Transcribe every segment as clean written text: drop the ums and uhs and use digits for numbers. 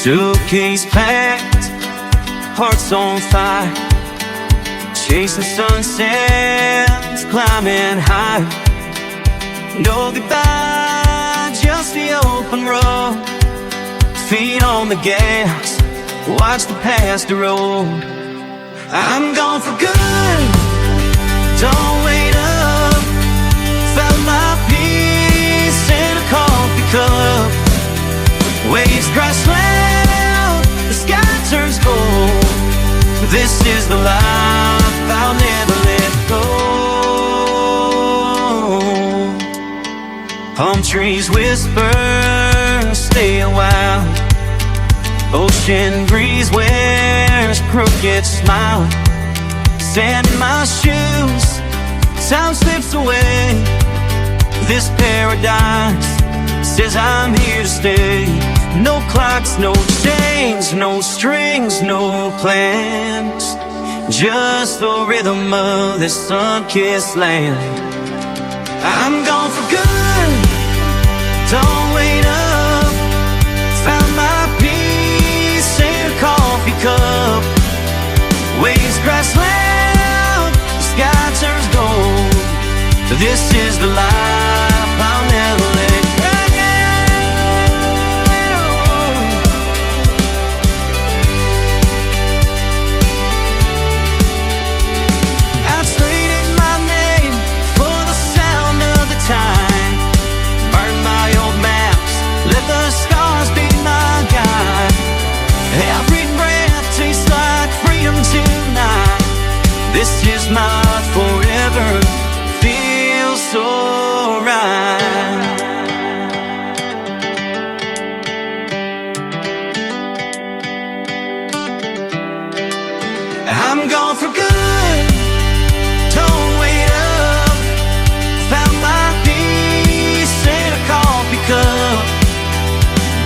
Suitcase packed, hearts on fire, chasing sunsets, climbing high. No goodbye, just the open road. Feet on the gas, watch the past roll. I'm gone for good, don't wait up. Found my peace in a coffee cup. Waves crash loud, the sky turns gold. This is the life I'll never let go. Palm trees whisper, stay a while. Ocean breeze wears crooked smile. Sand in my shoes, time slips away. This paradise says I'm here to stay. No clocks, no chains, no strings, no plans. Just the rhythm of this sun-kissed land. I'm gone for good, don't wait up. Found my peace in a coffee cup. Waves crash loud, the sky turns gold. This is the life I'll never let go. I've traded my name for the sound of the time. Burn my old maps, let the stars be my guide. Every breath tastes like freedom tonight. This is my forever, feels so right. I'm gone for good, don't wait up. Found my peace in a coffee cup.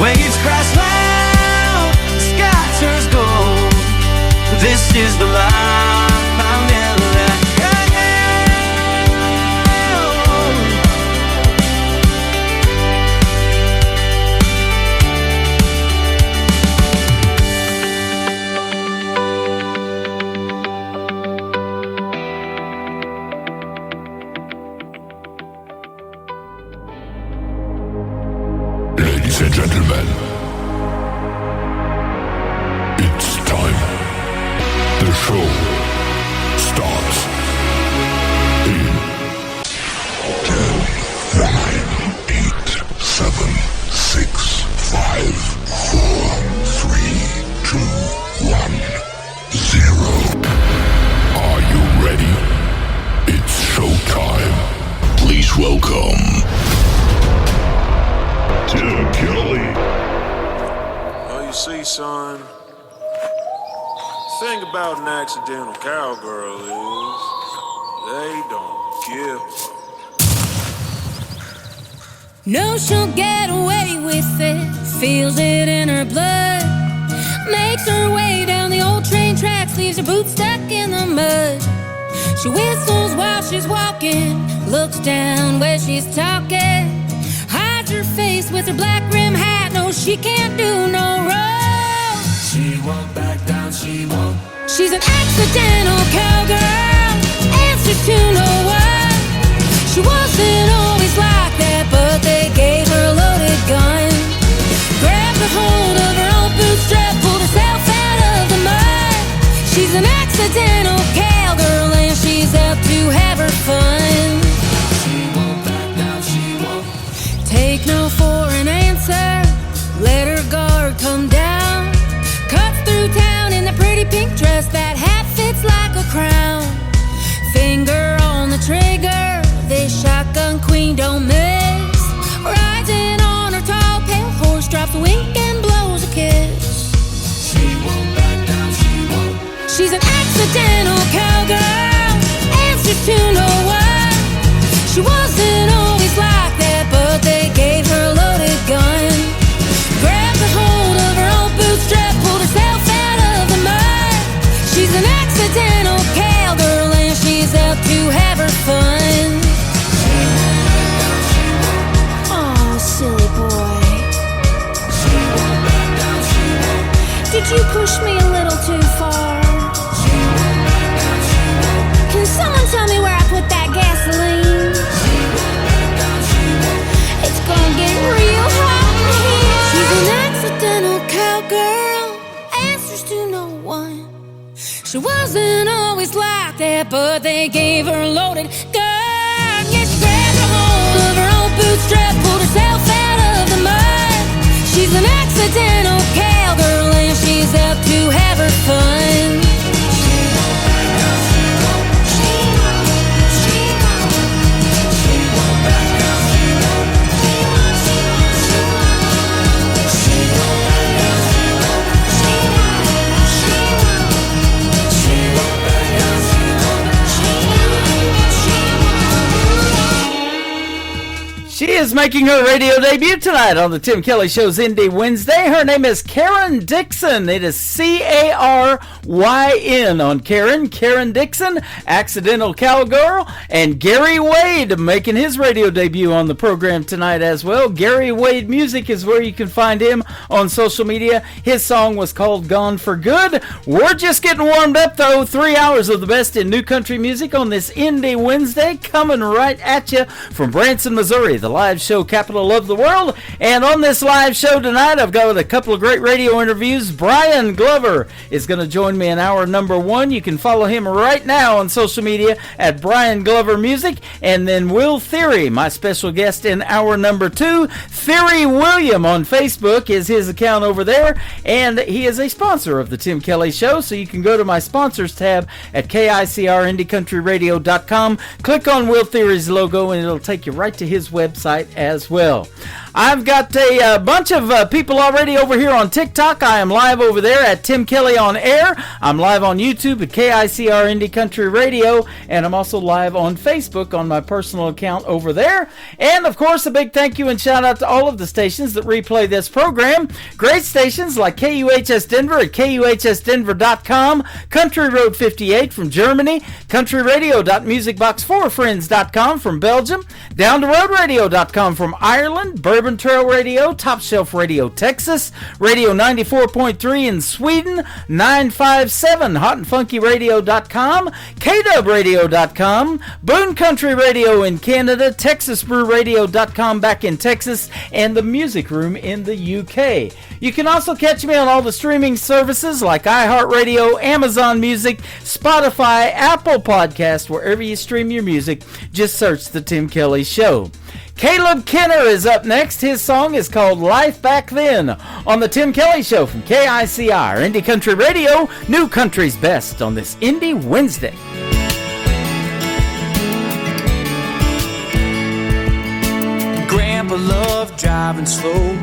Waves crash loud, the sky turns gold. This is the life I'll never let go. Ladies and gentlemen, it's time. The show starts in 10, 9, 8, 7, 6, 5, 4, 3, 2, 1, 0. Are you ready? It's showtime. Please welcome Tim Kelly. Well, you see, son, the thing about an accidental cowgirl is they don't give up. No, she'll get away with it, feels it in her blood. Makes her way down the old train tracks, leaves her boots stuck in the mud. She whistles while she's walking, looks down where she's talking. Hides her face with her black rim hat, no, she can't do no wrong. She won't back down, she won't. She's an accidental cowgirl, answers to no one. She wasn't always like that, but they gave her a loaded gun. Grabbed a hold of her own bootstrap, pulled herself out of the mud. She's an accidental cowgirl, and she's out to have her fun. She won't back down, she won't. Take no for an answer, let her guard come down. Cuts through town in the pretty pink dress, that hat fits like a crown. Finger on the trigger, this shotgun queen don't miss. Riding on her tall pale horse, drops a wink and blows a kiss. She won't back down, she won't. She's an accidental Did you push me a little too far? Can someone tell me where I put that gasoline? It's gonna get real hot in here. She's an accidental cowgirl, answers to no one. She wasn't always like that, but they gave her a loaded gun. Yeah, she grabbed a hold of her own bootstrap, pulled herself out of the mud. She's an accidental cowgirl and she's out to have her fun. She is making her radio debut tonight on the Tim Kelly Show's Indie Wednesday. Her name is Karen Dixon. It is C-A-R-Y-N on Karen. Karen Dixon, Accidental Cowgirl, and Gary Wade making his radio debut on the program tonight as well. Gary Wade Music is where you can find him on social media. His song was called Gone for Good. We're just getting warmed up though. 3 hours of the best in new country music on this Indie Wednesday, coming right at you from Branson, Missouri, the live show capital of the world. And on this live show tonight, I've got a couple of great radio interviews. Brian Glover is going to join me in hour number 1. You can follow him right now on social media at Brian Glover Music. And then Will Theory, my special guest in hour number 2. Theory William on Facebook is his account over there, and he is a sponsor of the Tim Kelly Show, so you can go to my sponsors tab at KICRIndieCountryRadio.com, click on Will Theory's logo, and it'll take you right to his website as well. I've got a bunch of people already over here on TikTok. I am live over there at Tim Kelly on Air. I'm live on YouTube at KICR Indie Country Radio, and I'm also live on Facebook on my personal account over there. And of course, a big thank you and shout out to all of the stations that replay this program. Great stations like KUHS Denver at KUHSdenver.com, Country Road 58 from Germany, countryradio.musicbox4friends.com from Belgium, Down the Road Radio.com from Ireland, Bourbon Trail Radio, Top Shelf Radio Texas, Radio 94.3 in Sweden, 957 hotandfunkyradio.com, KDubRadio.com, Boone Country Radio in Canada, TexasBrewRadio.com back in Texas, and the Music Room in the UK. You can also catch me on all the streaming services like iHeartRadio, Amazon Music, Spotify, Apple Podcast, wherever you stream your music. Just search The Tim Kelly Show. Caleb Kenner is up next. His song is called Life Back Then on the Tim Kelly Show from KICR Indie Country Radio, New Country's Best on this Indie Wednesday. Grandpa loved driving slow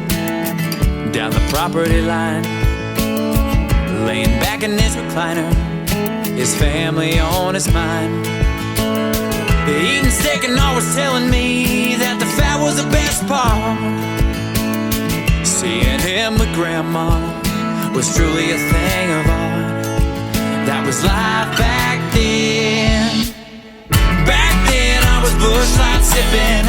down the property line, laying back in his recliner, his family on his mind. Eating steak and always telling me that the fat was the best part. Seeing him with grandma was truly a thing of art. That was life back then. Back then I was bush light sipping,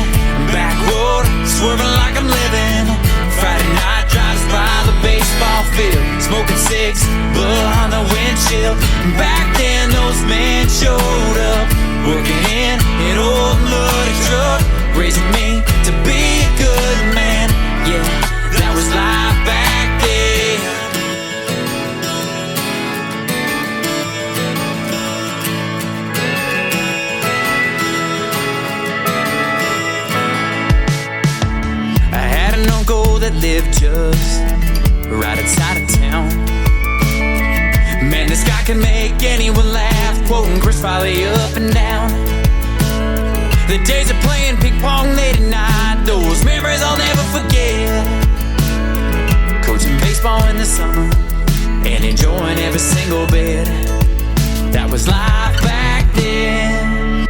backwood swerving like I'm living. Friday night drives by the baseball field, smoking cigs, blood on the windshield. Back then those men showed up, working in an old muddy truck, raising me to be a good man. Yeah, that was life back then. I had an uncle that lived just right outside of town. Man, this guy can make anyone laugh, quoting Chris Farley up and down. The days of playing ping pong late at night, those memories I'll never forget. Coaching baseball in the summer and enjoying every single bit. That was life back then.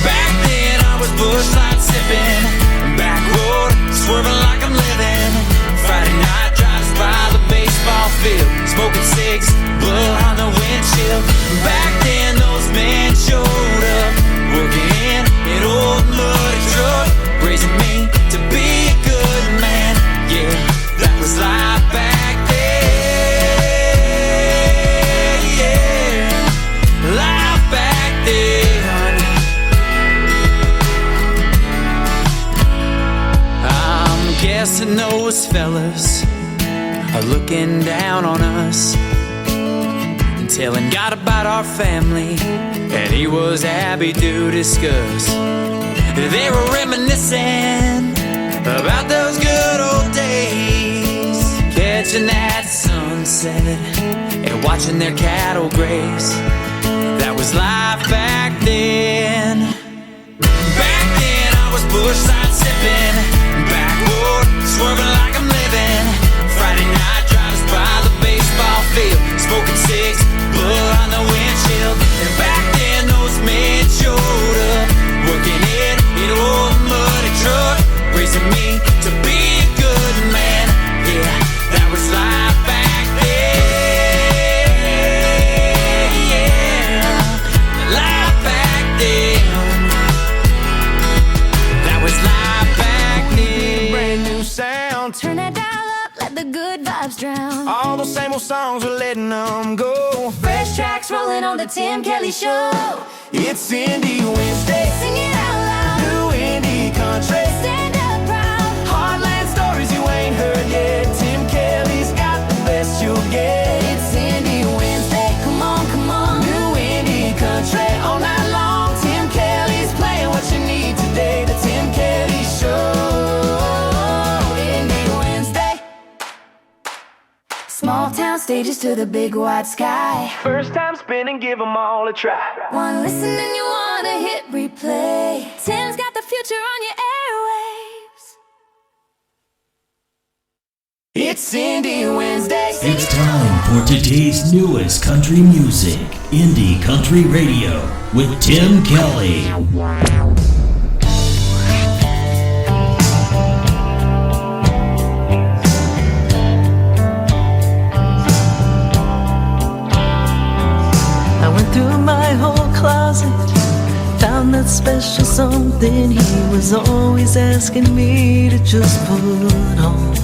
Back then I was bush light sipping, backwood swerving like I'm living. Friday night drives by the baseball field, smoking cigs, blood on the windshield. Back then those men showed up, working in an old muddy truck, raising me to be a good man. Yeah, that was life back then. guessing those fellas are looking down on us and telling God about our family, and he was happy to discuss. They were reminiscing about those good old days, catching that sunset and watching their cattle graze. That was life back then. Back then I was bushside sipping, backboard swerving like I'm living. Friday night drives by the baseball field, smoking cigs, blood on the windshield. And back then those men showed up, working it in an old muddy truck, raising me to be a good man. Yeah, that was life back then. Yeah, life back then. That was life back then. Brand new sound. Turn that dial up, let the good vibes drown. All those same old songs, we're letting them go. Fresh tracks rolling on the Tim Kelly Show. It's Indie Wednesday. Sing it out loud. New indie country. Stand up proud. Heartland stories you ain't heard yet. Tim Kelly's got the best you'll get. It's Indie Wednesday. Come on, come on. New indie country all night long. Tim Kelly's playing what you need today. The Tim Kelly Show. Indie Wednesday. Small town stages to the big wide sky. First time spinning, give them all a try. One listen and you wanna hit replay. Tim's got the future on your airwaves. It's Indie Wednesday. It's time for today's newest country music, Indie Country Radio, with Tim Kelly. I went through my whole closet, found that special something he was always asking me to just put on.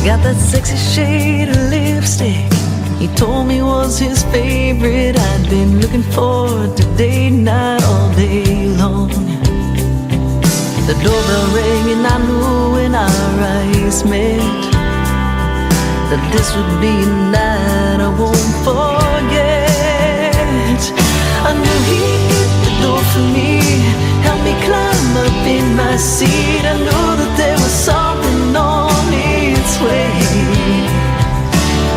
Got that sexy shade of lipstick he told me was his favorite. I'd been looking forward to date night all day long. The doorbell rang and I knew when our eyes met that this would be a night I won't forget. I knew he'd get the door for me, help me climb up in my seat. I knew that there was something on its way.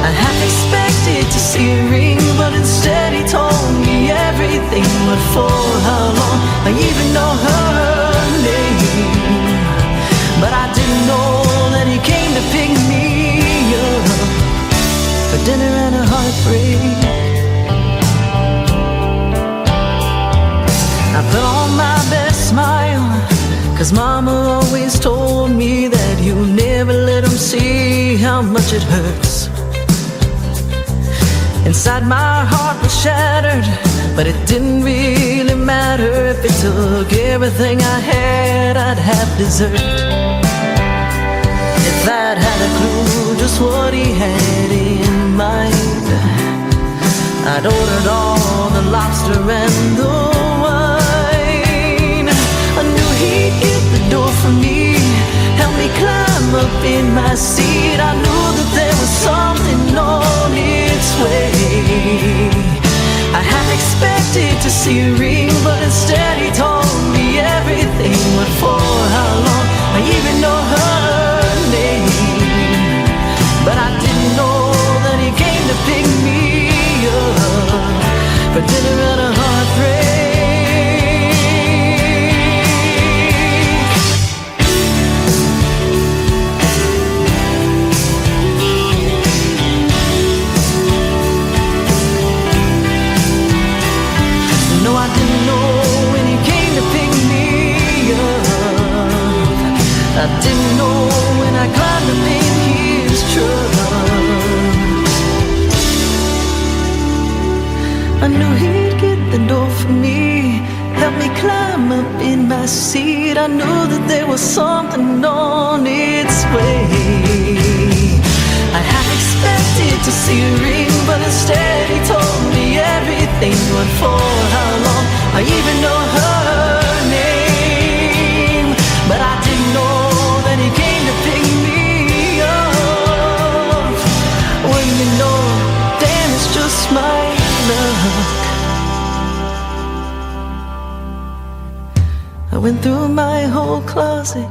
I half expected to see a ring, but instead he told me everything. But for how long? I even know her name, but I didn't know that he came to pick me up for dinner and a heartbreak. I put on my best smile, 'cause mama always told me that you never let them see how much it hurts. Inside my heart was shattered, but it didn't really matter. If it took everything I had, I'd have dessert. If I'd had a clue just what he had in mind, I'd ordered all the lobster and the wine. I knew he'd get the door for me, help me climb up in my seat. I knew that there was something on its way. I half expected to see a ring, but instead he told me everything. But for how long? I even know her name, but I didn't know that he came to pick me up for dinner and a heartbreak. No, I didn't know when he came to pick me up. I didn't know when I climbed up in his truck. I knew he'd get the door for me, help me climb up in my seat. I knew that there was something on its way. I half expected to see a ring, but instead he told me everything. But for how long? I even know her name, but I didn't know that he came to I went through my whole closet,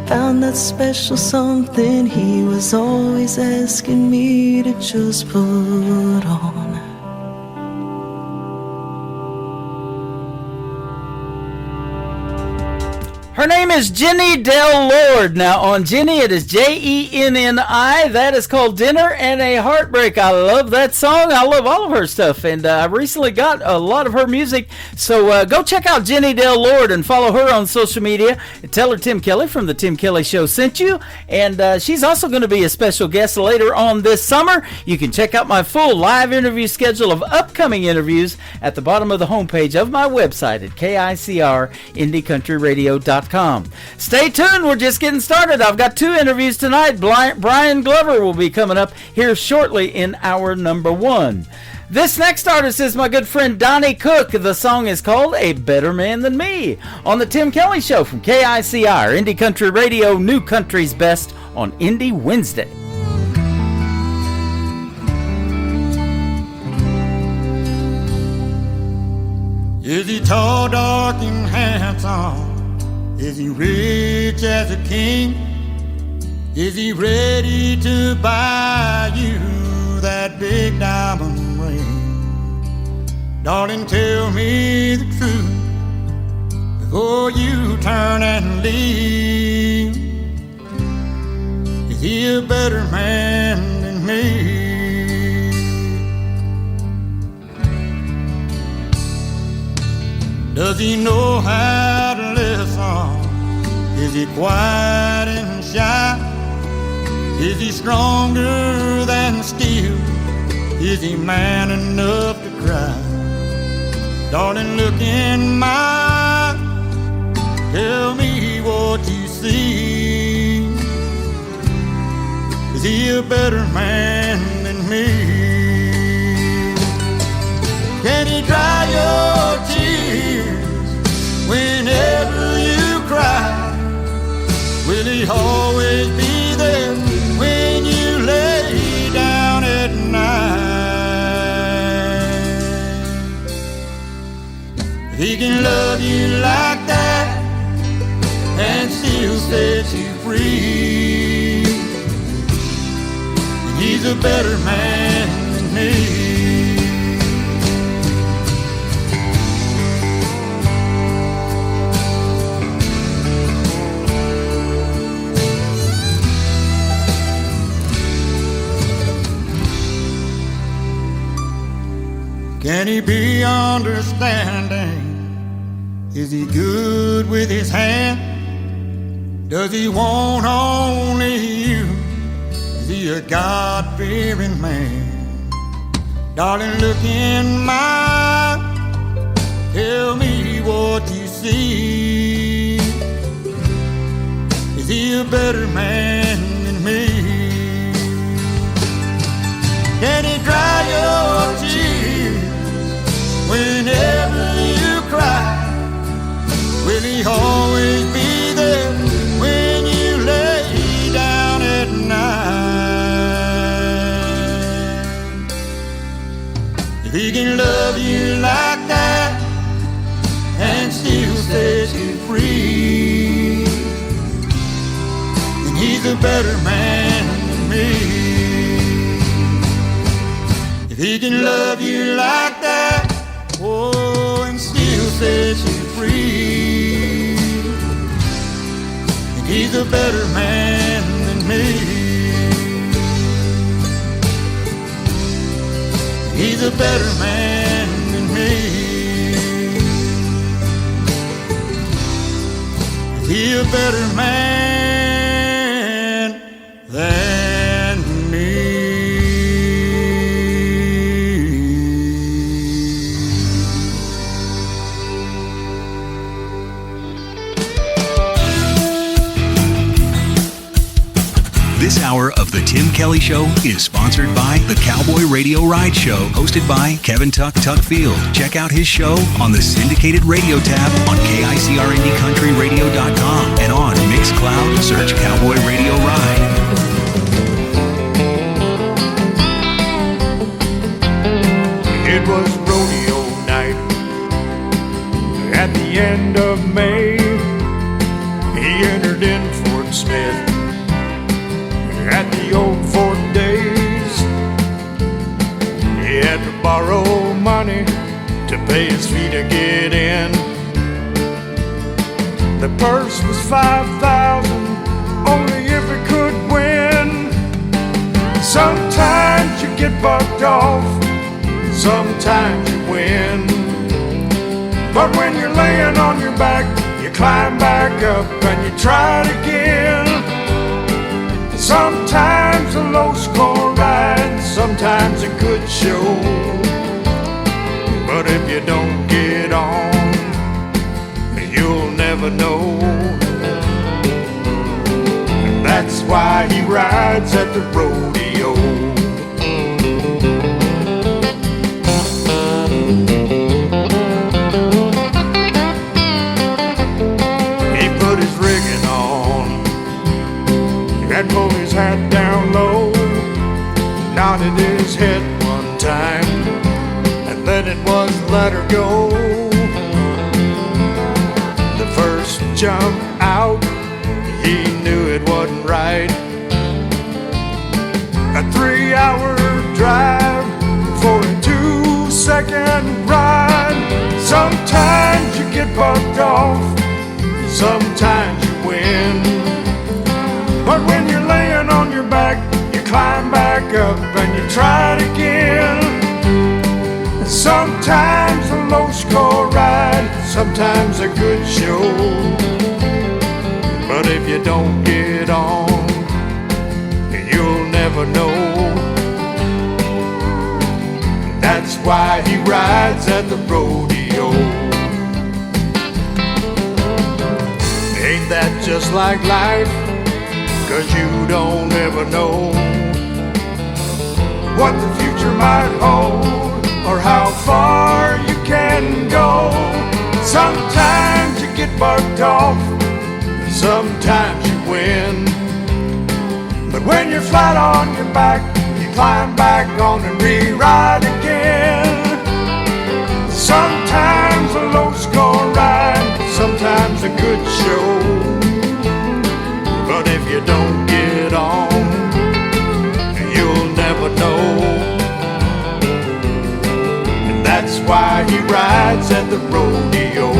found that special something he was always asking me to just put on. Her name is Jenny Del Lord. Now, on Jenny, it is Jenni. That is called Dinner and a Heartbreak. I love that song. I love all of her stuff, and I recently got a lot of her music. So go check out Jenny Del Lord and follow her on social media. And tell her Tim Kelly from The Tim Kelly Show sent you. And she's also going to be a special guest later on this summer. You can check out my full live interview schedule of upcoming interviews at the bottom of the homepage of my website at KICRIndieCountryRadio.com. Stay tuned, we're just getting started. I've got 2 interviews tonight. Brian Glover will be coming up here shortly in hour number 1. This next artist is my good friend Donnie Cook. The song is called A Better Man Than Me on The Tim Kelly Show from KICR, Indie Country Radio, New Country's Best on Indie Wednesday. Is he tall, dark, and handsome? Is he rich as a king? Is he ready to buy you that big diamond ring? Darling, tell me the truth before you turn and leave. Is he a better man than me? Does he know how to listen? Is he quiet and shy? Is he stronger than steel? Is he man enough to cry? Darling, look in my eyes. Tell me what you see. Is he a better man than me? Can he dry your tears whenever you cry? Will he always be there when you lay down at night? If he can love you like that and still set you free, then he's a better man than me. Can he be understanding? Is he good with his hand? Does he want only you? Is he a God-fearing man? Darling, look in my eyes. Tell me what you see. Is he a better man than me? Can he dry your tears whenever you cry? Will he always be there when you lay down at night? If he can love you like that and still set you free, then he's a better man than me. If he can love you like that, oh, and still set you free, and he's a better man than me. He's a better man than me. He's a better man than me. This hour of The Tim Kelly Show is sponsored by the Cowboy Radio Ride Show, hosted by Kevin Tuckfield. Check out his show on the syndicated radio tab on KICRIndieCountryRadio.com and on Mixcloud. Search Cowboy Radio Ride. It was rodeo night at the end of May. Smith at the old Fort days. He had to borrow money to pay his fee to get in. The purse was $5,000, only if he could win. Sometimes you get bucked off, sometimes you win. But when you're laying on your back, you climb back up and you try it again. Sometimes a low score ride, sometimes a good show. But if you don't get on, you'll never know. And that's why he rides at the rodeo. He put his rigging on and pulled his hat down low, nodded his head one time, and then it was let her go. The first jump out, he knew it wasn't right. A 3-hour drive for a 2-second ride. Sometimes you get bucked off, sometimes you win. But when you're laying on your back, you climb back up and you try it again. Sometimes a low score ride, sometimes a good show. But if you don't get on, you'll never know. That's why he rides at the rodeo. Ain't that just like life? 'Cause you don't ever know what the future might hold, or how far you can go. Sometimes you get bucked off, sometimes you win. But when you're flat on your back, you climb back on and re-ride again. Sometimes a low score ride, sometimes a good show. But if you don't get on, you'll never know. And that's why he rides at the rodeo.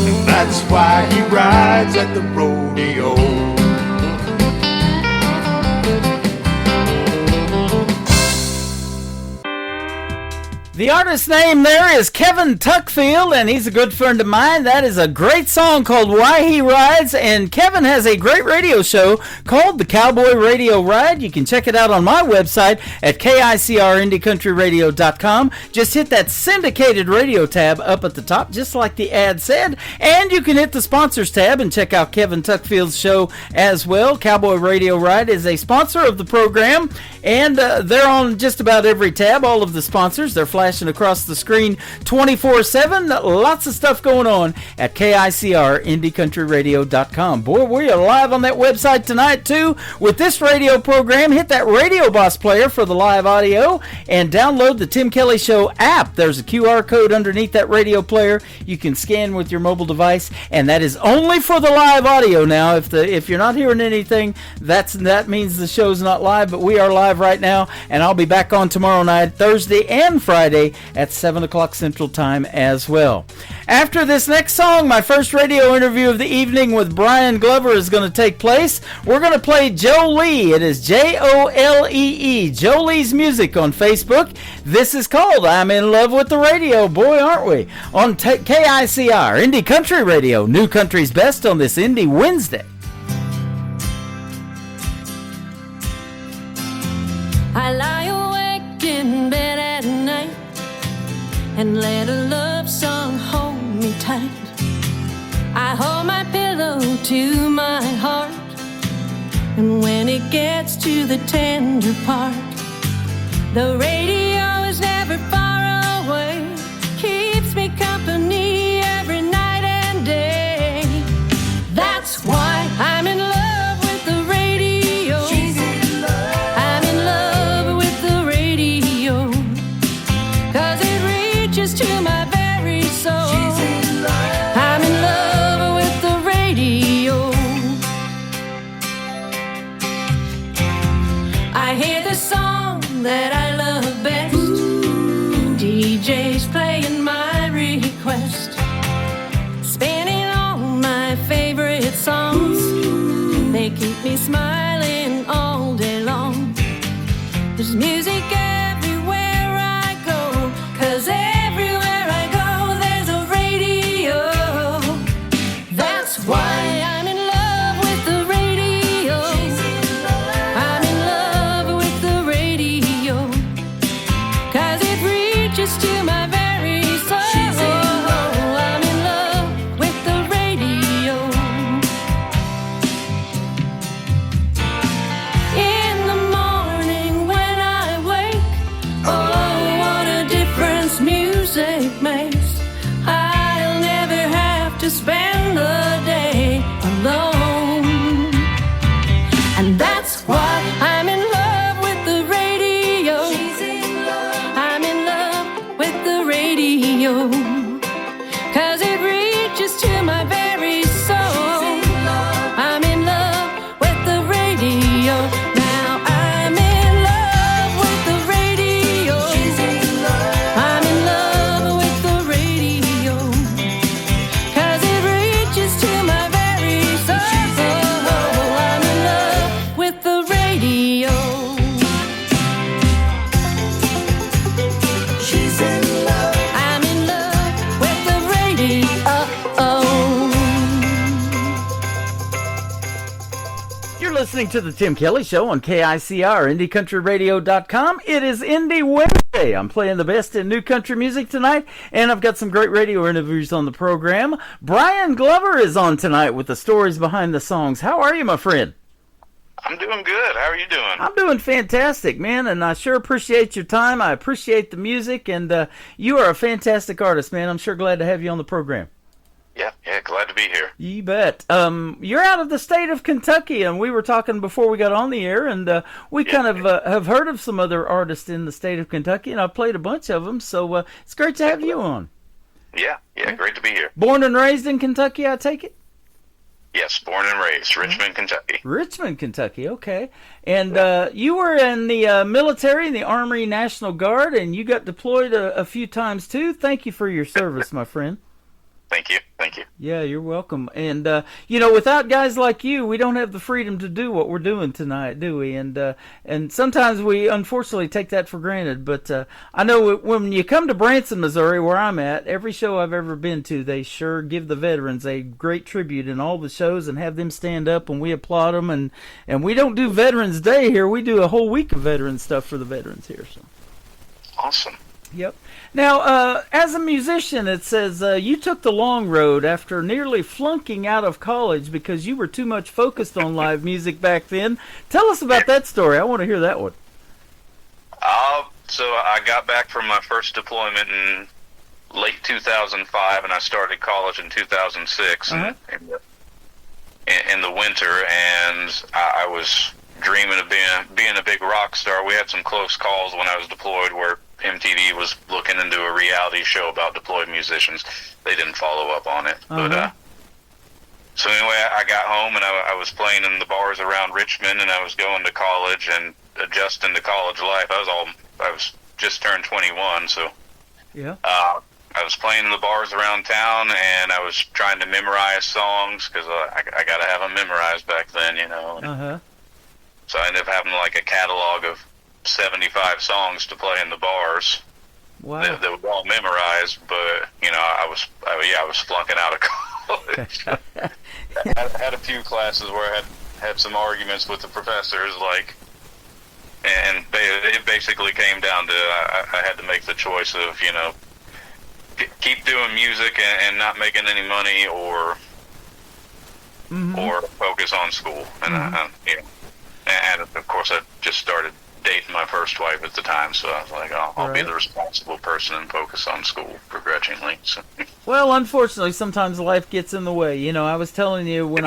And that's why he rides at the rodeo. The artist's name there is Kevin Tuckfield, and he's a good friend of mine. That is a great song called Why He Rides, and Kevin has a great radio show called The Cowboy Radio Ride. You can check it out on my website at KICRIndieCountryRadio.com. Just hit that syndicated radio tab up at the top, just like the ad said, and you can hit the sponsors tab and check out Kevin Tuckfield's show as well. Cowboy Radio Ride is a sponsor of the program, and they're on just about every tab, all of the sponsors. They're flashing across the screen 24/7. Lots of stuff going on at KICRIndieCountryRadio.com. Boy, we are live on that website tonight too with this radio program. Hit that Radio Boss player for the live audio and download the Tim Kelly Show app. There's a QR code underneath that radio player you can scan with your mobile device, and that is only for the live audio. Now if you're not hearing anything, that means the show's not live, but we are live right now, and I'll be back on tomorrow night, Thursday and Friday at 7 o'clock Central Time as well. After this next song, my first radio interview of the evening with Brian Glover is going to take place. We're going to play Jolee. It is Jolee. Jolee's Music on Facebook. This is called I'm in Love with the Radio. Boy, aren't we? On KICR, Indie Country Radio, New Country's Best on this Indie Wednesday. I lie awake in bed at night and let a love song hold me tight. I hold my pillow to my heart, and when it gets to the tender part, the radio is never far away, keeps me company every night and day. That's why I'm in love with the radio. She's in love. I'm in love with the radio, 'cause it reaches to my very soul. She's in love. I'm in love with the radio. to my very soul. I'm in love with the radio. In the morning when I wake, oh, what a difference music makes. I'll never have to spend the day alone. And that's why I'm in love with the radio. I'm in love with the radio. 'Cause it reaches to my very soul. I'm in love with the radio. Now I'm in love with the radio. I'm in love with the radio. 'Cause it reaches to my very soul. I'm in love with the radio. She's in love. I'm in love with the radio. You're listening to the Tim Kelly Show on KICR, IndieCountryRadio.com. It is Indie Wednesday. I'm playing the best in new country music tonight, and I've got some great radio interviews on the program. Brian Glover is on tonight with the stories behind the songs. How are you, my friend? I'm doing good. How are you doing? I'm doing fantastic, man, and I sure appreciate your time. I appreciate the music, and you are a fantastic artist, man. I'm sure glad to have you on the program. Yeah, glad to be here. You bet. You're out of the state of Kentucky, and we were talking before we got on the air, and we kind of have heard of some other artists in the state of Kentucky, and I've played a bunch of them, so it's great to have you on. Yeah, great to be here. Born and raised in Kentucky, I take it? Yes, born and raised, Richmond, Kentucky. Richmond, Kentucky, okay. And you were in the military, in the Army National Guard, and you got deployed a few times, too. Thank you for your service, my friend. Thank you. Yeah, you're welcome. And, without guys like you, we don't have the freedom to do what we're doing tonight, do we? And sometimes we, unfortunately, take that for granted. But I know when you come to Branson, Missouri, where I'm at, every show I've ever been to, they sure give the veterans a great tribute in all the shows and have them stand up, and we applaud them. And we don't do Veterans Day here. We do a whole week of veteran stuff for the veterans here. So. Awesome. Yep. Now, as a musician, it says you took the long road after nearly flunking out of college because you were too much focused on live music back then. Tell us about that story. I want to hear that one. So I got back from my first deployment in late 2005, and I started college in 2006 in the winter, and I was dreaming of being a big rock star. We had some close calls when I was deployed where MTV was looking into a reality show about deployed musicians. They didn't follow up on it. But so anyway, I got home and I was playing in the bars around Richmond, and I was going to college and adjusting to college life. I was just turned 21, so yeah. I was playing in the bars around town, and I was trying to memorize songs because I got to have them memorized back then, So I ended up having like a catalog of 75 songs to play in the bars. Wow. They were all memorized, but I was flunking out of college. I had a few classes where I had some arguments with the professors, and it basically came down to I had to make the choice of keep doing music and not making any money, or focus on school, and and of course I just started dating my first wife at the time, so I was like, I'll be the responsible person and focus on school begrudgingly. So. Well, unfortunately, sometimes life gets in the way. I was telling you when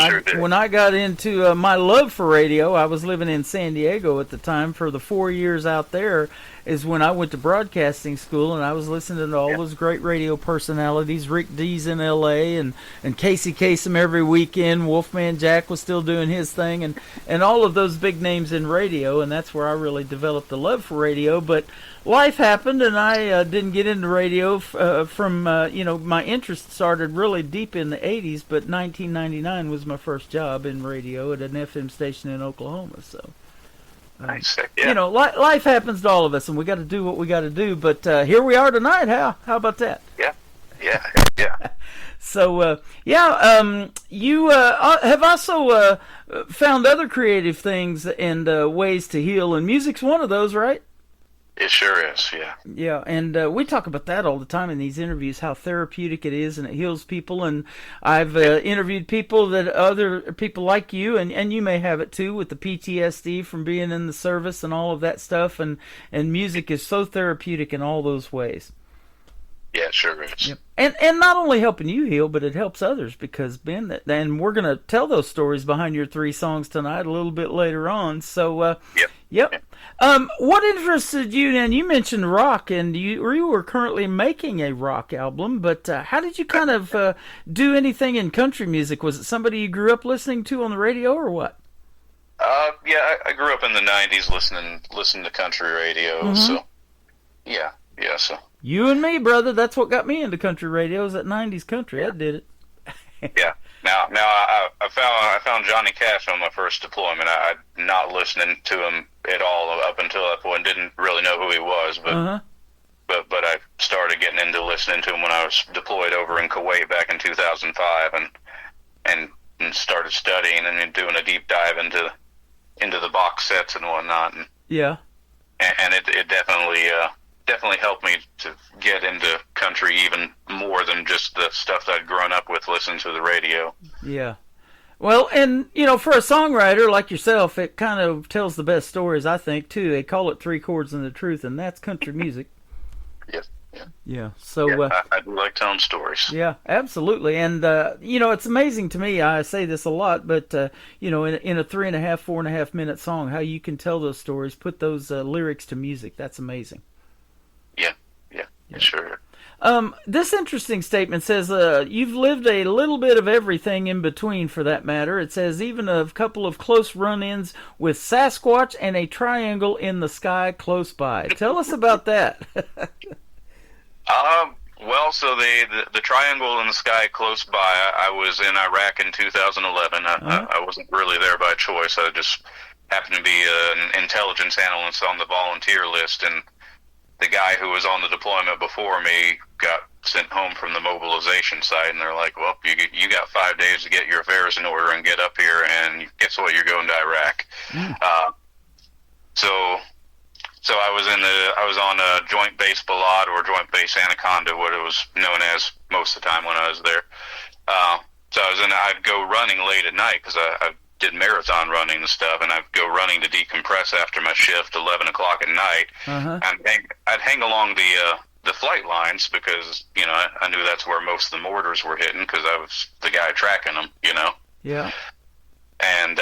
I got into my love for radio, I was living in San Diego at the time. For the 4 years out there is when I went to broadcasting school, and I was listening to all those great radio personalities. Rick Dees in L.A. and Casey Kasem every weekend. Wolfman Jack was still doing his thing, and all of those big names in radio, and that's where I really developed the love for radio. But life happened, and I didn't get into radio from my interest started really deep in the 80s, but 1999 was my first job in radio at an FM station in Oklahoma. So nice. Yeah. Life happens to all of us, and we got to do what we got to do. But here we are tonight. How about that? Yeah. So you have also found other creative things and ways to heal, and music's one of those, right? It sure is, yeah. Yeah, and we talk about that all the time in these interviews, how therapeutic it is and it heals people. And I've interviewed people that other people like you, and you may have it too, with the PTSD from being in the service and all of that stuff. And music is so therapeutic in all those ways. Yeah, it sure is. Yep. And not only helping you heal, but it helps others because, Ben, and we're going to tell those stories behind your 3 songs tonight a little bit later on. So, Yep. What interested you then? You mentioned rock, and you were currently making a rock album, but how did you kind of do anything in country music? Was it somebody you grew up listening to on the radio, or what? Yeah, I grew up in the 90s listening to country radio, so, yeah, so. You and me, brother, that's what got me into country radio, is that 90s country. I did it. Yeah. Now I found Johnny Cash on my first deployment. I'd not listening to him at all up until that point. Didn't really know who he was, but I started getting into listening to him when I was deployed over in Kuwait back in 2005, and started studying and doing a deep dive into the box sets and whatnot. And it definitely helped me to get into country even more than just the stuff that I'd grown up with listening to the radio. Yeah. Well, and, for a songwriter like yourself, it kind of tells the best stories, I think, too. They call it 3 chords and the truth, and that's country music. Yes. Yeah. So I do like telling stories. Yeah, absolutely. And, it's amazing to me, I say this a lot, but, in a 3.5, 4.5 minute song, how you can tell those stories, put those lyrics to music, that's amazing. Yeah, sure. This interesting statement says, you've lived a little bit of everything in between, for that matter. It says, even a couple of close run-ins with Sasquatch and a triangle in the sky close by. Tell us about that. Well, so the triangle in the sky close by, I was in Iraq in 2011. I wasn't really there by choice. I just happened to be an intelligence analyst on the volunteer list, and the guy who was on the deployment before me got sent home from the mobilization site, and they're like, well, you got 5 days to get your affairs in order and get up here, and guess what, you're going to Iraq. So I was on a Joint Base Balad, or Joint Base Anaconda, what it was known as most of the time when I was there. So I'd go running late at night, because I did marathon running and stuff, and I'd go running to decompress after my shift, 11 o'clock at night. And I'd hang along the flight lines, because, I knew that's where most of the mortars were hitting, because I was the guy tracking them, Yeah. And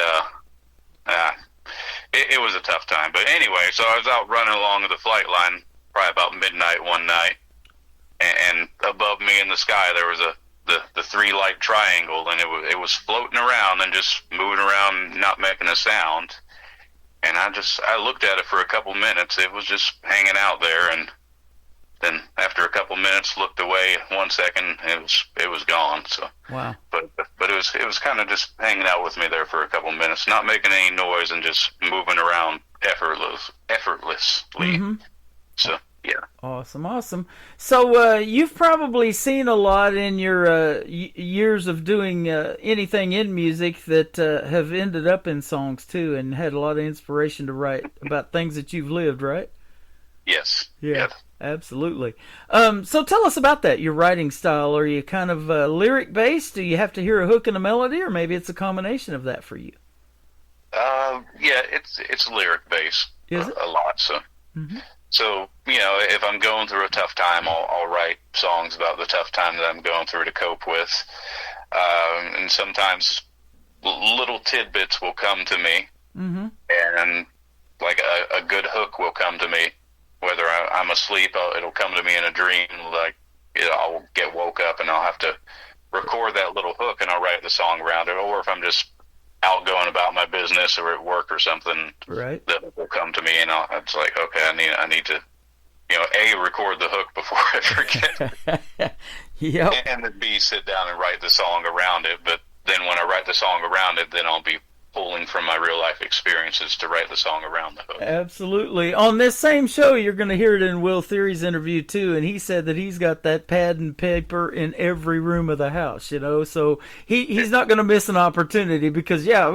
it was a tough time. But anyway, so I was out running along the flight line probably about midnight one night, and above me in the sky there was the 3-light triangle, and it was floating around and just moving around, not making a sound. And I looked at it for a couple minutes. It was just hanging out there, and then after a couple minutes, looked away 1 second, it was gone. So wow. But it was kind of just hanging out with me there for a couple minutes, not making any noise and just moving around effortlessly. So. Yeah. Awesome. So you've probably seen a lot in your years of doing anything in music that have ended up in songs too, and had a lot of inspiration to write about things that you've lived, right? Yes. Yeah. Absolutely. So tell us about that, your writing style. Are you kind of lyric based? Do you have to hear a hook and a melody, or maybe it's a combination of that for you? Yeah, it's lyric based. Is it? A lot, so. So, if I'm going through a tough time, I'll write songs about the tough time that I'm going through to cope with. And sometimes little tidbits will come to me, and like a good hook will come to me. Whether I'm asleep, it'll come to me in a dream. Like, I'll get woke up and I'll have to record that little hook, and I'll write the song around it. Or if I'm just out going about my business or at work or something, right, that will come to me, and it's like, okay, I need to, record the hook before I forget. Yep. And then B, sit down and write the song around it. But then when I write the song around it, then I'll be pulling from my real life experiences to write the song around the hook. Absolutely. On this same show, you're going to hear it in Will Theory's interview too, and he said that he's got that pad and paper in every room of the house, so he's not going to miss an opportunity because, I've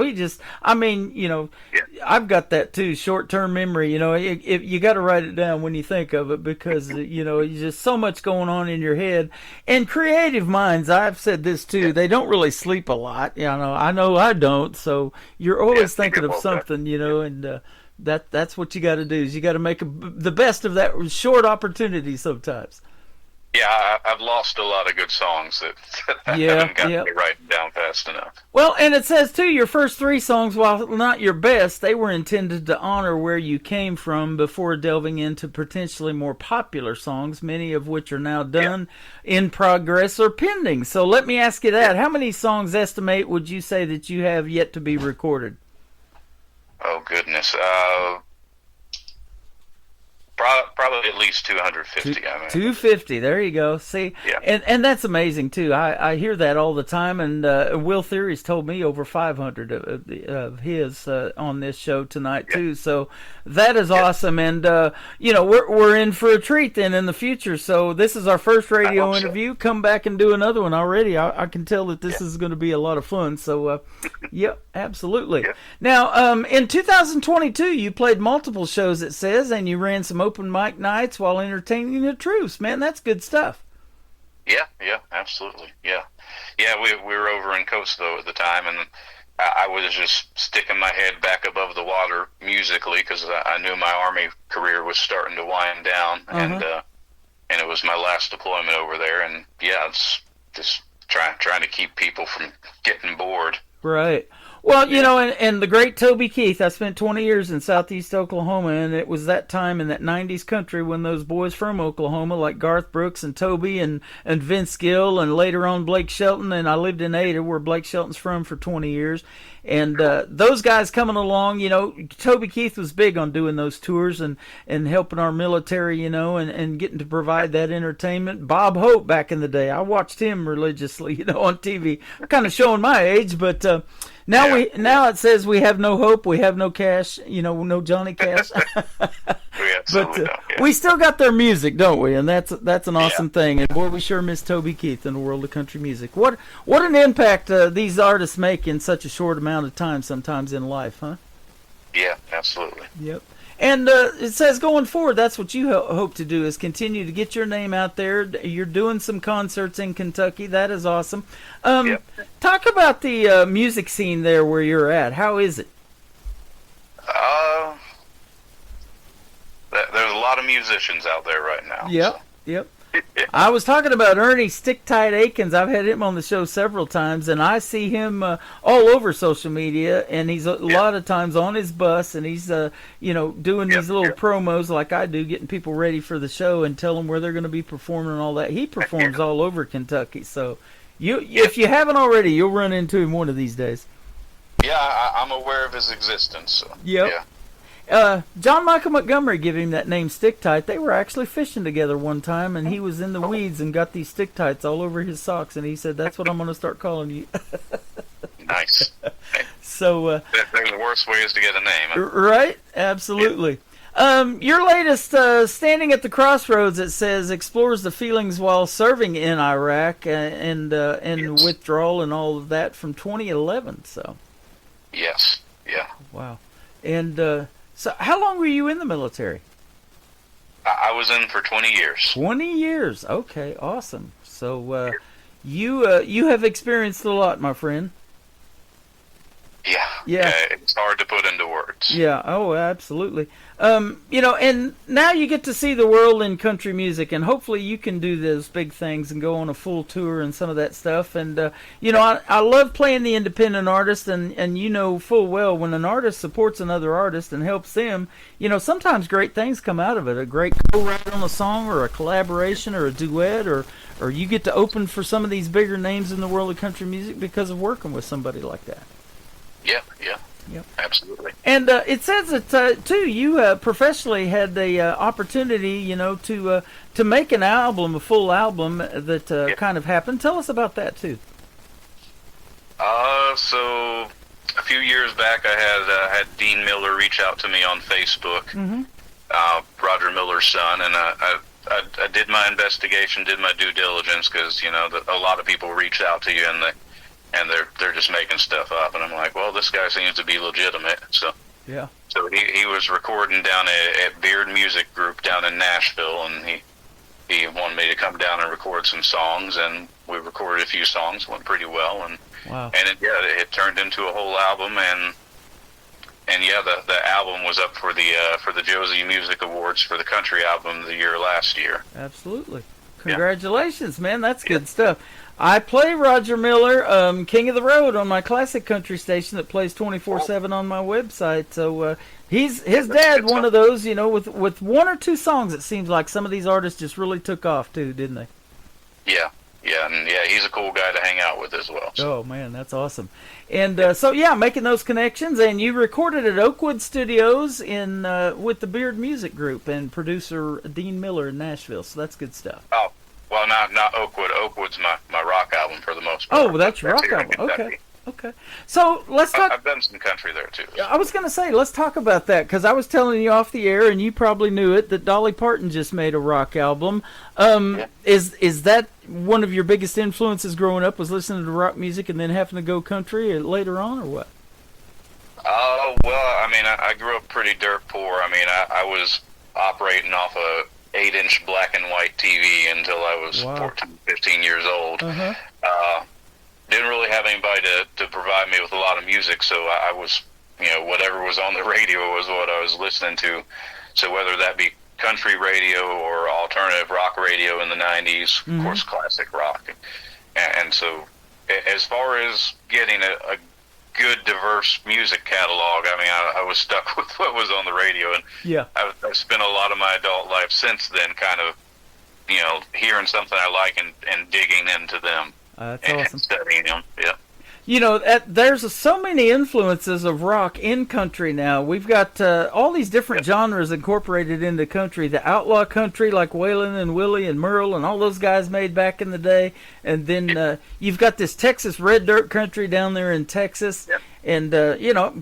got that too, short-term memory, you got to write it down when you think of it because, there's just so much going on in your head. And creative minds, I've said this too, they don't really sleep a lot, I know I don't, so you're always thinking of something, and that's what you got to do. Is you got to make the best of that short opportunity sometimes. Yeah, I've lost a lot of good songs that I haven't gotten to write down fast enough. Well, and it says too, your first 3 songs, while not your best, they were intended to honor where you came from before delving into potentially more popular songs, many of which are now done, in progress, or pending. So let me ask you that. How many songs would you say that you have yet to be recorded? Oh, goodness. Probably at least 250. 250. There you go. See, and that's amazing too. I hear that all the time, and Will Theory's told me over 500 of his on this show tonight too. So that is awesome, and we're in for a treat then in the future. So this is our first radio interview. Come back and do another one already. I can tell that this is going to be a lot of fun. So absolutely. Now, in 2022, you played multiple shows. It says, and you ran some open mic nights while entertaining the troops. Man, that's good stuff. Yeah, absolutely. Yeah, we were over in Kosovo at the time, and I was just sticking my head back above the water musically because I knew my Army career was starting to wind down, and it was my last deployment over there, and it's just trying to keep people from getting bored. Right. Well, and the great Toby Keith, I spent 20 years in southeast Oklahoma, and it was that time in that 90s country when those boys from Oklahoma, like Garth Brooks and Toby and Vince Gill, and later on Blake Shelton, and I lived in Ada, where Blake Shelton's from, for 20 years. And those guys coming along, Toby Keith was big on doing those tours and helping our military, and getting to provide that entertainment. Bob Hope back in the day, I watched him religiously, on TV. Kind of showing my age, but now it says we have no hope, we have no cash, no Johnny Cash. But we still got their music, don't we? And that's an awesome thing. And boy, we sure miss Toby Keith in the world of country music. What an impact these artists make in such a short amount of time sometimes in life, huh? Yeah, absolutely. Yep. And it says going forward, that's what you hope to do, is continue to get your name out there. You're doing some concerts in Kentucky. That is awesome. Talk about the music scene there where you're at. How is it? There's a lot of musicians out there right now. Yep. I was talking about Ernie Stick Tight Akins. I've had him on the show several times, and I see him all over social media, and he's a lot of times on his bus, and he's doing these little promos like I do, getting people ready for the show and tell them where they're going to be performing and all that. He performs all over Kentucky, so if you haven't already, you'll run into him one of these days. Yeah, I'm aware of his existence. So. Yep. Yeah. John Michael Montgomery gave him that name, Stick Tight. They were actually fishing together one time, and he was in the weeds and got these stick tights all over his socks, and he said, "That's what I'm going to start calling you." Nice. So there's worse ways to get a name. Right? Absolutely. Your latest, Standing at the Crossroads, it says, explores the feelings while serving in Iraq and withdrawal and all of that from 2011. So. Yes. Yeah. Wow. And so how long were you in the military? I was in for 20 years. 20 years. Okay, awesome. So you have experienced a lot, my friend. Yeah. It's hard to put into words. Yeah. Oh, absolutely. And now you get to see the world in country music, and hopefully you can do those big things and go on a full tour and some of that stuff. And, I love playing the independent artist, and full well when an artist supports another artist and helps them, sometimes great things come out of it. A great co-write on a song, or a collaboration, or a duet, or you get to open for some of these bigger names in the world of country music because of working with somebody like that. Yeah. Yep. Absolutely. And it says that too, you professionally had the opportunity, to make an album, a full album that kind of happened. Tell us about that too. So a few years back, I had Dean Miller reach out to me on Facebook, Roger Miller's son, and I did my investigation, did my due diligence, because a lot of people reach out to you and they're just making stuff up, and I'm like, well, this guy seems to be legitimate, so Yeah. So he was recording down at Beard Music Group down in Nashville, and he wanted me to come down and record some songs, and we recorded a few songs, went pretty well, and Wow. and it turned into a whole album, and yeah, the album was up for the Josie Music Awards for the country album of the year last year. Absolutely. Congratulations, man. That's good stuff. I play Roger Miller, King of the Road, on my classic country station that plays 24/7 on my website. So his dad, one of those, with one or two songs, it seems like some of these artists just really took off too, didn't they? Yeah, and he's a cool guy to hang out with as well. So. Oh man, that's awesome. And making those connections, and you recorded at Oakwood Studios in with the Beard Music Group and producer Dean Miller in Nashville. So that's good stuff. Oh, well, not Oakwood. Oakwood's my rock album for the most part. Oh, that's your rock here in album. Kentucky. Okay. So let's talk. I've done some country there too. I was going to say, let's talk about that, because I was telling you off the air, and you probably knew it, that Dolly Parton just made a rock album. Is that one of your biggest influences growing up, was listening to rock music and then having to go country later on, or what? Well, I mean, I grew up pretty dirt poor. I mean, I was operating off a 8-inch black and white TV until I was 14, 15 years old. Didn't really have anybody to provide me with a lot of music, so I was, whatever was on the radio was what I was listening to. So whether that be country radio or alternative rock radio in the 90s, of course, classic rock. And so as far as getting a good, diverse music catalog, I mean, I was stuck with what was on the radio, and I've spent a lot of my adult life since then kind of, hearing something I like and digging into them. That's awesome. Studying them, yeah. There's so many influences of rock in country now. We've got all these different genres incorporated into country. The outlaw country, like Waylon and Willie and Merle and all those guys made back in the day. And then you've got this Texas red dirt country down there in Texas. Yep. And,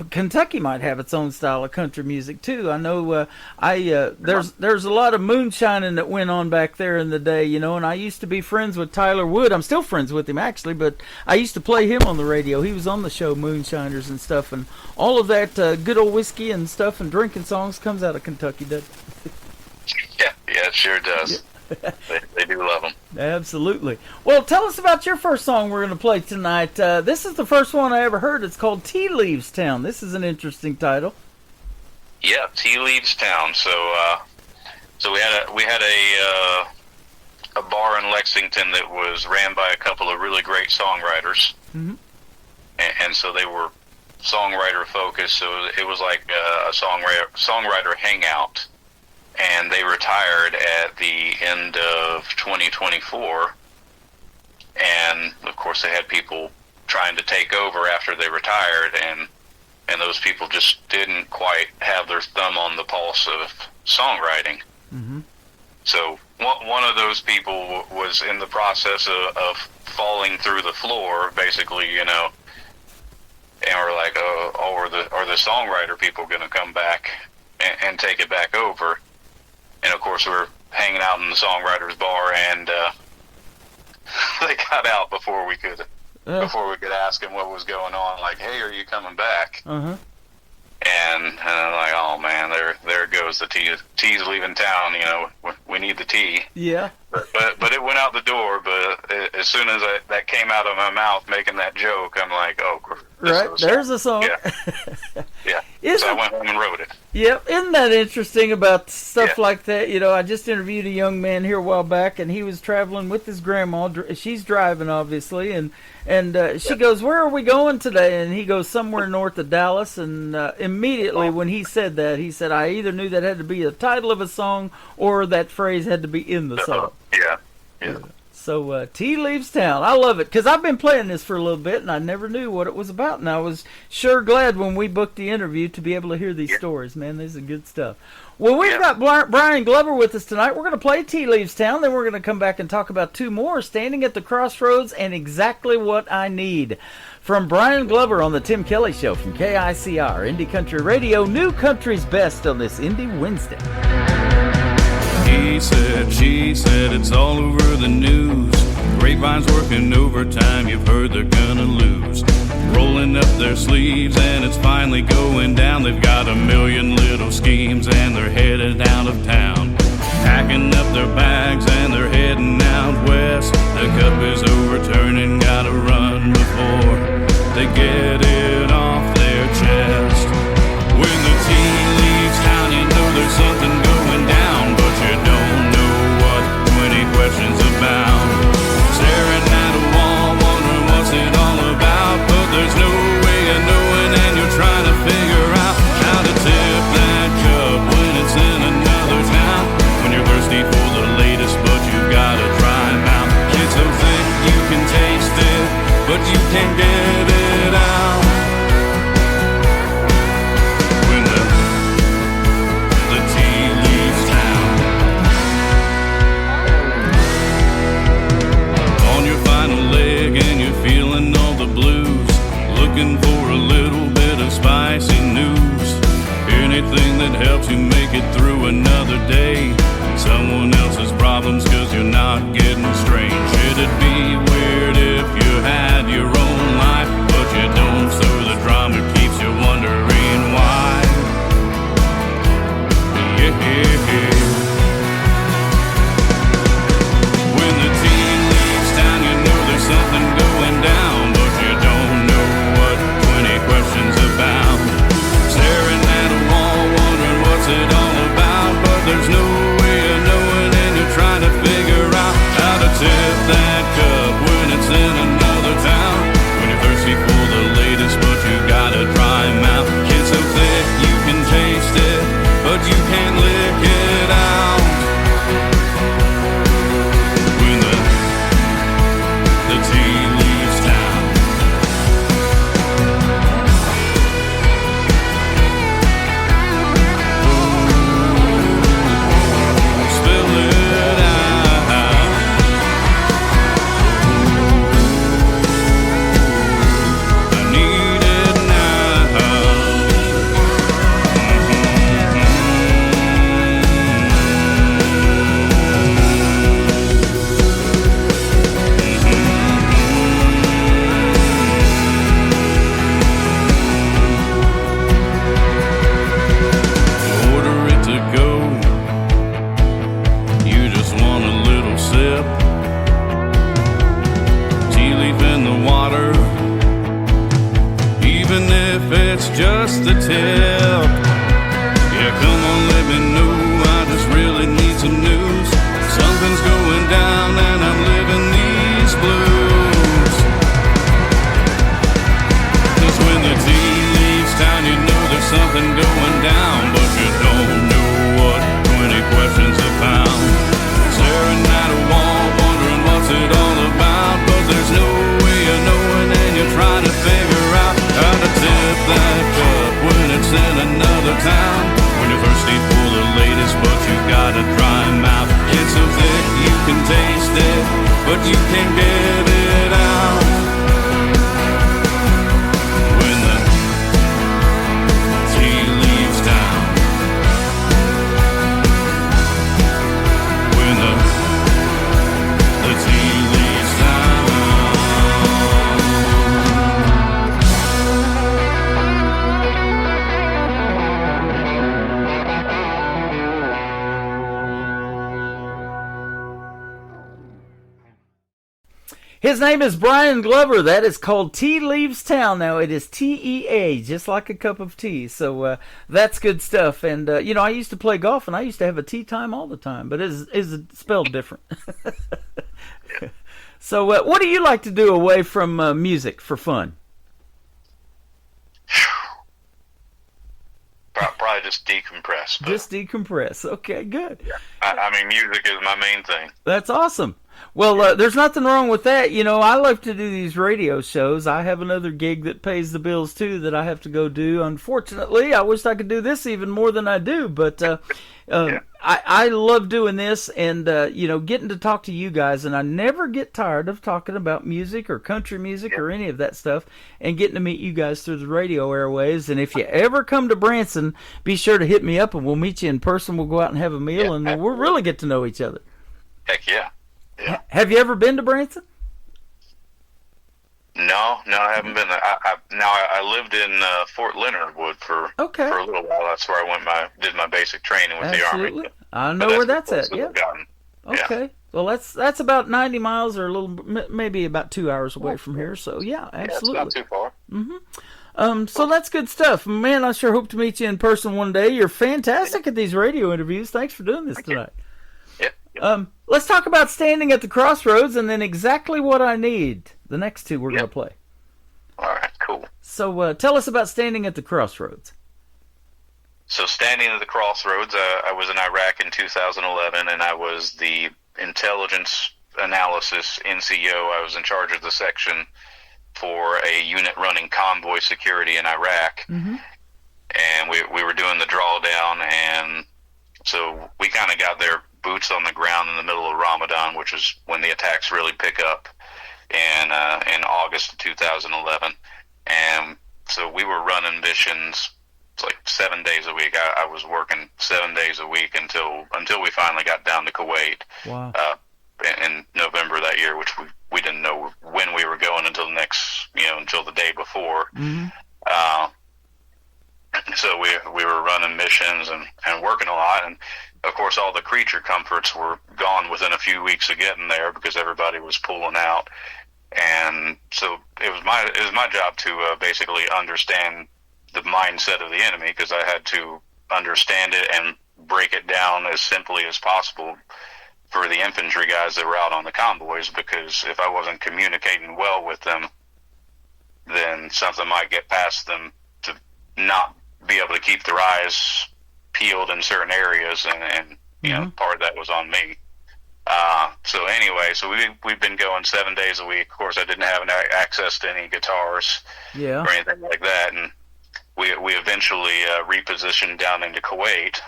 Kentucky might have its own style of country music, too. I know there's a lot of moonshining that went on back there in the day, and I used to be friends with Tyler Wood. I'm still friends with him, actually, but I used to play him on the radio. He was on the show Moonshiners and stuff, and all of that good old whiskey and stuff and drinking songs comes out of Kentucky, doesn't it? Yeah, it sure does. They do love them. Absolutely. Well, tell us about your first song we're going to play tonight. This is the first one I ever heard. It's called Tea Leaves Town. This is an interesting title. Yeah, Tea Leaves Town. So we had a bar in Lexington that was ran by a couple of really great songwriters, and so they were songwriter focused. So it was like a songwriter hangout. And they retired at the end of 2024. And, of course, they had people trying to take over after they retired, and those people just didn't quite have their thumb on the pulse of songwriting. So one of those people was in the process of falling through the floor, basically, and we're like, are the songwriter people going to come back and take it back over? And of course, we were hanging out in the songwriters bar, and they got out before we could ask them what was going on. Like, hey, are you coming back? And I'm like, oh man, there goes the tea. Tea's leaving town. We need the tea. Yeah. But it went out the door. But as soon as that came out of my mouth, making that joke, I'm like, oh, right, there's a song. Yeah. So I went home and wrote it. Yep. Isn't that interesting about stuff like that? I just interviewed a young man here a while back, and he was traveling with his grandma. She's driving, obviously, and she goes, "Where are we going today?" And he goes, "Somewhere north of Dallas." And immediately when he said that, he said, "I either knew that had to be the title of a song or that phrase had to be in the song." Yeah. So Tea Leaves Town, I love it because I've been playing this for a little bit and I never knew what it was about, and I was sure glad when we booked the interview to be able to hear these stories. Man, this is good stuff. Well, we've got Brian Glover with us tonight. We're going to play Tea Leaves Town, then we're going to come back and talk about two more, Standing at the Crossroads and Exactly What I Need. From Brian Glover on the Tim Kelly Show from KICR, Indie Country Radio, New Country's Best on this Indie Wednesday. He said, she said, it's all over the news. Grapevine's working overtime, you've heard they're gonna lose. Rolling up their sleeves and it's finally going down. They've got a million little schemes and they're headed out of town. Packing up their bags and they're heading out west. The cup is overturning, gotta run before they get it off their chest. When the tea leaves town, you know there's something going down, but you don't know what 20 questions about. Staring at a wall, wondering what's it all about, but there's no way of knowing and you're trying to figure out how to tip that cup when it's in another town. When you're thirsty for the latest, but you've gotta try 'em out. It's so thick you can taste it, but you can't get it out. When the tea leaves town. On your final leg and you're feeling all the blues, looking for a little bit of spicy news. Anything that helps you make it through another day. Someone else's problems cause you're not getting strange. It'd be weird if you had your own life, but you don't, so the drama keeps you wondering why. Yeah. When the team leaves town, you know there's something going down, but you don't know what 20 questions about. Staring at a wall, wondering what's it all about, but there's no way of knowing and you're trying to figure out how to tip that cup when it's in another town. When you're thirsty for the latest, but you gotta try 'em out. It's so thick you can taste it, but you can't lick it out. When the tea leaves town. Spill it out. I need it now. Order it to go. You just want a little sip. Tea leaf in the water, even if it's just the tip. Yeah, come on, let me know. I just really need some news. Something's going down and I'm living these blues. 'Cause when the tea leaves town, you know there's something going down, but you don't know what 20 questions about. Staring at a wall, wondering what's it all about, but there's no way of knowing and you're trying to figure out how to tip that cup when it's in another town. When you're thirsty for the latest, but you gotta try 'em out. It's so thick you can taste it, but you can't get it out. When the tea leaves town. When the tea leaves town. His name is Brian Glover. That is called Tea Leaves Town. Now, it is TEA, just like a cup of tea. So that's good stuff. And, you know, I used to play golf, and I used to have a tea time all the time, but it's spelled different. So what do you like to do away from music for fun? Probably just decompress. Just decompress. Okay, good. I mean, music is my main thing. That's awesome. Well, there's nothing wrong with that. You know, I love to do these radio shows. I have another gig that pays the bills, too, that I have to go do. Unfortunately, I wish I could do this even more than I do. But I love doing this and, you know, getting to talk to you guys. And I never get tired of talking about music or country music or any of that stuff and getting to meet you guys through the radio airwaves. And if you ever come to Branson, be sure to hit me up and we'll meet you in person. We'll go out and have a meal and we'll really get to know each other. Heck yeah. Yeah. Have you ever been to Branson? No, I haven't been there. I lived in Fort Leonard Wood for a little while. That's where I did my basic training with the Army. I know where that's at. Yeah. Okay. Yeah. Well, that's about 90 miles or a little, maybe about 2 hours away from here. So yeah, absolutely. Yeah, it's not too far. So that's good stuff, man. I sure hope to meet you in person one day. You're fantastic at these radio interviews. Thanks for doing this tonight. Let's talk about Standing at the Crossroads and then Exactly What I Need. The next two we're going to play. All right, cool. So tell us about Standing at the Crossroads. So Standing at the Crossroads, I was in Iraq in 2011, and I was the intelligence analysis NCO. I was in charge of the section for a unit running convoy security in Iraq. And we were doing the drawdown, and so we kind of got their boots on the ground in the middle of Ramadan, which is when the attacks really pick up in August of 2011. And so we were running missions like 7 days a week. I was working 7 days a week until we finally got down to Kuwait. Wow. In November that year, which we didn't know when we were going until until the day before. So we were running missions and working a lot, and of course all the creature comforts were gone within a few weeks of getting there because everybody was pulling out. And so it was my job to basically understand the mindset of the enemy, because I had to understand it and break it down as simply as possible for the infantry guys that were out on the convoys, because if I wasn't communicating well with them, then something might get past them to not be able to keep their eyes peeled in certain areas, and you know, part of that was on me. So anyway, so we've been going 7 days a week. Of course, I didn't have access to any guitars or anything like that, and we eventually repositioned down into Kuwait,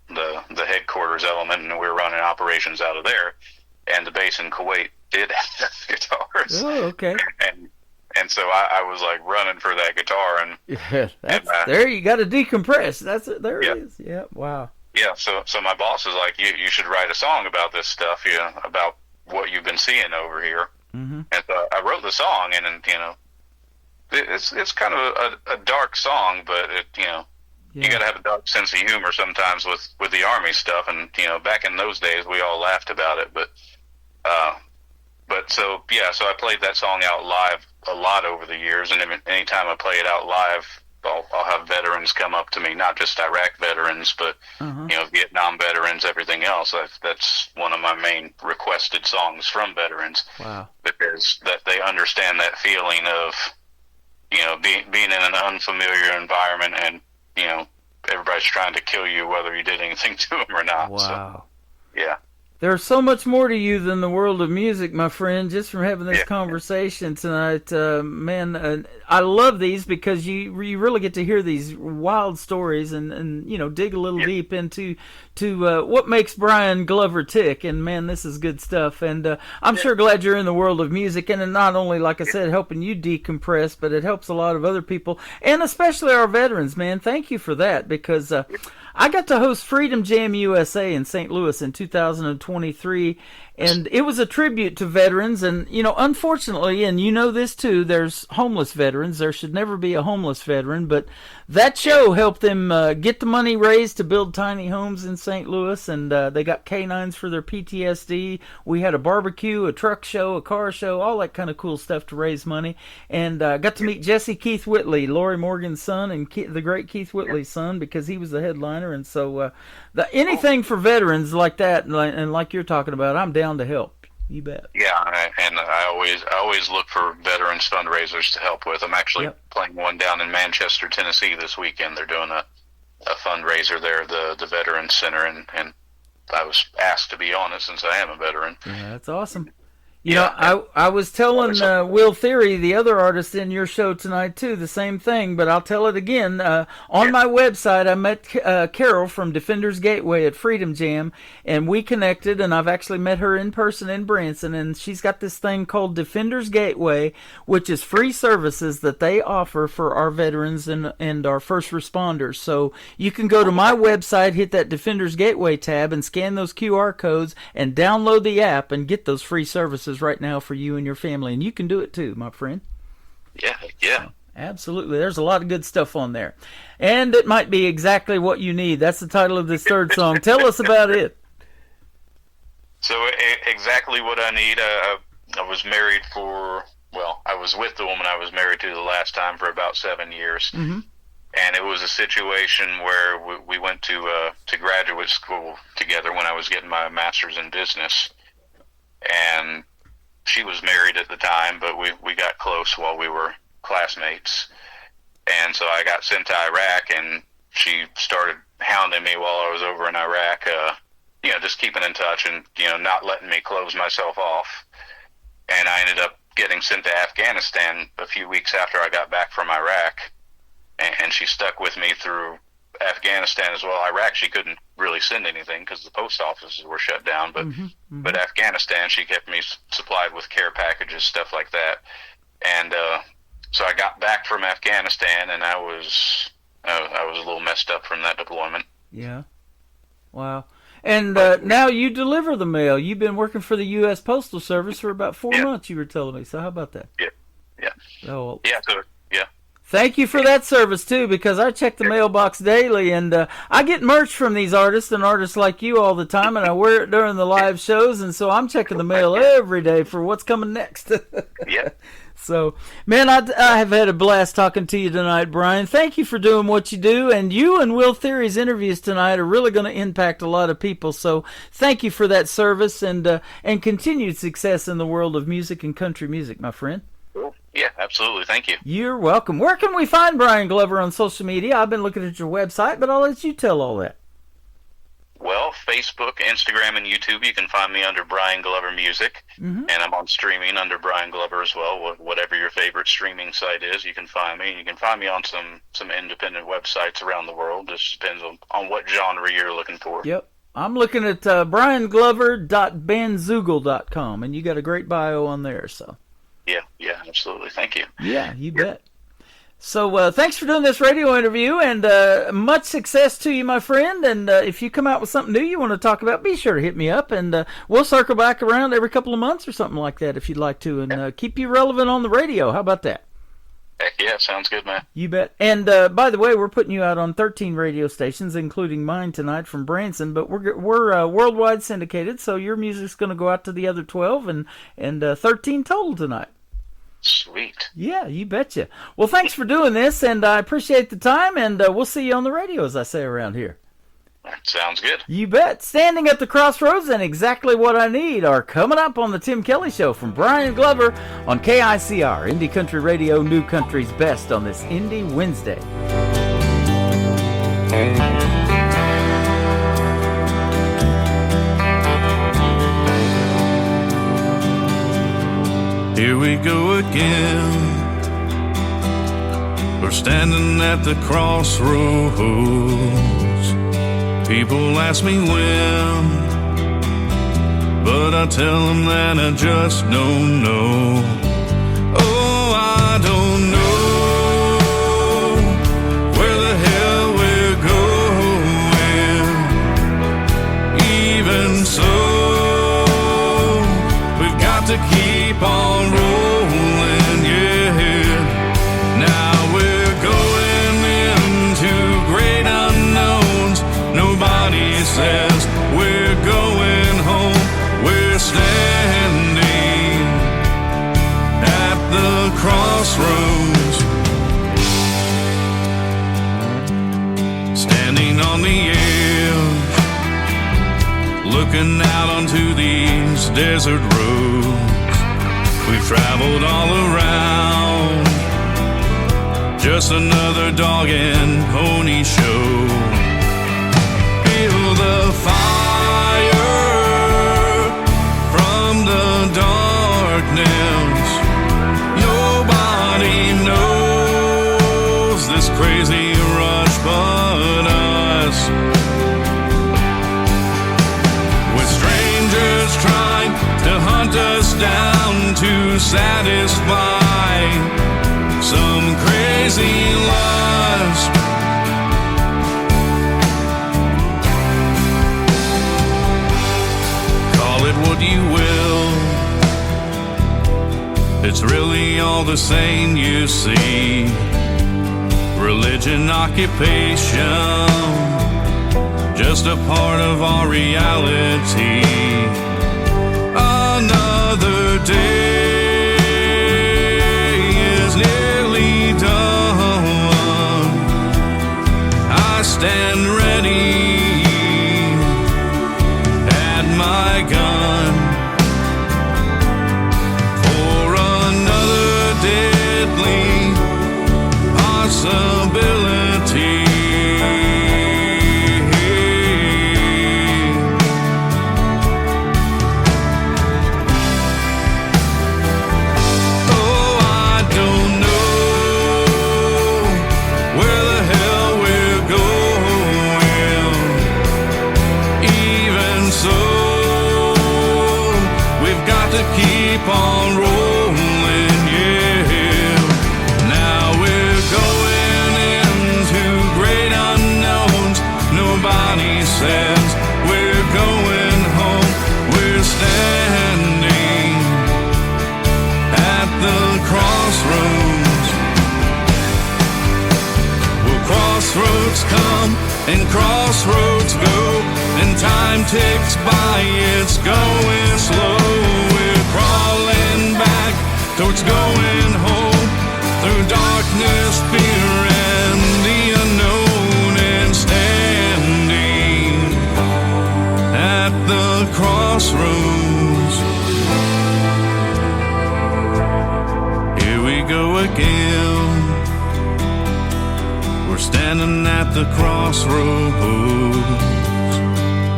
the headquarters element, and we were running operations out of there. And the base in Kuwait did have guitars. Oh, okay. And so I was like running for that guitar, and there you got to decompress. That's it. There it is. Yeah. Wow. Yeah. So my boss is like, you should write a song about this stuff, about what you've been seeing over here. And so I wrote the song, and it's kind of a dark song, but you got to have a dark sense of humor sometimes with the Army stuff. And back in those days, we all laughed about it, but so I played that song out live a lot over the years, and anytime I play it out live, I'll have veterans come up to me, not just Iraq veterans, but Vietnam veterans, everything else. That's one of my main requested songs from veterans. Wow. Because that they understand that feeling of being in an unfamiliar environment, and everybody's trying to kill you whether you did anything to them or not. Wow. So, yeah. There's so much more to you than the world of music, my friend, just from having this conversation tonight. Man, I love these because you really get to hear these wild stories and dig a little deep into what makes Brian Glover tick. And, man, this is good stuff. And I'm sure glad you're in the world of music. And not only, like I said, helping you decompress, but it helps a lot of other people, and especially our veterans, man. Thank you for that, because I got to host Freedom Jam USA in St. Louis in 2023, and it was a tribute to veterans. And, unfortunately, and this too, there's homeless veterans. There should never be a homeless veteran, but that show helped them get the money raised to build tiny homes in St. Louis, and they got canines for their PTSD. We had a barbecue, a truck show, a car show, all that kind of cool stuff to raise money. And got to meet Jesse Keith Whitley, Lori Morgan's son, and the great Keith Whitley's son, because he was the headliner. And so anything for veterans like that, and like you're talking about, I'm down to help. You bet. Yeah, and I always look for veterans fundraisers to help with. I'm actually playing one down in Manchester, Tennessee this weekend. They're doing a fundraiser there, the Veterans Center, and I was asked to be on it since I am a veteran. Yeah, that's awesome. You know, I was telling Will Theory, the other artist in your show tonight, too, the same thing, but I'll tell it again. On my website, I met Carol from Defenders Gateway at Freedom Jam, and we connected, and I've actually met her in person in Branson, and she's got this thing called Defenders Gateway, which is free services that they offer for our veterans and our first responders. So you can go to my website, hit that Defenders Gateway tab, and scan those QR codes, and download the app, and get those free services right now for you and your family, and you can do it too, my friend. Yeah. Absolutely. There's a lot of good stuff on there, and it might be exactly what you need. That's the title of this third song. Tell us about it. So exactly what I need. I was married I was with the woman I was married to the last time for about 7 years. Mm-hmm. And it was a situation where we went to graduate school together when I was getting my master's in business, and she was married at the time, but we got close while we were classmates. And so I got sent to Iraq, and she started hounding me while I was over in Iraq, just keeping in touch and, not letting me close myself off. And I ended up getting sent to Afghanistan a few weeks after I got back from Iraq, and she stuck with me through Afghanistan as well. Iraq, she couldn't really send anything because the post offices were shut down, but Afghanistan, she kept me supplied with care packages, stuff like that. And so I got back from Afghanistan, and I was a little messed up from that deployment. Yeah. Wow. And now you deliver the mail. You've been working for the U.S. Postal Service for about 4 months, you were telling me. So how about that? Yeah. Oh, yeah. Thank you for that service, too, because I check the mailbox daily, and I get merch from these artists and artists like you all the time, and I wear it during the live shows, and so I'm checking the mail every day for what's coming next. Yeah. So, man, I have had a blast talking to you tonight, Brian. Thank you for doing what you do, and you and Will Theory's interviews tonight are really going to impact a lot of people, so thank you for that service and continued success in the world of music and country music, my friend. Yeah, absolutely. Thank you. You're welcome. Where can we find Brian Glover on social media? I've been looking at your website, but I'll let you tell all that. Well, Facebook, Instagram, and YouTube, you can find me under Brian Glover Music, and I'm on streaming under Brian Glover as well. Whatever your favorite streaming site is, you can find me. You can find me on some independent websites around the world. Just depends on what genre you're looking for. Yep. I'm looking at brianglover.bandzoogle.com, and you got a great bio on there, so. Yeah, absolutely. Thank you. Yeah, you bet. So thanks for doing this radio interview, and much success to you, my friend. And if you come out with something new you want to talk about, be sure to hit me up, and we'll circle back around every couple of months or something like that if you'd like to, and keep you relevant on the radio. How about that? Heck yeah, sounds good, man. You bet. And by the way, we're putting you out on 13 radio stations, including mine tonight from Branson, but we're worldwide syndicated, so your music's going to go out to the other 12 and 13 total tonight. Sweet. Yeah, you betcha. Well, thanks for doing this, and I appreciate the time, and we'll see you on the radio, as I say around here. Sounds good. You bet. Standing at the Crossroads and Exactly What I Need are coming up on the Tim Kelly Show from Brian Glover on KICR, Indie Country Radio, New Country's Best on this Indie Wednesday. Here we go again. We're standing at the crossroads. People ask me when, but I tell them that I just don't know. Oh, I don't know where the hell we're going. Even so, we've got to keep on rolling, yeah. Now we're going into great unknowns. Nobody says we're going home. We're standing at the crossroads, standing on the edge, looking out onto these desert roads. We've traveled all around, just another dog and pony show. Feel the fire crazy rush but us. With strangers trying to hunt us down to satisfy some crazy lust. Call it what you will, it's really all the same, you see. Religion, occupation, just a part of our reality. Another day is nearly done. I stand ready at my gun for another deadly possibility. Oh, I don't know where the hell we're going. Even so, we've got to keep on rolling, yeah. Now we're going into great unknowns. Nobody says we're going home. We're standing at the crossroads. Well, crossroads come and crossroads go, and time ticks by, it's going slow. We're crawling back towards going home, through darkness, fear, and the unknown, and standing at the crossroads. Here we go again. We're standing at the crossroads.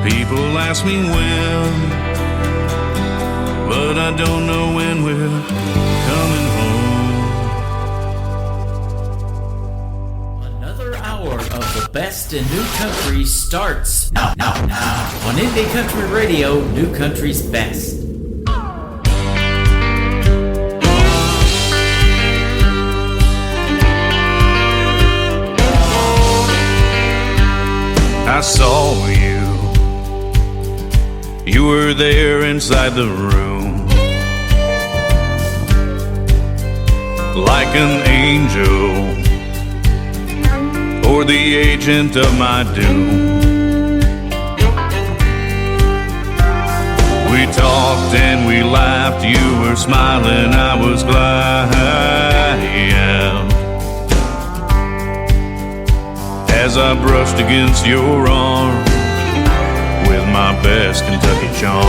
People ask me when, but I don't know when we're coming home. Another hour of the best in new country starts now on Indie Country Radio, New Country's Best. I saw you. You were there inside the room, like an angel, or the agent of my doom. We talked and we laughed. You were smiling, I was glad. As I brushed against your arm with my best Kentucky charm.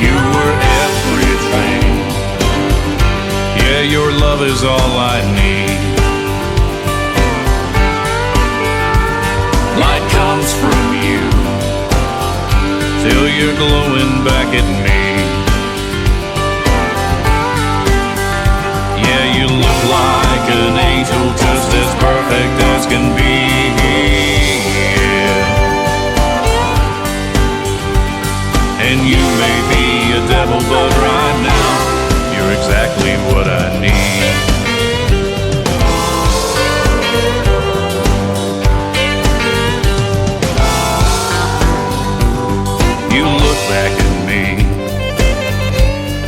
You were everything. Yeah, your love is all I need. Light comes from you till you're glowing back at me. Yeah, you look like an angel, just as perfect as can be. Yeah. And you may be a devil, but right now you're exactly what I need. You look back at me,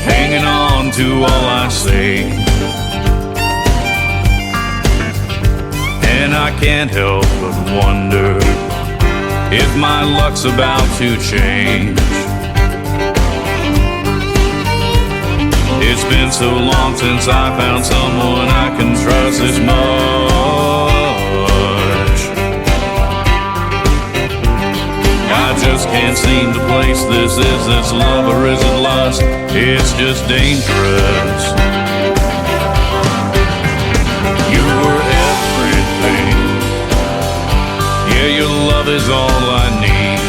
hanging on to all I say. And I can't help but wonder if my luck's about to change. It's been so long since I found someone I can trust as much. I just can't seem to place this. Is this love or is it lust? It's just dangerous. You were everything. Yeah, your love is all I need.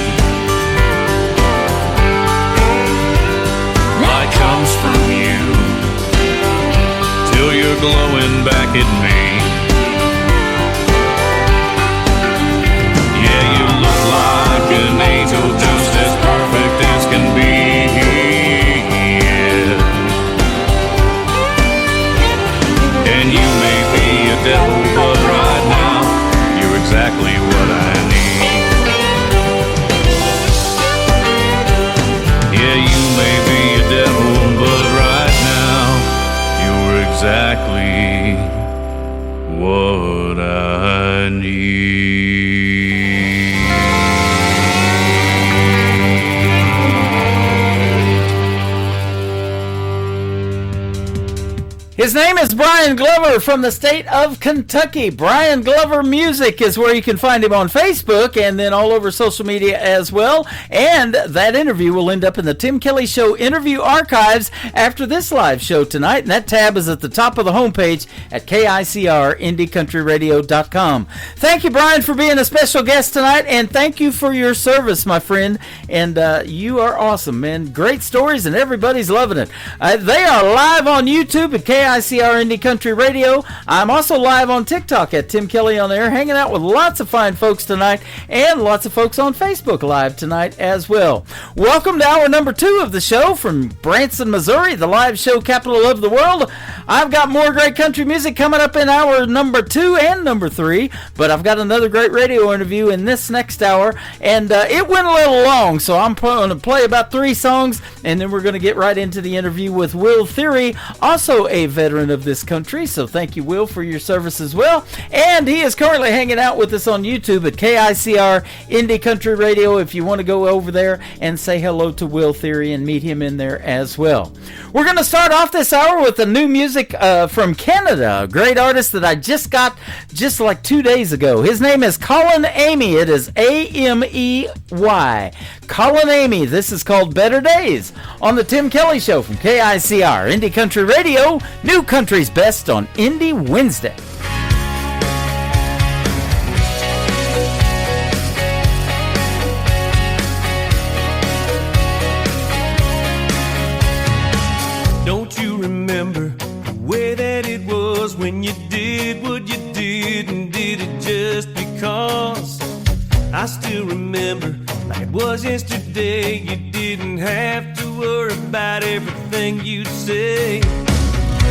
Light comes from you till you're staring back at me. Yeah, you look like an angel, just as perfect as can be. Yeah. And you may be a devil, but right now you're exactly what I need. Yeah, you may be a devil, but right now you're exactly what I need. His name is Brian Glover from the state of Kentucky. Brian Glover Music is where you can find him on Facebook and then all over social media as well. And that interview will end up in the Tim Kelly Show interview archives after this live show tonight. And that tab is at the top of the homepage at KICRIndieCountryRadio.com. Thank you, Brian, for being a special guest tonight. And thank you for your service, my friend. And you are awesome, man. Great stories and everybody's loving it. They are live on YouTube at KICR Indie Country Radio. I'm also live on TikTok at Tim Kelly on Air, hanging out with lots of fine folks tonight and lots of folks on Facebook Live tonight as well. Welcome to hour number 2 of the show from Branson, Missouri, the live show capital of the world. I've got more great country music coming up in hour number 2 and number 3, but I've got another great radio interview in this next hour, and it went a little long, so I'm going to play about 3 songs, and then we're going to get right into the interview with Will Theory, also a veteran of this country, so thank you, Will, for your service as well. And he is currently hanging out with us on YouTube at KICR Indie Country Radio if you want to go over there and say hello to Will Theory and meet him in there as well. We're going to start off this hour with the new music from Canada, a great artist that I just got just like 2 days ago. His name is Colin Amy. It is Amey. Colin Amy. This is called Better Days on the Tim Kelly Show from KICR Indie Country Radio, New Country's Best on Indie Wednesday. Don't you remember the way that it was when you did what you did and did it just because? I still remember like it was yesterday. You didn't have to worry about everything you'd say.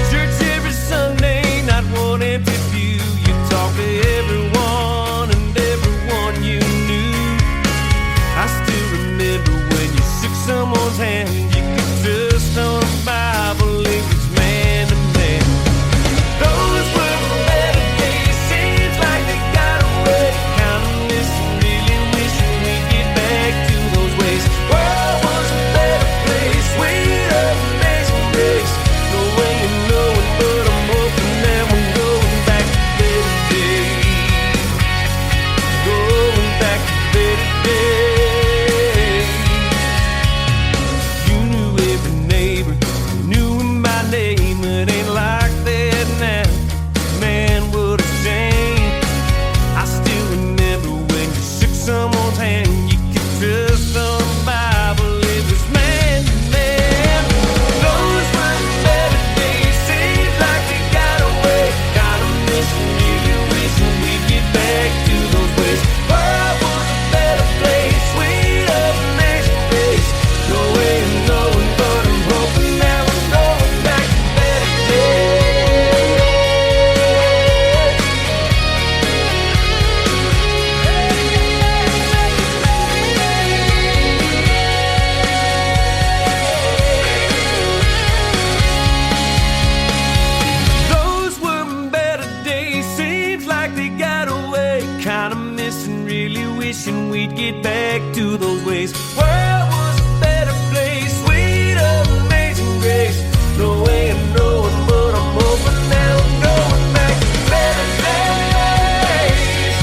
Church every Sunday, not one empty pew. You talked to everyone and everyone you knew. I still remember when you shook someone's hand. You could trust on the Bible, it was man to man. Those were better days, seems like they got away. Kinda missing, really wishing we'd get back to those ways. World was a better place, sweeter amazing grace. No way of knowing, but I'm hoping that we're going back to better days. Going back to better days. You knew every neighbor, you knew him by name. It ain't like that now, man, what a shame. I still remember when you shook someone's hand. You could trust on the Bible, it was man to man. Those were better days, seems like they got away. Kinda missing you, wishing we'd get back to those ways. World was a better place, sweeter amazing grace. No way of knowing, but I'm hoping that we're going back to better days. Those were better days, seems like they got away. Kinda missing, really wishing we'd get back to those ways. World was a better place, sweeter amazing grace. No way of knowing, but I'm hoping that I'm going back to better days.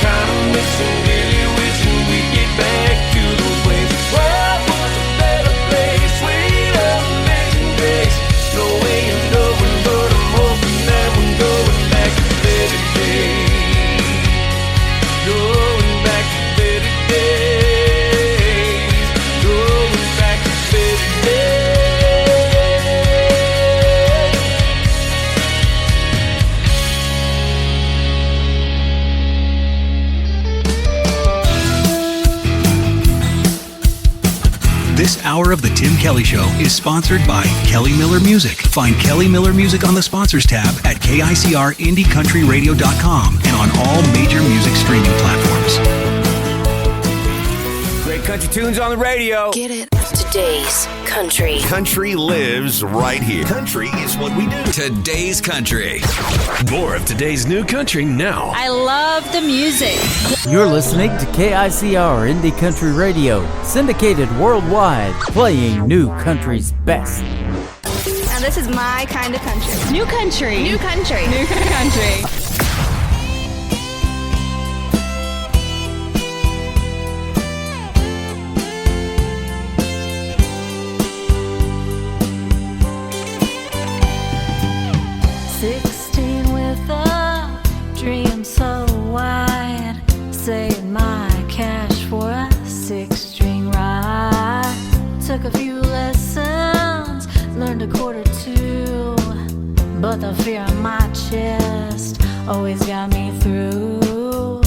Kinda missing, really wishing we'd get back to those ways. World was a better place, sweeter amazing grace. No way of knowing, but I'm hoping that we're going back to better days. Going back to better days. hour of The Tim Kelly Show is sponsored by Kelly Miller Music. Find Kelly Miller Music on the Sponsors tab at KICRIndieCountryRadio.com and on all major music streaming platforms. Great country tunes on the radio. Get it? Today's country. Country lives right here. Country is what we do. Today's country. More of today's new country now. I love the music. You're listening to KICR Indie Country Radio, syndicated worldwide, playing new country's best. Now this is my kind of country. New country. New country. New country. 16 with a dream so wide, saved my cash for a 6-string ride. Took a few lessons, learned a quarter two, but the fear in my chest always got me through.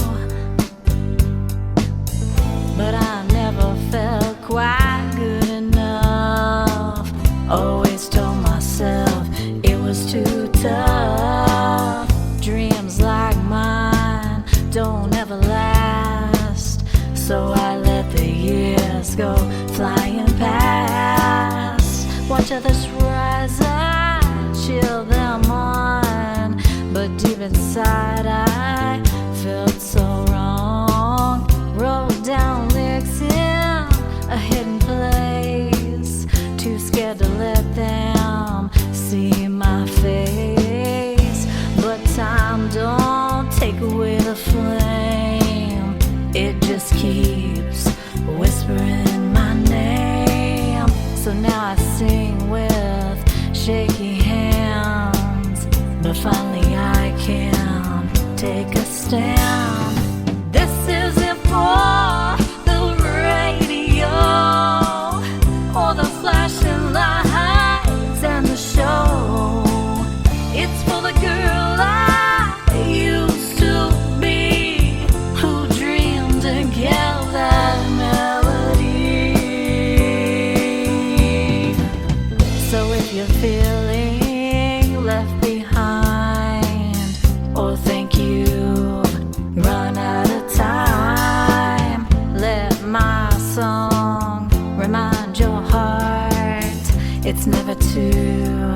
But I never felt quite good enough. Always told myself it was too tough. Dreams like mine don't ever last, so I let the years go flying past. Watch others rise, I chill them on, but deep inside I felt so wrong. Wrote down lyrics in a hidden place, too scared to let them see my face. But time don't take away the flame, it just keeps whispering my name. So now I sing with shaky hands, but finally I can take a stand. This isn't for the radio or the flashing lights and the show. It's for the girl I used to be, who dreamed and kept that melody. So if you're feeling left behind, or think you've run out of time, let my song remind your heart it's never too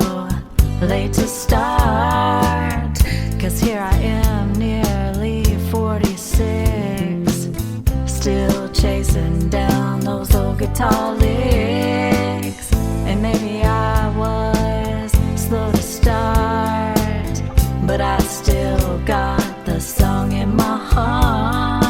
late to start. 'Cause here I am, nearly 46, still chasing down those old guitar licks. And maybe I was slow to start, but I still got the song in my heart.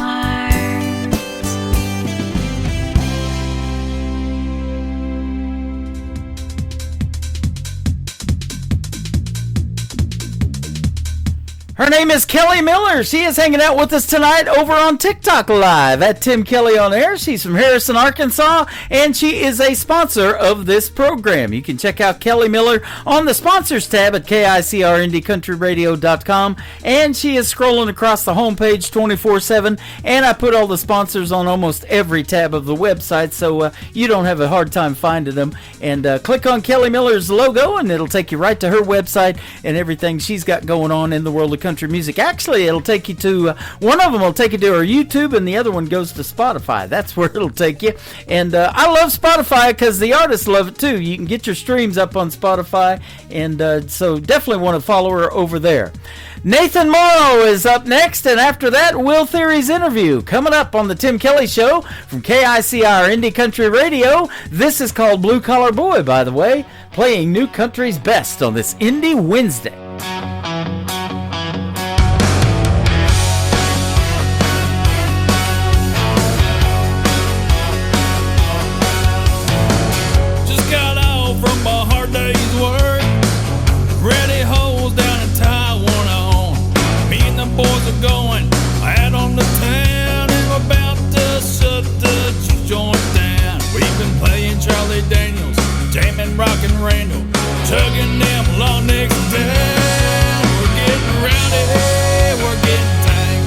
Her name is Kelly Miller. She is hanging out with us tonight over on TikTok Live at Tim Kelly on Air. She's from Harrison, Arkansas, and she is a sponsor of this program. You can check out Kelly Miller on the sponsors tab at KICRIndieCountryRadio.com, and she is scrolling across the homepage 24/7, and I put all the sponsors on almost every tab of the website, so you don't have a hard time finding them. And click on Kelly Miller's logo, and it'll take you right to her website and everything she's got going on in the world of country music. Actually, it'll take you to one of them will take you to her YouTube, and the other one goes to Spotify. That's where it'll take you. And I love Spotify because the artists love it too. You can get your streams up on Spotify, and so definitely want to follow her over there. Nathan Morrow is up next, and after that, Will Theory's interview coming up on the Tim Kelly Show from KICR Indie Country Radio. This is called Blue Collar Boy, by the way, playing new country's best on this Indie Wednesday. From a hard day's work, ready holes down in Taiwan on. Me and the boys are going out on the town, and we're about to shut the joint down. We've been playing Charlie Daniels, jamming Rock and Randall, chugging them long necks down. We're getting rowdy, we're getting tame.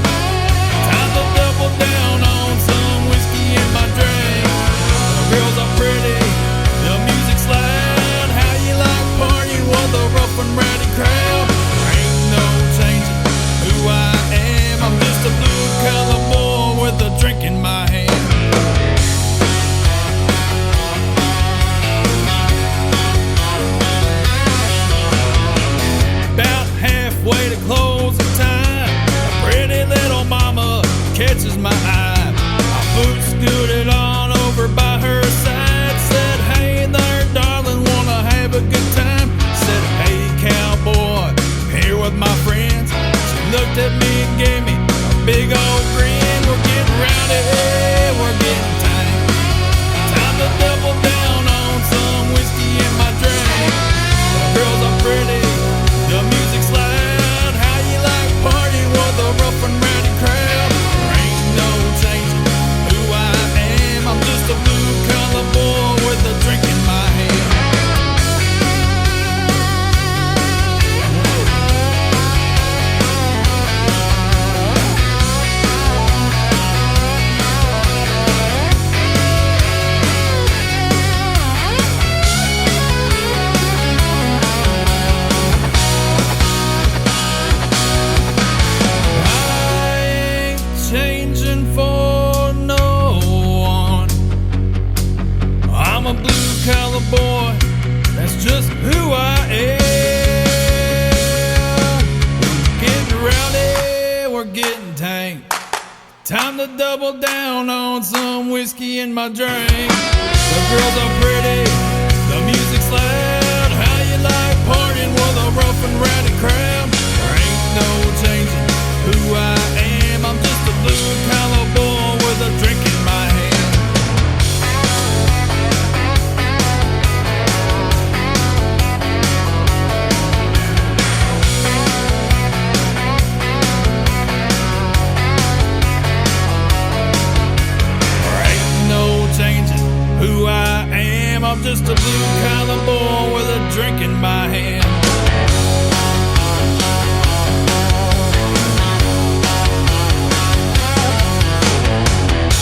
Time to double down on some whiskey in my drink. The girls are pretty, a blue collar boy. That's just who I am. We're getting rowdy, we're getting tank. Time to double down on some whiskey in my drink. The girls are pretty, the music's loud. How you like partying with a rough and rowdy crowd? There ain't no changing who I am. I'm just a blue collar boy with a drink in my hand. Who I am, I'm just a blue collar boy with a drink in my hand.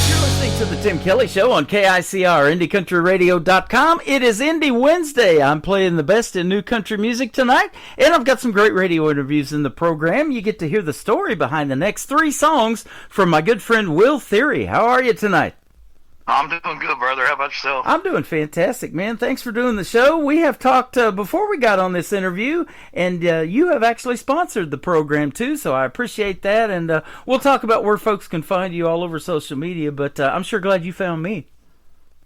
You're listening to the Tim Kelly Show on KICR, IndieCountryRadio.com. It is Indie Wednesday. I'm playing the best in new country music tonight, and I've got some great radio interviews in the program. You get to hear the story behind the next 3 songs from my good friend Will Theory. How are you tonight? I'm doing good, brother. How about yourself? I'm doing fantastic, man. Thanks for doing the show. We have talked before we got on this interview, and you have actually sponsored the program, too, so I appreciate that. And we'll talk about where folks can find you all over social media, but I'm sure glad you found me.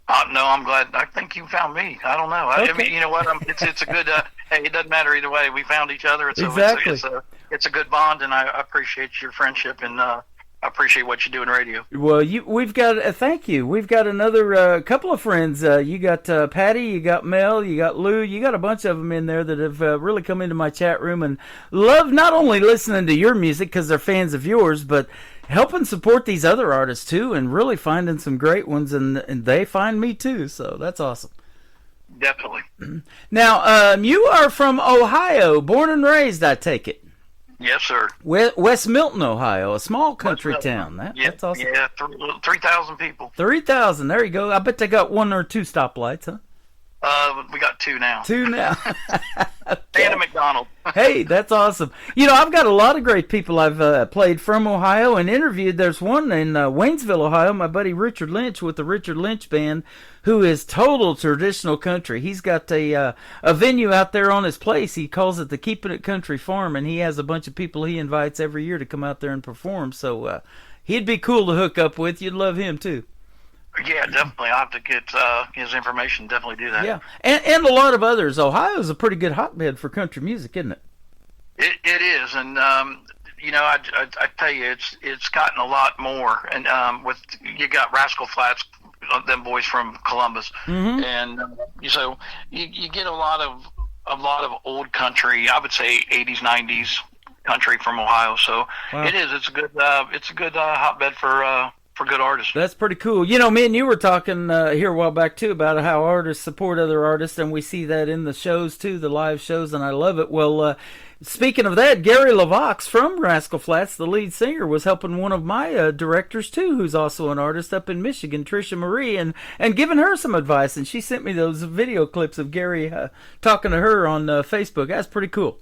No, I'm glad. I think you found me. I don't know. Okay. I mean, you know what? It's a good, hey, it doesn't matter either way. We found each other. Exactly. It's a good bond, and I appreciate your friendship, and I appreciate what you do in radio. Well, we've got thank you. We've got another couple of friends. You got Patty, you got Mel, you got Lou, you got a bunch of them in there that have really come into my chat room and love not only listening to your music because they're fans of yours, but helping support these other artists too, and really finding some great ones, and they find me too. So that's awesome. Definitely. Now, you are from Ohio, born and raised, I take it. Yes, sir. West Milton, Ohio, a small country town. That's awesome. Yeah, 3,000 people. 3,000. There you go. I bet they got 1 or 2 stoplights, huh? We got 2 now. 2 now. Okay. And a McDonald's. Hey, that's awesome. You know, I've got a lot of great people I've played from Ohio and interviewed. There's one in Waynesville, Ohio, my buddy Richard Lynch with the Richard Lynch Band, who is total traditional country. He's got a venue out there on his place. He calls it the Keeping It Country Farm, and he has a bunch of people he invites every year to come out there and perform. So he'd be cool to hook up with. You'd love him, too. Yeah, definitely. I'll have to get his information. Definitely do that. Yeah, and a lot of others. Ohio's a pretty good hotbed for country music, isn't it? It is, and you know, I tell you, it's gotten a lot more. And with you got Rascal Flatts, them boys from Columbus, and so you get a lot of old country. I would say 80s, 90s country from Ohio. So wow. It's a good hotbed for good artists. That's pretty cool. You know, me and you were talking here a while back, too, about how artists support other artists, and we see that in the shows, too, the live shows, and I love it. Well, speaking of that, Gary LaVox from Rascal Flatts, the lead singer, was helping one of my directors, too, who's also an artist up in Michigan, Trisha Marie, and giving her some advice, and she sent me those video clips of Gary talking to her on Facebook. That's pretty cool.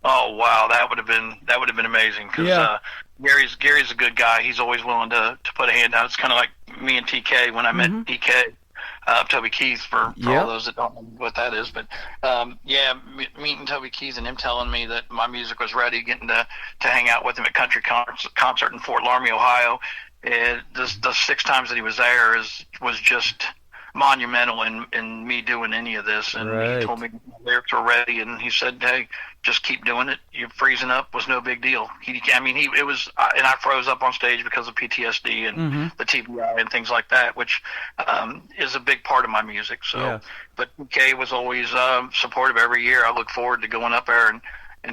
Oh wow, that would have been amazing because Gary's a good guy. He's always willing to put a hand out. It's kind of like me and TK when I met TK, Toby Keith for all those that don't know what that is. But meeting Toby Keith and him telling me that my music was ready, getting to hang out with him at country concert in Fort Laramie, Ohio. The 6 times that he was there was just monumental in me doing any of this. And he told me my lyrics were ready, and he said, hey, just keep doing it. You're freezing up was no big deal. I froze up on stage because of PTSD and the TBI and things like that, which is a big part of my music. So, but PK was always supportive every year. I look forward to going up there and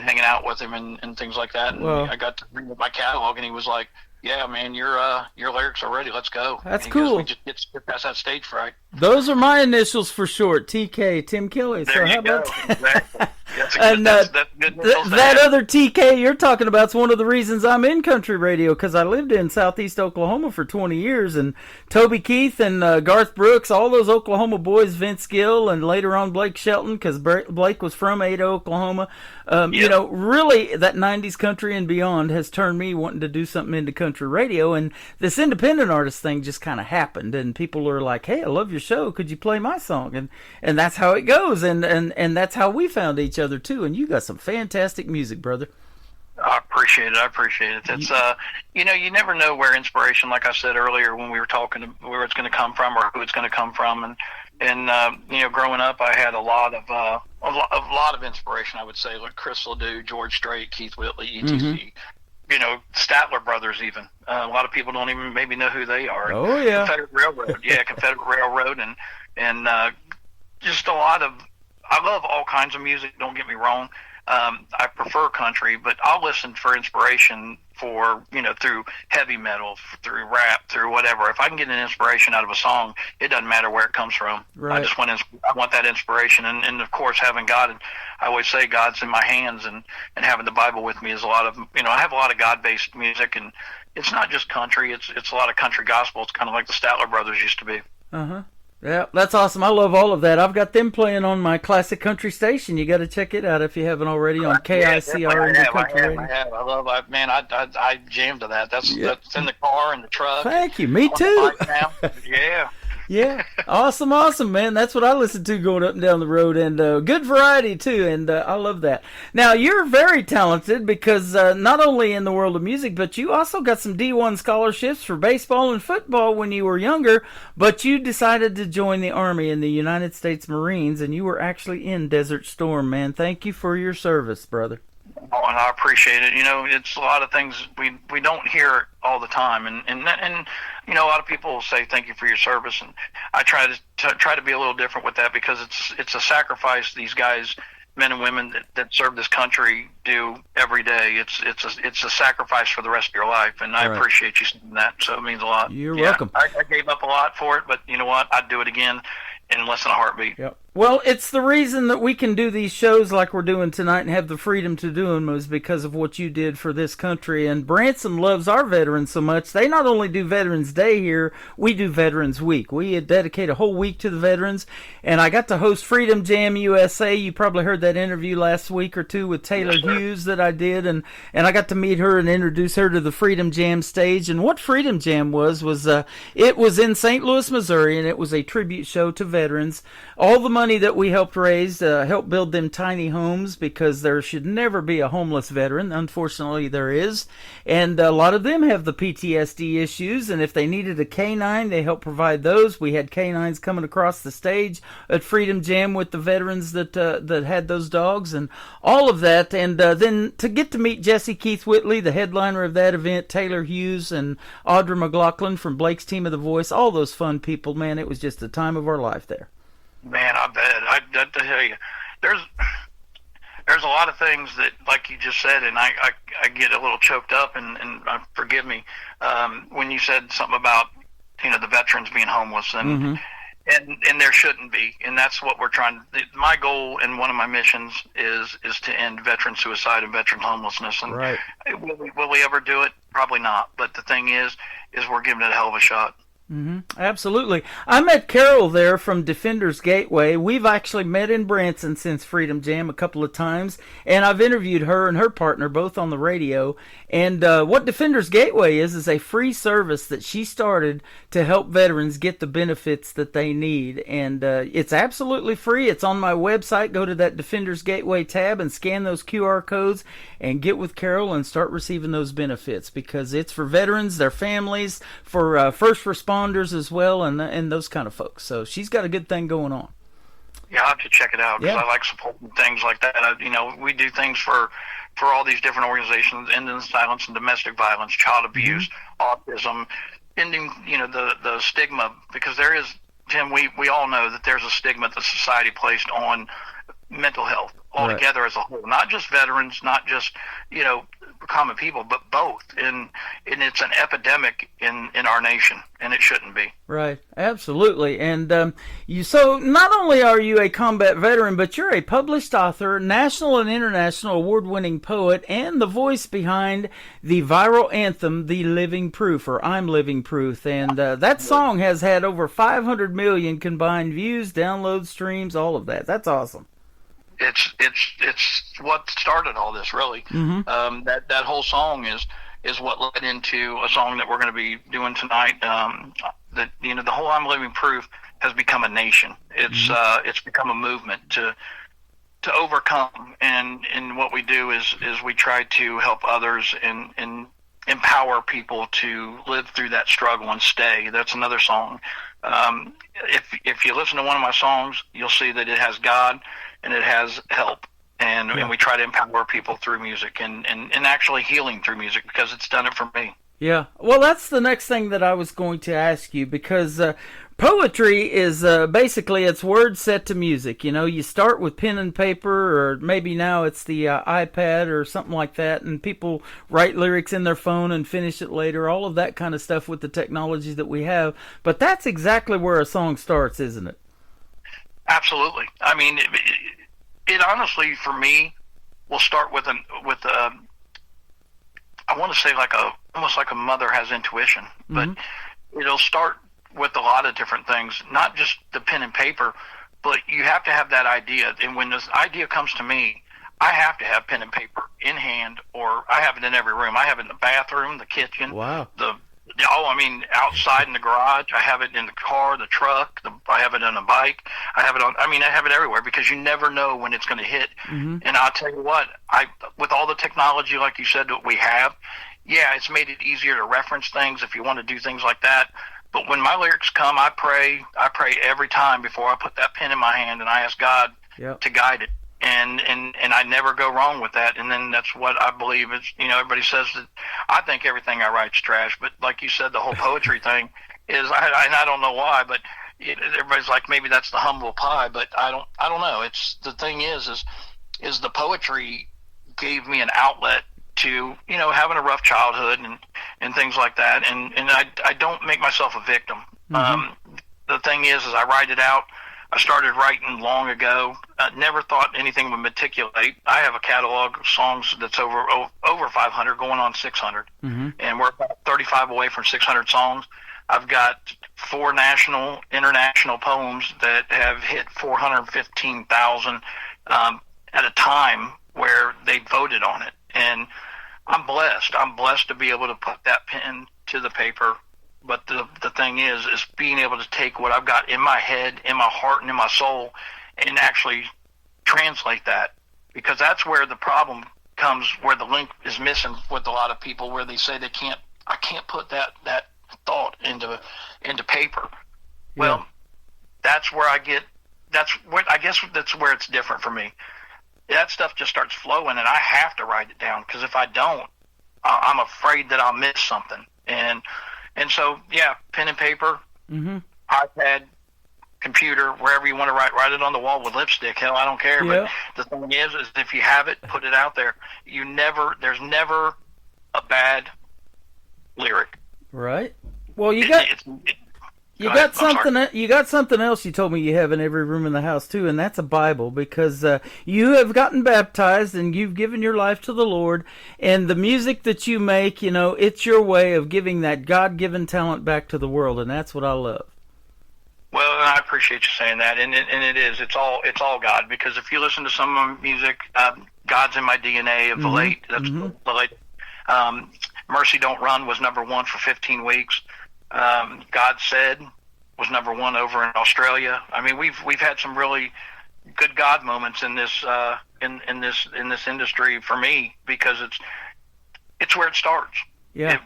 hanging out with him and things like that. And I got to bring up my catalog, and he was like, yeah, man, your lyrics are ready. Let's go. That's cool. We just get past that stage fright. Those are my initials for short. TK, Tim Kelly. There so you go. Exactly. That's good. That other TK you're talking about is one of the reasons I'm in country radio, because I lived in southeast Oklahoma for 20 years, and Toby Keith and Garth Brooks, all those Oklahoma boys, Vince Gill, and later on Blake Shelton, because Blake was from Ada, Oklahoma. You know, really, that 90s country and beyond has turned me wanting to do something into country radio, and this independent artist thing just kind of happened, and people are like, hey, I love your show, could you play my song? And that's how it goes, and that's how we found each other too. And you got some fantastic music, brother. I appreciate it. It's you know, you never know where inspiration, like I said earlier when we were talking, where it's going to come from or who it's going to come from. And you know, growing up, I had a lot of inspiration. I would say, like Chris Ledoux, George Strait, Keith Whitley, ETC. You know, Statler Brothers, even. A lot of people don't even maybe know who they are. Oh yeah, Confederate Railroad. Yeah, Confederate Railroad, and just a lot of. I love all kinds of music. Don't get me wrong. I prefer country, but I'll listen for inspiration for, you know, through heavy metal, through rap, through whatever. If I can get an inspiration out of a song, it doesn't matter where it comes from. Right. I want that inspiration, and of course having God. I always say God's in my hands, and having the Bible with me is a lot of, you know, I have a lot of God-based music, and it's not just country. It's a lot of country gospel. It's kind of like the Statler Brothers used to be. Yeah, that's awesome. I love all of that. I've got them playing on my classic country station. You got to check it out if you haven't already on KICR. I jammed to that. That's in the car, in the truck. Thank you. Me too. Yeah. Yeah, awesome, man. That's what I listen to going up and down the road, and good variety too, and I love that. Now, you're very talented because not only in the world of music, but you also got some D1 scholarships for baseball and football when you were younger, but you decided to join the Army in the United States Marines, and you were actually in Desert Storm, man. Thank you for your service, brother. Oh, and I appreciate it. You know, it's a lot of things we don't hear all the time, and you know, a lot of people will say thank you for your service, and I try to be a little different with that, because it's a sacrifice these guys, men and women that serve this country, do every day. It's a sacrifice for the rest of your life, and I appreciate you saying that. So it means a lot. You're welcome. I gave up a lot for it, but you know what? I'd do it again in less than a heartbeat. Yep. Well, it's the reason that we can do these shows like we're doing tonight and have the freedom to do them is because of what you did for this country. And Branson loves our veterans so much. They not only do Veterans Day here, we do Veterans Week. We dedicate a whole week to the veterans. And I got to host Freedom Jam USA. You probably heard that interview last week or two with Taylor Hughes that I did. And I got to meet her and introduce her to the Freedom Jam stage. And what Freedom Jam was it was in St. Louis, Missouri, and it was a tribute show to veterans. All the money that we helped raise helped build them tiny homes, because there should never be a homeless veteran. Unfortunately, there is, and a lot of them have the PTSD issues, and if they needed a canine, they helped provide those. We had canines coming across the stage at Freedom Jam with the veterans that had those dogs and all of that, and then to get to meet Jesse Keith Whitley, the headliner of that event, Taylor Hughes and Audra McLaughlin from Blake's Team of the Voice, all those fun people, man, it was just a time of our life there. Man, I bet. I tell you, there's a lot of things that, like you just said, and I get a little choked up, and forgive me, when you said something about, you know, the veterans being homeless, and there shouldn't be, and that's what we're trying. My goal and one of my missions is to end veteran suicide and veteran homelessness. And will we ever do it? Probably not. But the thing is we're giving it a hell of a shot. Absolutely. I met Carol there from Defenders Gateway. We've actually met in Branson since Freedom Jam a couple of times, and I've interviewed her and her partner both on the radio. And what Defenders Gateway is a free service that she started to help veterans get the benefits that they need. And it's absolutely free. It's on my website. Go to that Defenders Gateway tab and scan those QR codes and get with Carol and start receiving those benefits, because it's for veterans, their families, for first responders as well, and those kind of folks. So she's got a good thing going on. Yeah, I'll have to check it out, because I like supporting things like that. You know, we do things for all these different organizations: ending silence and domestic violence, child abuse, autism, ending, you know, the stigma, because there is, Tim, we all know that there's a stigma that society placed on mental health altogether as a whole, not just veterans, not just, you know, common people, but both. And it's an epidemic in our nation, and it shouldn't be. Right, absolutely. And so not only are you a combat veteran, but you're a published author, national and international award-winning poet, and the voice behind the viral anthem, The Living Proof, or I'm Living Proof. And that song has had over 500 million combined views, downloads, streams, all of that. That's awesome. It's what started all this, really. Mm-hmm. That whole song is what led into a song that we're going to be doing tonight. The whole I'm Living Proof has become a nation. It's become a movement to overcome, and what we do is we try to help others and empower people to live through that struggle and stay. That's another song. If you listen to one of my songs, you'll see that it has God and it has help. And we try to empower people through music and actually healing through music, because it's done it for me. Yeah. Well, that's the next thing that I was going to ask you, because poetry is basically it's words set to music. You know, you start with pen and paper, or maybe now it's the iPad or something like that, and people write lyrics in their phone and finish it later, all of that kind of stuff with the technology that we have. But that's exactly where a song starts, isn't it? Absolutely. I mean, it honestly, for me, will start with I want to say almost like a mother has intuition, but it'll start with a lot of different things, not just the pen and paper, but you have to have that idea. And when this idea comes to me, I have to have pen and paper in hand, or I have it in every room. I have it in the bathroom, the kitchen, outside in the garage. I have it in the car, the truck. I have it on a bike. I have it everywhere, because you never know when it's going to hit. And I'll tell you what, with all the technology, like you said, that we have, it's made it easier to reference things if you want to do things like that. But when my lyrics come, I pray every time before I put that pen in my hand, and I ask God to guide it. And I never go wrong with that. And then that's what I believe is, everybody says that I think everything I write's trash, but like you said, the whole poetry thing is, and I don't know why, but everybody's like, maybe that's the humble pie, but I don't know. It's the thing is the poetry gave me an outlet to, having a rough childhood and things like that. And I don't make myself a victim. The thing is I write it out. I started writing long ago. I never thought anything would matriculate. I have a catalog of songs that's over 500, going on 600. And we're about 35 away from 600 songs. I've got 4 national, international poems that have hit 415,000 at a time where they voted on it. And I'm blessed. I'm blessed to be able to put that pen to the paper. But the thing is being able to take what I've got in my head, in my heart, and in my soul, and actually translate that. Because that's where the problem comes, where the link is missing with a lot of people, where they say I can't put that thought into paper. Well, that's where I guess that's where it's different for me. That stuff just starts flowing, and I have to write it down, because if I don't, I'm afraid that I'll miss something. And so, pen and paper, iPad, computer, wherever you want to write it on the wall with lipstick. Hell, I don't care. But the thing is if you have it, put it out there. There's never a bad lyric. Right. Well, you got something else you told me you have in every room in the house too, and that's a Bible, because you have gotten baptized and you've given your life to the Lord, and the music that you make, it's your way of giving that God-given talent back to the world, and that's what I love. Well, I appreciate you saying that, and it is. It's all God, because if you listen to some of my music, God's in my DNA of the late. That's the late. Mercy Don't Run was number 1 for 15 weeks. God Said was number 1 over in Australia. I mean, we've had some really good God moments in this in this industry for me, because it's where it starts. Yeah.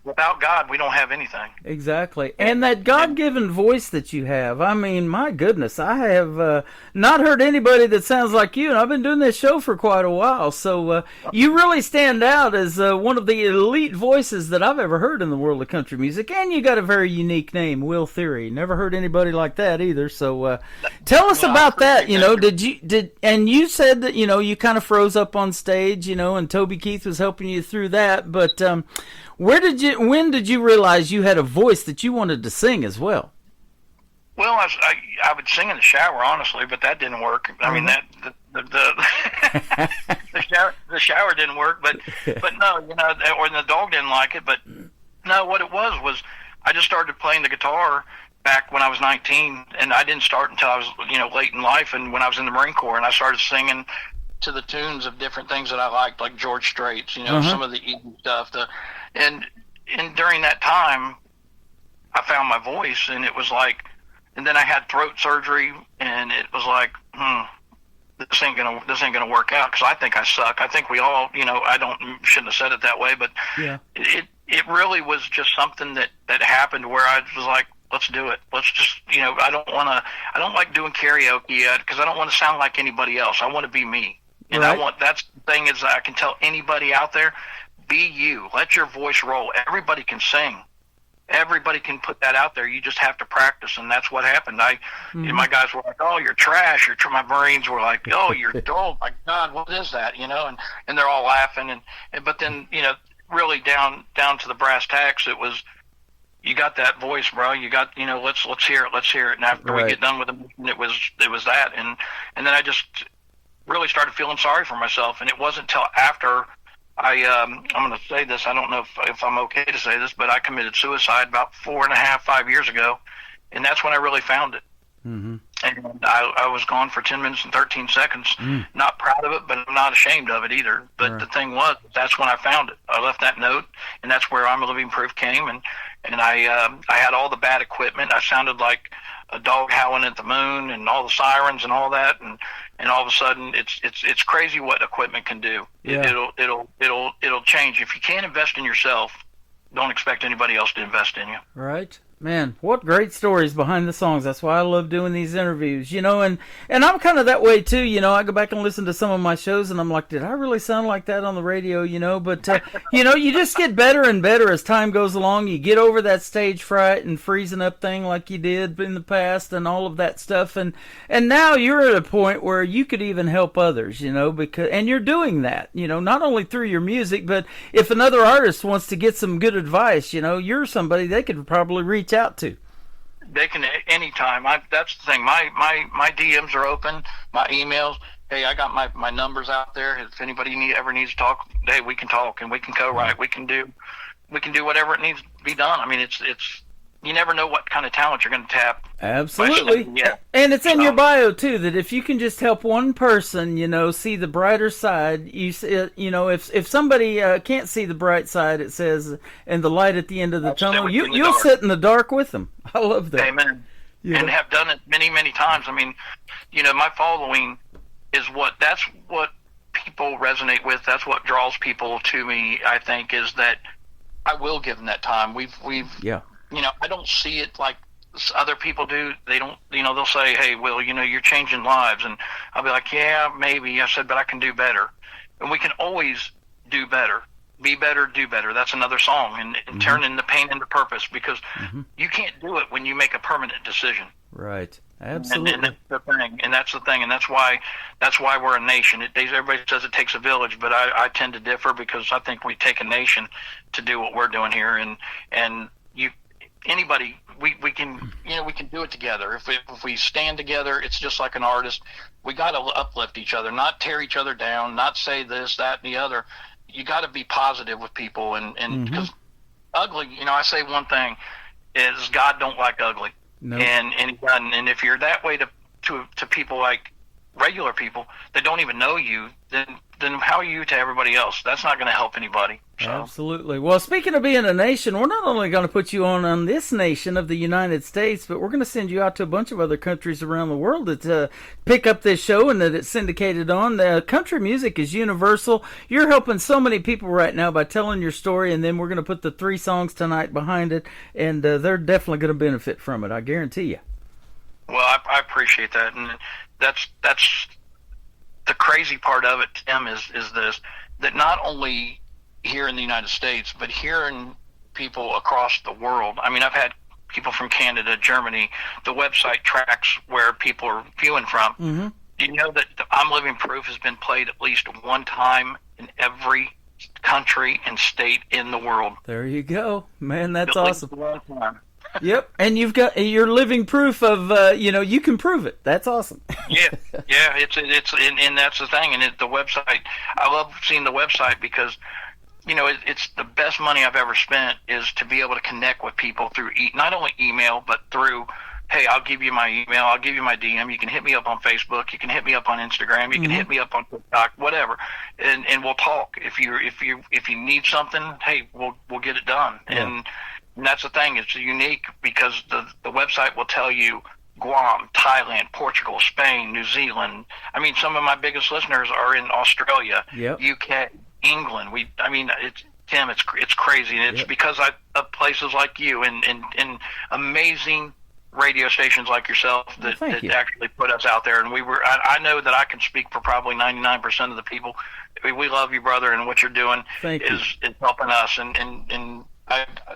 Without God, we don't have anything. Exactly. And that God-given voice that you have, I mean, my goodness, I have not heard anybody that sounds like you, and I've been doing this show for quite a while, so you really stand out as one of the elite voices that I've ever heard in the world of country music, and you got a very unique name, Will Theory. Never heard anybody like that either, so tell us about that, you know, and you said that, you know, you kind of froze up on stage, you know, and Toby Keith was helping you through that, but when did you realize you had a voice that you wanted to sing as well? Well, I would sing in the shower, honestly, but that didn't work. I mean, the shower didn't work, but no, you know, or the dog didn't like it. But no, what it was I just started playing the guitar back when I was 19, and I didn't start until I was, you know, late in life, and when I was in the Marine Corps, and I started singing to the tunes of different things that I liked, like George Strait's, you know, some of the easy stuff. And during that time, I found my voice, and it was like, and then I had throat surgery, and it was like, this ain't gonna work out, because I think I suck. I think we all, you know, shouldn't have said it that way, but yeah. It really was just something that happened where I was like, let's do it. Let's just, you know, I don't like doing karaoke yet, because I don't want to sound like anybody else. I want to be me. And right. That's the thing, is I can tell anybody out there, be you. Let your voice roll. Everybody can sing. Everybody can put that out there. You just have to practice, and that's what happened. My guys were like, "Oh, you're trash." My Marines were like, "Oh, you're oh my God, what is that?" You know, and they're all laughing, but then, you know, really down to the brass tacks, it was, you got that voice, bro. You got, you know, let's hear it. And after we get done with it was that, and then I just really started feeling sorry for myself, and it wasn't until after I'm going to say this. I don't know if I'm okay to say this, but I committed suicide about 5 years ago, and that's when I really found it. Mm-hmm. And I was gone for 10 minutes and 13 seconds. Not proud of it, but I'm not ashamed of it either. But the thing was, that's when I found it. I left that note, and that's where I'm a Living Proof came. And I had all the bad equipment. I sounded like a dog howling at the moon, and all the sirens and all that. And all of a sudden, it's crazy what equipment can do. Yeah. It'll change. If you can't invest in yourself, don't expect anybody else to invest in you. Right. Man, what great stories behind the songs. That's why I love doing these interviews, you know, and I'm kind of that way too, you know. I go back and listen to some of my shows, and I'm like, did I really sound like that on the radio, you know? But, you know, you just get better and better as time goes along. You get over that stage fright and freezing up thing like you did in the past and all of that stuff. And now you're at a point where you could even help others, you know, and you're doing that, you know, not only through your music, but if another artist wants to get some good advice, you know, you're somebody they could probably reach out to. They can anytime. That's the thing. My DMs are open. My emails. Hey, I got my numbers out there. If anybody ever needs to talk, hey, we can talk, and we can co-write. We can do whatever it needs to be done. I mean, it's you never know what kind of talent you're going to tap. Absolutely. Yeah. And it's in your bio too, that if you can just help one person, you know, see the brighter side, you know, if somebody can't see the bright side, it says, and the light at the end of the tunnel, you'll sit in the dark with them. I love that. Amen. Yeah. And have done it many, many times. I mean, you know, my following that's what people resonate with. That's what draws people to me, I think, is that I will give them that time. We've yeah. You know, I don't see it like other people do. They don't, you know, they'll say, hey, Will, you know, you're changing lives. And I'll be like, yeah, maybe. I said, but I can do better. And we can always do better. Be better, do better. That's another song. And turning the pain into purpose, because you can't do it when you make a permanent decision. Right. Absolutely. And that's the thing. And that's the thing. And that's why we're a nation. Everybody says it takes a village, but I tend to differ, because I think we take a nation to do what we're doing here. And anybody, we can, you know, we can do it together. If we stand together, it's just like an artist. We got to uplift each other, not tear each other down, not say this, that, and the other. You got to be positive with people, and because ugly, you know, I say one thing is God don't like ugly, no. and he doesn't. And if you're that way to people like regular people that don't even know you, then how are you to everybody else? That's not going to help anybody. So. Absolutely. Well, speaking of being a nation, we're not only going to put you on this nation of the United States, but we're going to send you out to a bunch of other countries around the world that pick up this show and that it's syndicated on. Country music is universal. You're helping so many people right now by telling your story, and then we're going to put the 3 songs tonight behind it, and they're definitely going to benefit from it, I guarantee you. Well, I appreciate that, and that's the crazy part of it, Tim, is this, that not only here in the United States, but hearing people across the world. I mean, I've had people from Canada, Germany. The website tracks where people are viewing from. Mm-hmm. Do you know that I'm Living Proof has been played at least one time in every country and state in the world? There you go. Man, that's at least awesome. one time. Yep, and you're living proof of you can prove it. That's awesome. yeah, it's and that's the thing. And the website, I love seeing the website because it's the best money I've ever spent is to be able to connect with people through not only email but through, hey, I'll give you my email, I'll give you my DM. You can hit me up on Facebook, you can hit me up on Instagram, you can hit me up on TikTok, whatever, and we'll talk. If you need something, hey, we'll get it done. Yeah. And that's the thing. It's unique because the website will tell you Guam, Thailand, Portugal, Spain, New Zealand. I mean, some of my biggest listeners are in Australia, UK, England. Tim, it's crazy. And it's because of places like you and amazing radio stations like yourself that actually put us out there. And I know that I can speak for probably 99% of the people. We love you, brother, and what you're doing is helping us. And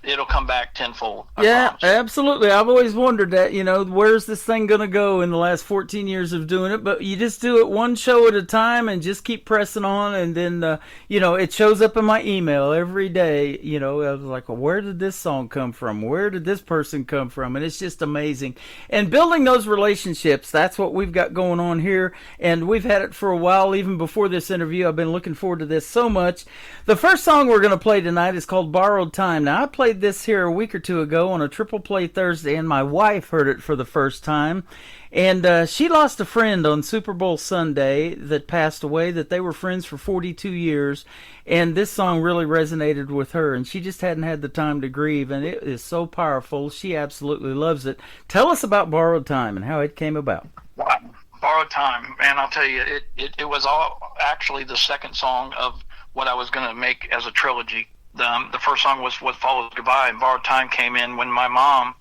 it'll come back tenfold. I promise. Absolutely. I've always wondered that, where's this thing going to go in the last 14 years of doing it? But you just do it one show at a time and just keep pressing on. And then, it shows up in my email every day. I was like, well, where did this song come from? Where did this person come from? And it's just amazing. And building those relationships, that's what we've got going on here. And we've had it for a while, even before this interview. I've been looking forward to this so much. The first song we're going to play tonight is called Borrowed Time. Now, I played this here a week or two ago on a Triple Play Thursday, and my wife heard it for the first time. And she lost a friend on Super Bowl Sunday that passed away, that they were friends for 42 years. And this song really resonated with her, and she just hadn't had the time to grieve, and it is so powerful. She absolutely loves it. Tell us about Borrowed Time and how it came about. Wow. Borrowed Time, man, I'll tell you, it was all actually the second song of what I was going to make as a trilogy. The first song was What Follows Goodbye, and Borrowed Time came in when my mom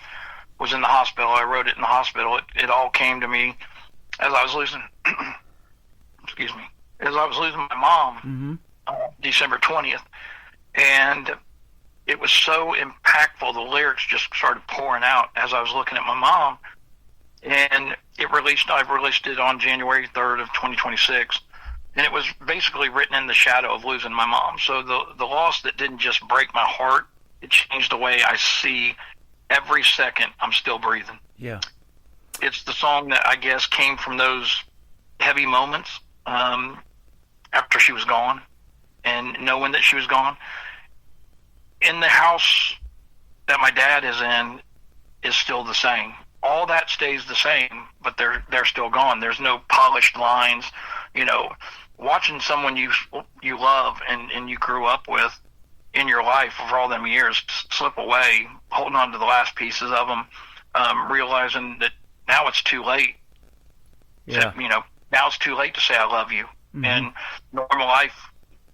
was in the hospital. I wrote it in the hospital. It all came to me as I was losing, as I was losing my mom, December 20th. And it was so impactful. The lyrics just started pouring out as I was looking at my mom. And I released it on January 3rd of 2026. And it was basically written in the shadow of losing my mom. So the loss that didn't just break my heart, it changed the way I see every second I'm still breathing. Yeah. It's the song that I guess came from those heavy moments after she was gone and knowing that she was gone. In the house that my dad is in is still the same. All that stays the same, but they're still gone. There's no polished lines. Watching someone you love and you grew up with in your life for all them years slip away, holding on to the last pieces of them, realizing that now it's too late. Yeah. Now it's too late to say I love you. Mm-hmm. And normal life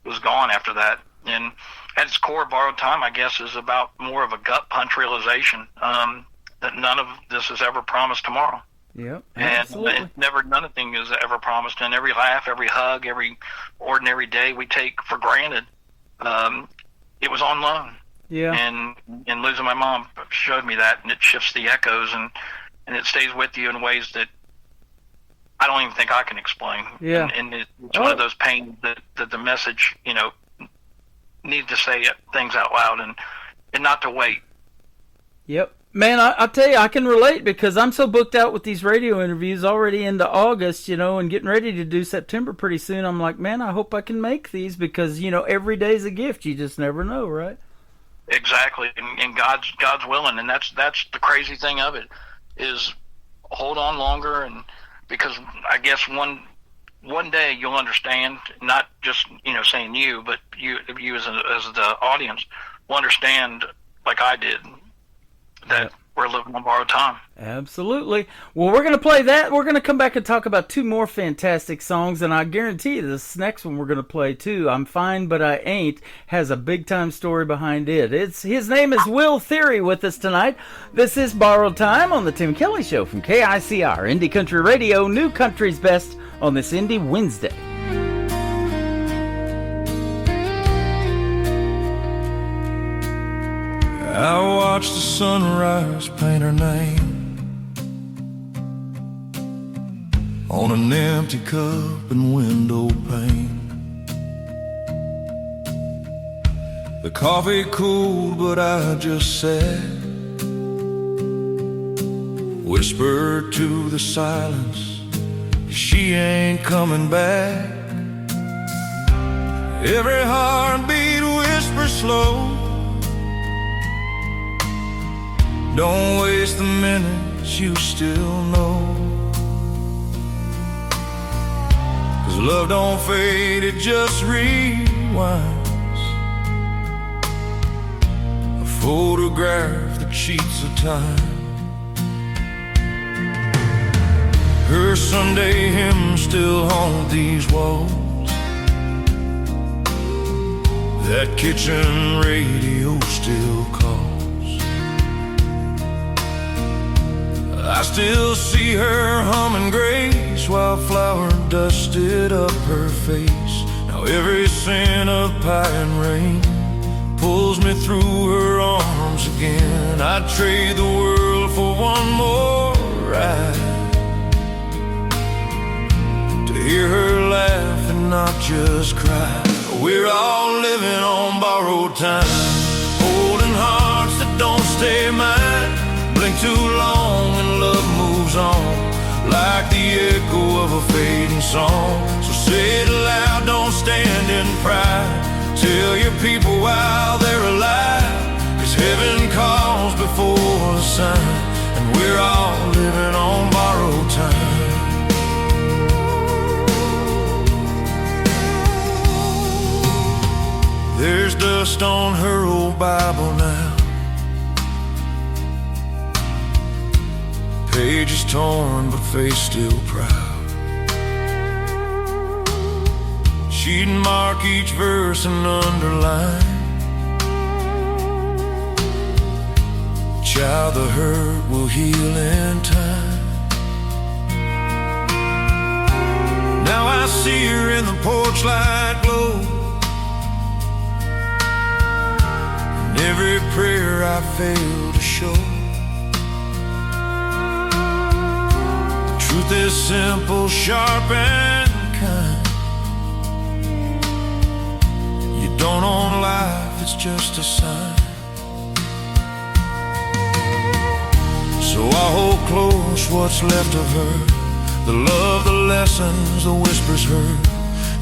was gone after that. And at its core, Borrowed Time, I guess, is about more of a gut punch realization that none of this is ever promised tomorrow. Yep, and nothing is ever promised. And every laugh, every hug, every ordinary day we take for granted, it was on loan. Yeah. And losing my mom showed me that, and it shifts the echoes, and it stays with you in ways that I don't even think I can explain. Yeah. And it's one of those pains that the message, needs to say things out loud and not to wait. Yep. Man, I'll tell you, I can relate because I'm so booked out with these radio interviews already into August, and getting ready to do September pretty soon. I'm like, man, I hope I can make these because, every day's a gift. You just never know, right? Exactly. And God's willing. And that's the crazy thing of it is hold on longer and because I guess one day you'll understand, not just saying you, but you as the audience will understand, like I did, that we're living on borrowed time. Absolutely. Well, we're going to play that. We're going to come back and talk about two more fantastic songs, and I guarantee you this next one we're going to play too, I'm Fine But I Ain't, has a big-time story behind it. His name is Will Theory with us tonight. This is Borrowed Time on the Tim Kelly Show from KICR, Indie Country Radio, New Country's Best on this Indie Wednesday. I watched the sunrise paint her name on an empty cup and window pane. The coffee cooled, but I just sat, whispered to the silence, she ain't coming back. Every heartbeat whispers slow, don't waste the minutes you still know. 'Cause love don't fade, it just rewinds. A photograph that cheats the time. Her Sunday hymns still haunt these walls. That kitchen radio still calls. I still see her humming Grace while flour dusted up her face. Now every scent of pie and rain pulls me through her arms again. I'd trade the world for one more ride, to hear her laugh and not just cry. We're all living on borrowed time, holding hearts that don't stay mine. Blink too long and love moves on, like the echo of a fading song. So say it loud, don't stand in pride. Tell your people while they're alive, 'cause heaven calls before the sun, and we're all living on borrowed time. There's dust on her old Bible now, pages torn but face still proud. She'd mark each verse and underline, child, the hurt will heal in time. Now I see her in the porch light glow, and every prayer I failed to show. Truth is simple, sharp and kind. You don't own life, it's just a sign. So I hold close what's left of her, the love, the lessons, the whispers heard.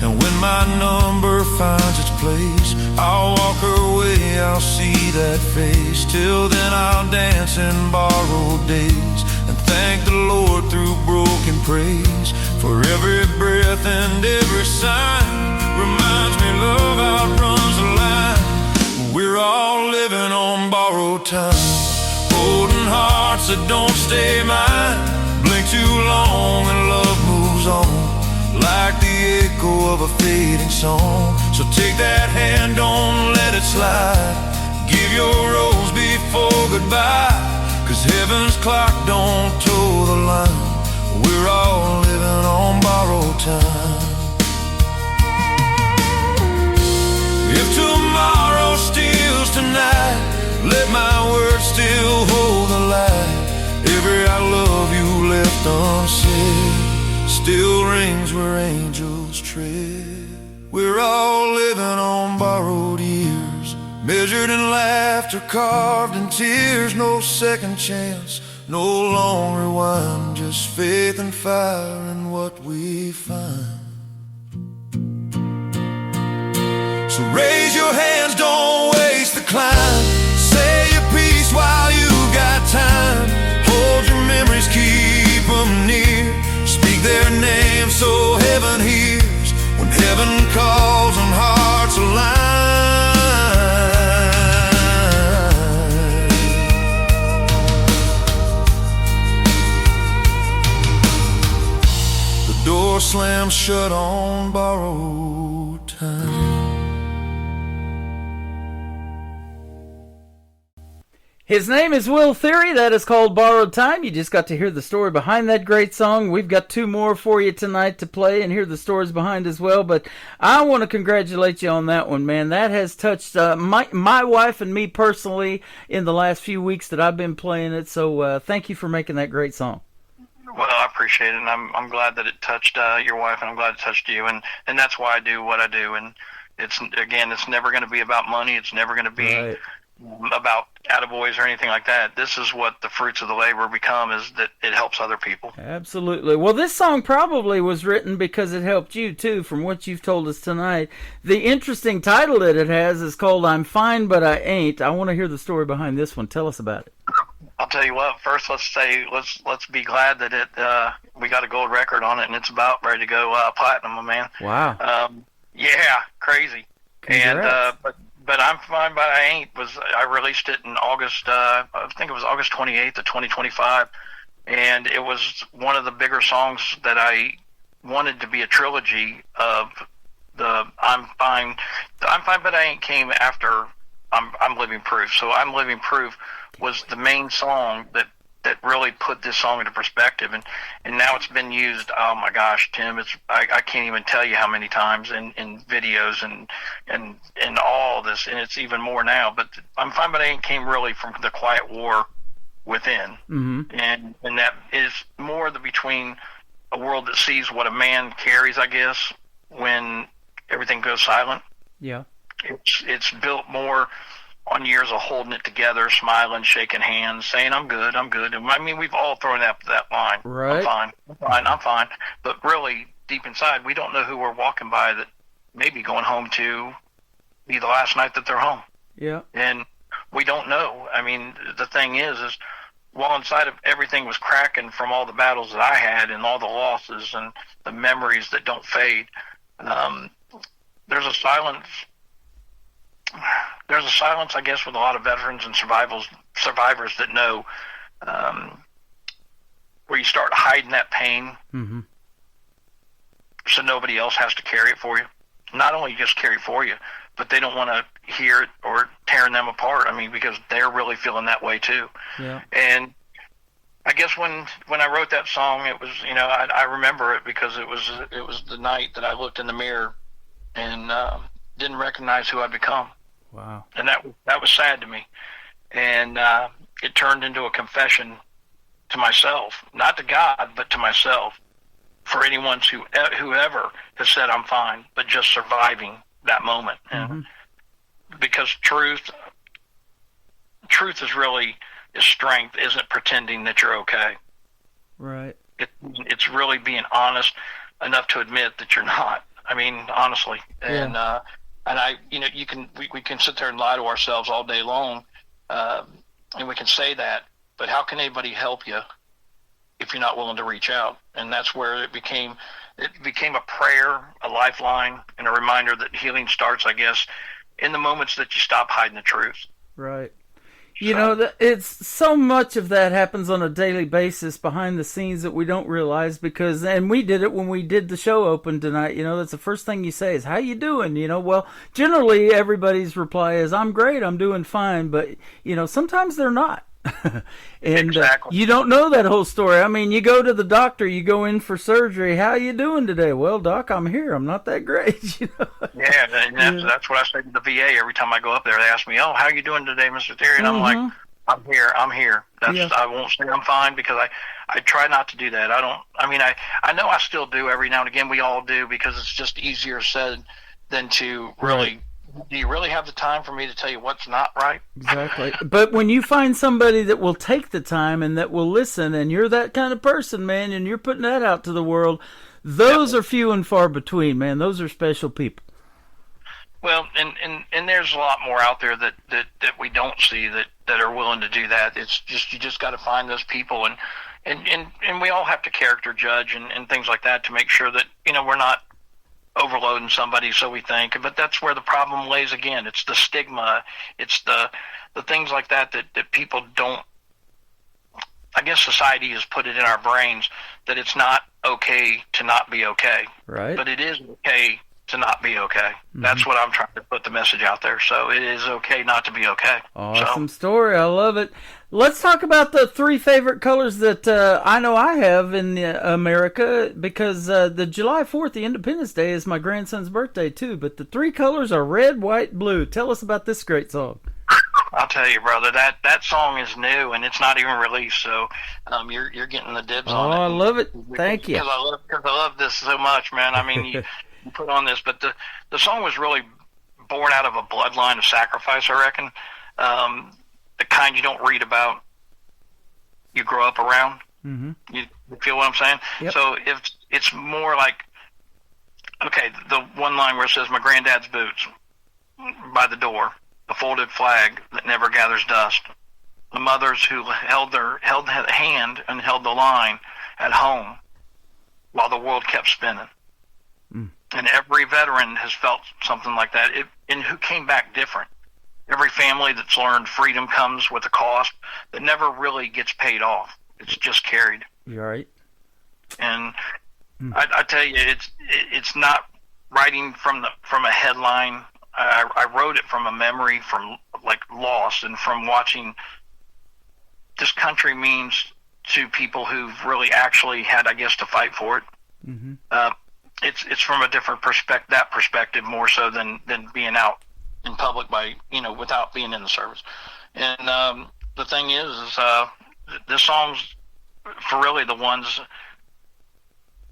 And when my number finds its place, I'll walk her way, I'll see that face. Till then I'll dance in borrowed days, and thank the Lord through broken praise. For every breath and every sign reminds me love outruns the line. We're all living on borrowed time, holding hearts that don't stay mine. Blink too long and love moves on, like the echo of a fading song. So take that hand, don't let it slide. Give your rose before goodbye, 'cause heaven's clock don't toe the line. We're all living on borrowed time. If tomorrow steals tonight, let my words still hold the light. Every I love you left unsaid still rings where angels tread. We're all living on borrowed years, measured in laughter, carved in tears. No second chance, no long rewind, just faith and fire in what we find. So raise your hands, don't waste the climb. Say your piece while you got time. Hold your memories, keep them near. Speak slammed shut on borrowed time. His name is Will Theory. That is called Borrowed Time. You just got to hear the story behind that great song. We've got two more for you tonight to play and hear the stories behind as well. But I want to congratulate you on that one, man. That has touched my wife and me personally in the last few weeks that I've been playing it. So thank you for making that great song. Well, I appreciate it, and I'm glad that it touched your wife, and I'm glad it touched you, and that's why I do what I do. And it's never going to be about money. It's never going to be about attaboys or anything like that. This is what the fruits of the labor become, is that it helps other people. Absolutely. Well, this song probably was written because it helped you too, from what you've told us tonight. The interesting title that it has is called I'm Fine But I Ain't. I want to hear the story behind this one. Tell us about it. I'll tell you what, first let's be glad that we got a gold record on it, and it's about ready to go platinum, my man. Wow. Yeah, crazy. Congrats. And but I'm Fine But I Ain't I released it in August, I think it was August 28th of 2025, and it was one of the bigger songs that I wanted to be a trilogy of the I'm Fine But I Ain't came after I'm Living Proof. So I'm Living Proof was the main song that really put this song into perspective, and now it's been used, oh my gosh, Tim, I can't even tell you how many times in videos and all this, and it's even more now. But I'm Fine But I Ain't came really from the quiet war within, and that is more between a world that sees what a man carries, I guess, when everything goes silent. Yeah, it's built more on years of holding it together, smiling, shaking hands, saying, I'm good. And I mean, we've all thrown out that line. Right. I'm fine. But really, deep inside, we don't know who we're walking by that may be going home to be the last night that they're home. Yeah. And we don't know. I mean, the thing is while inside of everything was cracking from all the battles that I had and all the losses and the memories that don't fade, there's a silence, I guess, with a lot of veterans and survivors that know, where you start hiding that pain, so nobody else has to carry it for you. Not only just carry it for you, but they don't want to hear it or tearing them apart. I mean, because they're really feeling that way too. Yeah. And I guess when I wrote that song, it was, I remember it because it was the night that I looked in the mirror and didn't recognize who I'd become. Wow. And that was sad to me. And it turned into a confession to myself, not to God, but to myself, for anyone whoever has said I'm fine, but just surviving that moment. And because truth is strength, isn't pretending that you're okay. Right. It's really being honest enough to admit that you're not. I mean, honestly. And and we can sit there and lie to ourselves all day long, and we can say that, but how can anybody help you if you're not willing to reach out? And that's where it became a prayer, a lifeline, and a reminder that healing starts, I guess, in the moments that you stop hiding the truth. Right. It's so much of that happens on a daily basis behind the scenes that we don't realize and we did it when we did the show open tonight. That's the first thing you say is, how you doing? Well, generally everybody's reply is, I'm great, I'm doing fine. But, sometimes they're not. And exactly. You don't know that whole story. I mean, you go to the doctor, you go in for surgery. How you doing today? Well, doc, I'm here. I'm not that great. Yeah, and that's what I say to the VA every time I go up there. They ask me, "Oh, how you doing today, Mr. Theory?" And I'm like, "I'm here. I won't say I'm fine because I try not to do that. I know I still do every now and again. We all do, because it's just easier said than to really. Do you really have the time for me to tell you what's not right? Exactly. But when you find somebody that will take the time and that will listen, and you're that kind of person, man, and you're putting that out to the world, those are few and far between, man. Those are special people. Well, and there's a lot more out there that we don't see that are willing to do that. It's just, you just got to find those people, and we all have to character judge and things like that to make sure that, we're not overloading somebody, so we think. But that's where the problem lays again. It's the stigma. It's the things like that people don't I guess society has put it in our brains that it's not okay to not be okay. Right. But it is okay to not be okay. That's what I'm trying to put the message out there. So it is okay not to be okay. Awesome story. I love it. Let's talk about the 3 favorite colors that I know I have in America, because the July 4th, the Independence Day, is my grandson's birthday too. But the 3 colors are red, white, blue. Tell us about this great song. I'll tell you, brother, that song is new and it's not even released, so you're getting the dibs on it. Oh, I love it. Thank you. Because I love this so much, man. I mean, you put on this, but the song was really born out of a bloodline of sacrifice, I reckon. The kind you don't read about, you grow up around. Mm-hmm. You feel what I'm saying? Yep. So if it's more like, okay, the one line where it says, "My granddad's boots by the door, a folded flag that never gathers dust, the mothers who held the hand and held the line at home while the world kept spinning." And every veteran has felt something like that, and who came back different. Every family that's learned freedom comes with a cost that never really gets paid off. It's just carried. You're right. And I tell you, it's not writing from a headline. I wrote it from a memory, from like loss, and from watching this country means to people who've really actually had, I guess, to fight for it. It's from a different perspective more so than being out in public without being in the service. And the thing is this song's for really the ones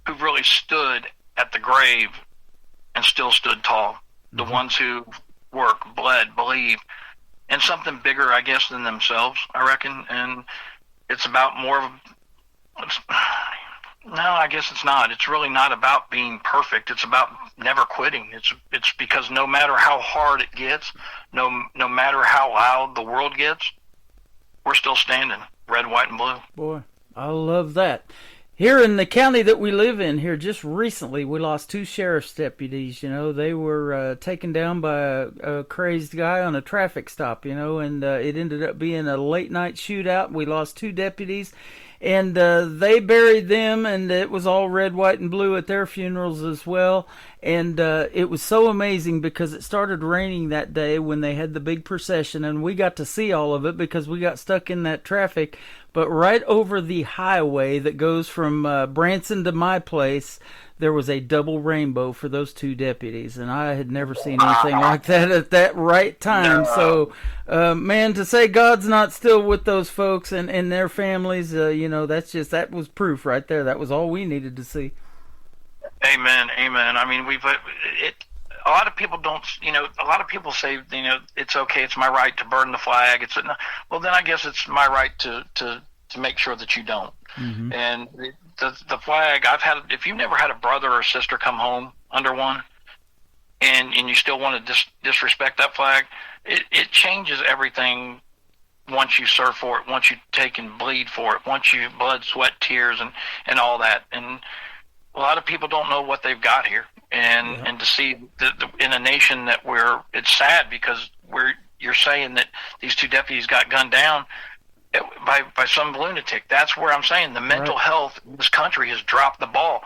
who've really stood at the grave and still stood tall. The ones who work, bled, believe in something bigger, I guess, than themselves, I reckon. And it's about more of no, I guess it's not. It's really not about being perfect. It's about never quitting. It's because no matter how hard it gets, no matter how loud the world gets, we're still standing, red, white, and blue. Boy, I love that. Here in the county that we live in here, just recently, we lost 2 sheriff's deputies. They were taken down by a crazed guy on a traffic stop, and it ended up being a late-night shootout. We lost 2 deputies. And they buried them, and it was all red, white, and blue at their funerals as well. And it was so amazing because it started raining that day when they had the big procession, and we got to see all of it because we got stuck in that traffic. But right over the highway that goes from Branson to my place, there was a double rainbow for those 2 deputies, and I had never seen anything like that at that right time. So, man, to say God's not still with those folks and their families, that was proof right there. That was all we needed to see. Amen, amen. I mean, a lot of people don't, a lot of people say, it's okay, it's my right to burn the flag. Well, then I guess it's my right to make sure that you don't. And the flag, if you've never had a brother or sister come home under one, and you still want to disrespect that flag, it changes everything once you serve for it, once you take and bleed for it, once you blood, sweat, tears, and all that. And a lot of people don't know what they've got here. And to see in a nation that it's sad because you're saying that these 2 deputies got gunned down by some lunatic. That's where I'm saying the mental health in this country has dropped the ball.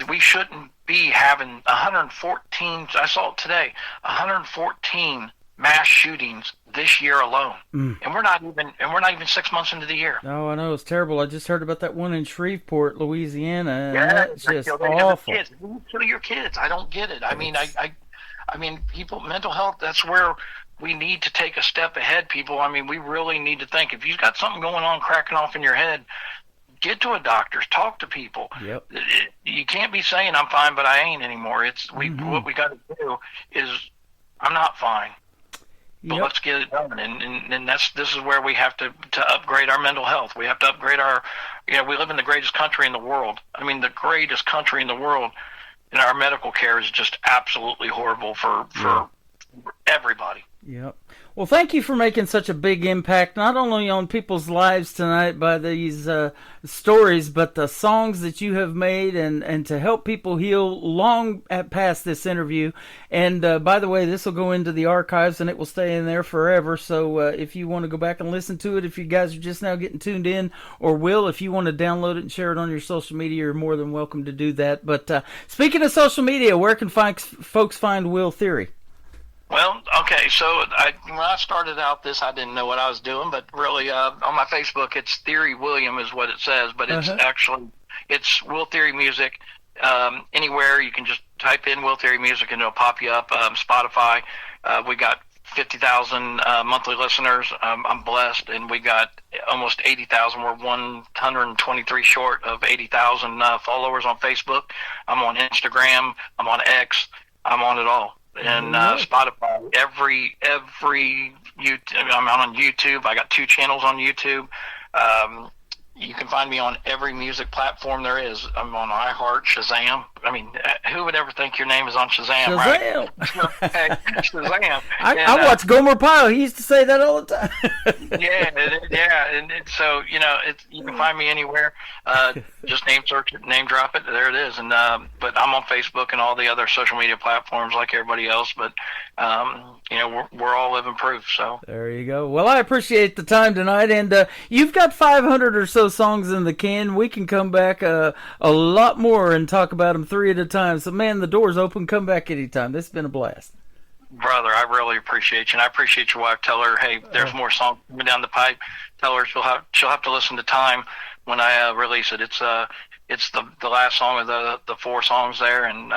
We shouldn't be having 114. I saw it today. 114 mass shootings this year alone, and we're not even 6 months into the year. Oh, I know, it's terrible. I just heard about that one in Shreveport, Louisiana, and that's just awful. Kill your kids. I don't get it. I mean, I mean, people, mental health. That's where we need to take a step ahead, people. I mean, we really need to think. If you've got something going on cracking off in your head, get to a doctor, talk to people. Yep. You can't be saying I'm fine, but I ain't anymore. What we got to do is I'm not fine, but let's get it done. And this is where we have to upgrade our mental health. We have to upgrade our, we live in the greatest country in the world. I mean, the greatest country in the world, and our medical care is just absolutely horrible for everybody. Yep. Well, thank you for making such a big impact, not only on people's lives tonight by these stories, but the songs that you have made and to help people heal long past this interview. And by the way, this will go into the archives and it will stay in there forever. So if you want to go back and listen to it, if you guys are just now getting tuned in, or will, if you want to download it and share it on your social media, you're more than welcome to do that. But speaking of social media, where can folks find Will Theory? Well, okay, so when I started out this, I didn't know what I was doing, but really on my Facebook, it's Theory William is what it says, but it's actually, it's Will Theory Music. Anywhere you can just type in Will Theory Music and it'll pop you up. Spotify, we got 50,000 monthly listeners. I'm blessed, and we got almost 80,000. We're 123 short of 80,000 followers on Facebook. I'm on Instagram. I'm on X. I'm on it all. And Spotify, every YouTube, I'm on YouTube. I got 2 channels on YouTube. You can find me on every music platform there is. I'm on iHeart, Shazam. I mean, who would ever think your name is on Shazam, right? Shazam. I watch Gomer Pyle. He used to say that all the time. yeah. And so, you can find me anywhere. Just name search it, name drop it. There it is. And but I'm on Facebook and all the other social media platforms like everybody else. But we're all living proof. So there you go. Well, I appreciate the time tonight, and you've got 500 or so songs in the can. We can come back a lot more and talk about them 3 at a time. So, man, the door's open. Come back anytime. This has been a blast. Brother, I really appreciate you, and I appreciate your wife. Tell her, hey, there's more songs coming down the pipe. Tell her she'll have to listen to Time when I release it. It's the last song of the 4 songs there, and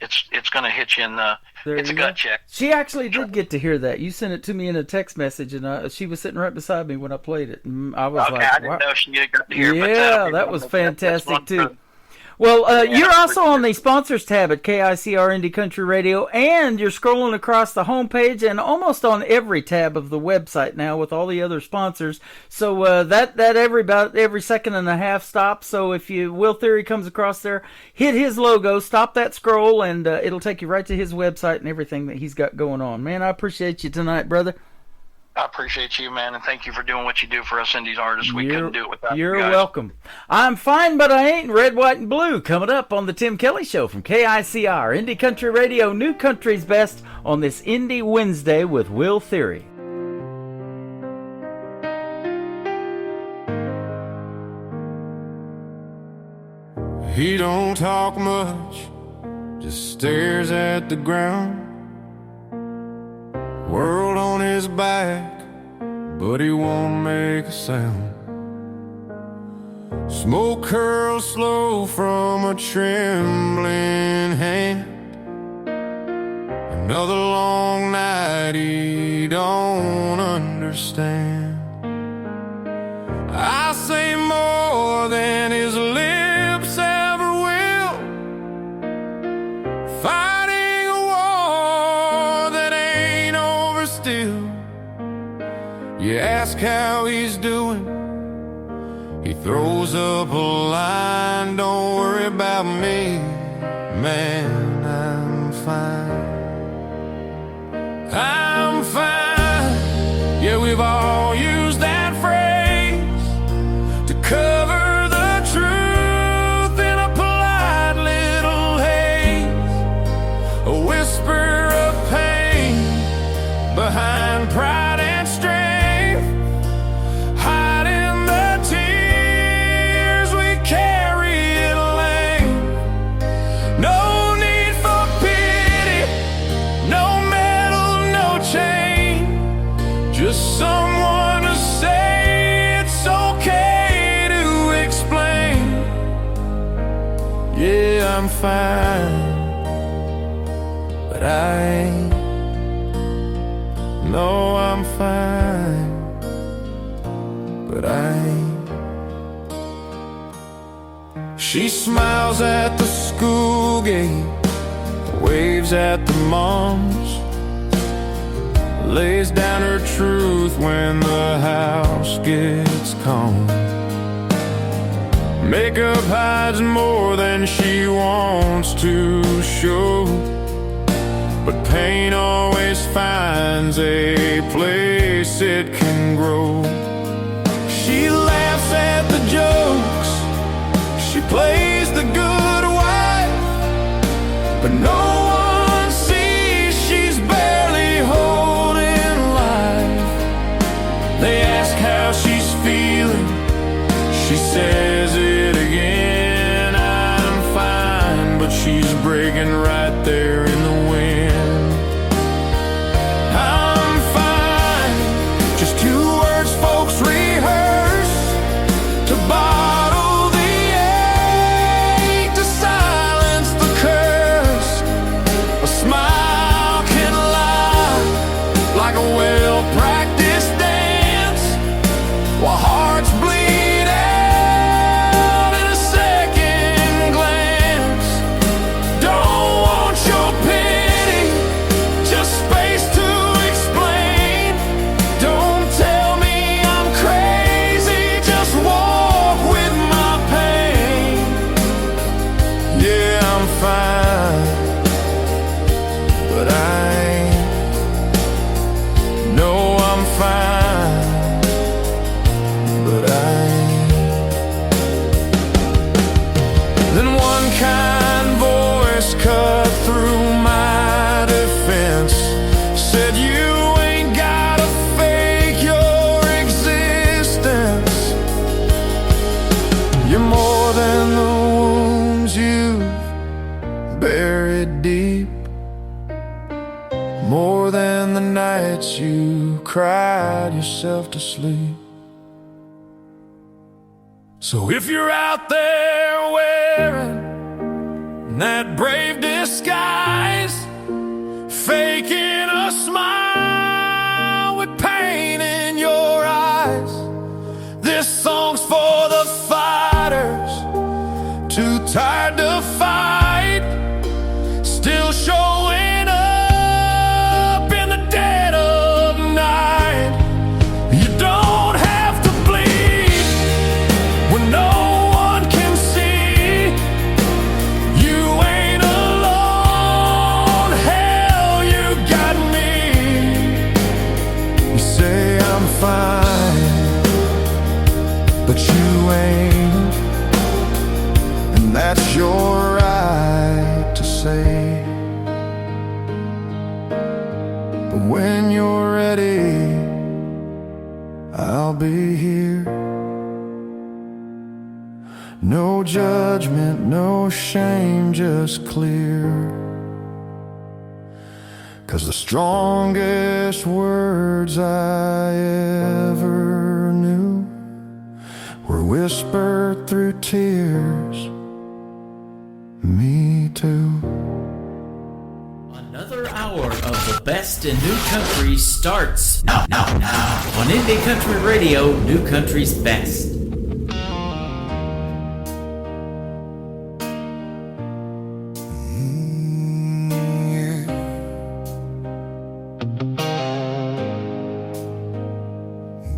it's going to hit you in the. It's a gut check. She actually did get to hear that. You sent it to me in a text message, and she was sitting right beside me when I played it. And I was like, I didn't know she got to hear it. Yeah, that was fantastic too. Well, you're also on the sponsors tab at KICR Indie Country Radio, and you're scrolling across the homepage and almost on every tab of the website now with all the other sponsors. So that about every second and a half stops. So if Will Theory comes across there, hit his logo, stop that scroll, and it'll take you right to his website and everything that he's got going on. Man, I appreciate you tonight, brother. I appreciate you, man, and thank you for doing what you do for us indies artists. We couldn't do it without you guys. You're welcome. I'm fine, but I ain't. Red, white, and blue coming up on the Tim Kelly Show from KICR Indie Country Radio, New Country's Best, on this Indie Wednesday with Will Theory. He don't talk much, just stares at the ground. World on his back, but he won't make a sound. Smoke curls slow from a trembling hand. Another long night he don't understand. I say more than his lips ever will. Fighting a war that ain't over still. You ask how he's doing, he throws up a line. Don't worry about me, man, I'm fine. I'm fine. Yeah, we've all used that phrase to cover the truth in a polite little haze. A whisper of pain behind pride and strength, hiding the tears we carry in length. No need for pity, no medal, no chain, just someone to say it's okay to explain. Yeah, I'm fine, but I ain't. No, I'm fine, but I ain't. She smiles at the school gate, waves at the moms, lays down her truth when the house gets calm. Makeup hides more than she wants to show, but pain always finds a place can grow. She laughs at the jokes, she plays the good wife, but no one sees she's barely holding life. They ask how she's feeling, she says it again, I'm fine, but she's breaking right there in the wind. I'm fine, just 2 words folks rehearse to bottle the ache, to silence the curse. A smile can lie like a well-practiced dance, while hearts bleed out in a second glance. Don't want your pity, just space to explain. Don't tell me I'm crazy, just walk with my pain. Yeah, I'm fine, but I ain't. No, I'm fine, but I ain't. Then one kind voice cut through my defense, said you ain't gotta fake your existence. You're more than the wounds you've buried deep, more than the nights you cried yourself to sleep. So if you're out there wearing that brave disguise, faking a smile with pain in your eyes, this song's for the fighters, too tired to fight, still showing up in the dead of night. You don't have to bleed when no one can see. You ain't alone, hell, you got me. You say I'm fine, but you ain't, and that's your right to say. But when you're ready, I'll be here. No judgment, no shame, just clear. 'Cause the strongest words I ever knew were whispered through tears. Me too. Another hour of the best in new country starts now on Indie Country Radio, New Country's best.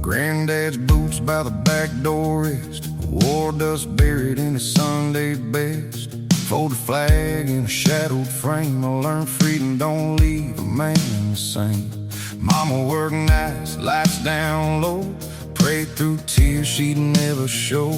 Granddad's boots by the back door rest, war dust buried in his Sunday best. Folded flag in a shadowed frame, I learned freedom don't leave a man the same. Mama worked nights, lights down low, prayed through tears she'd never show.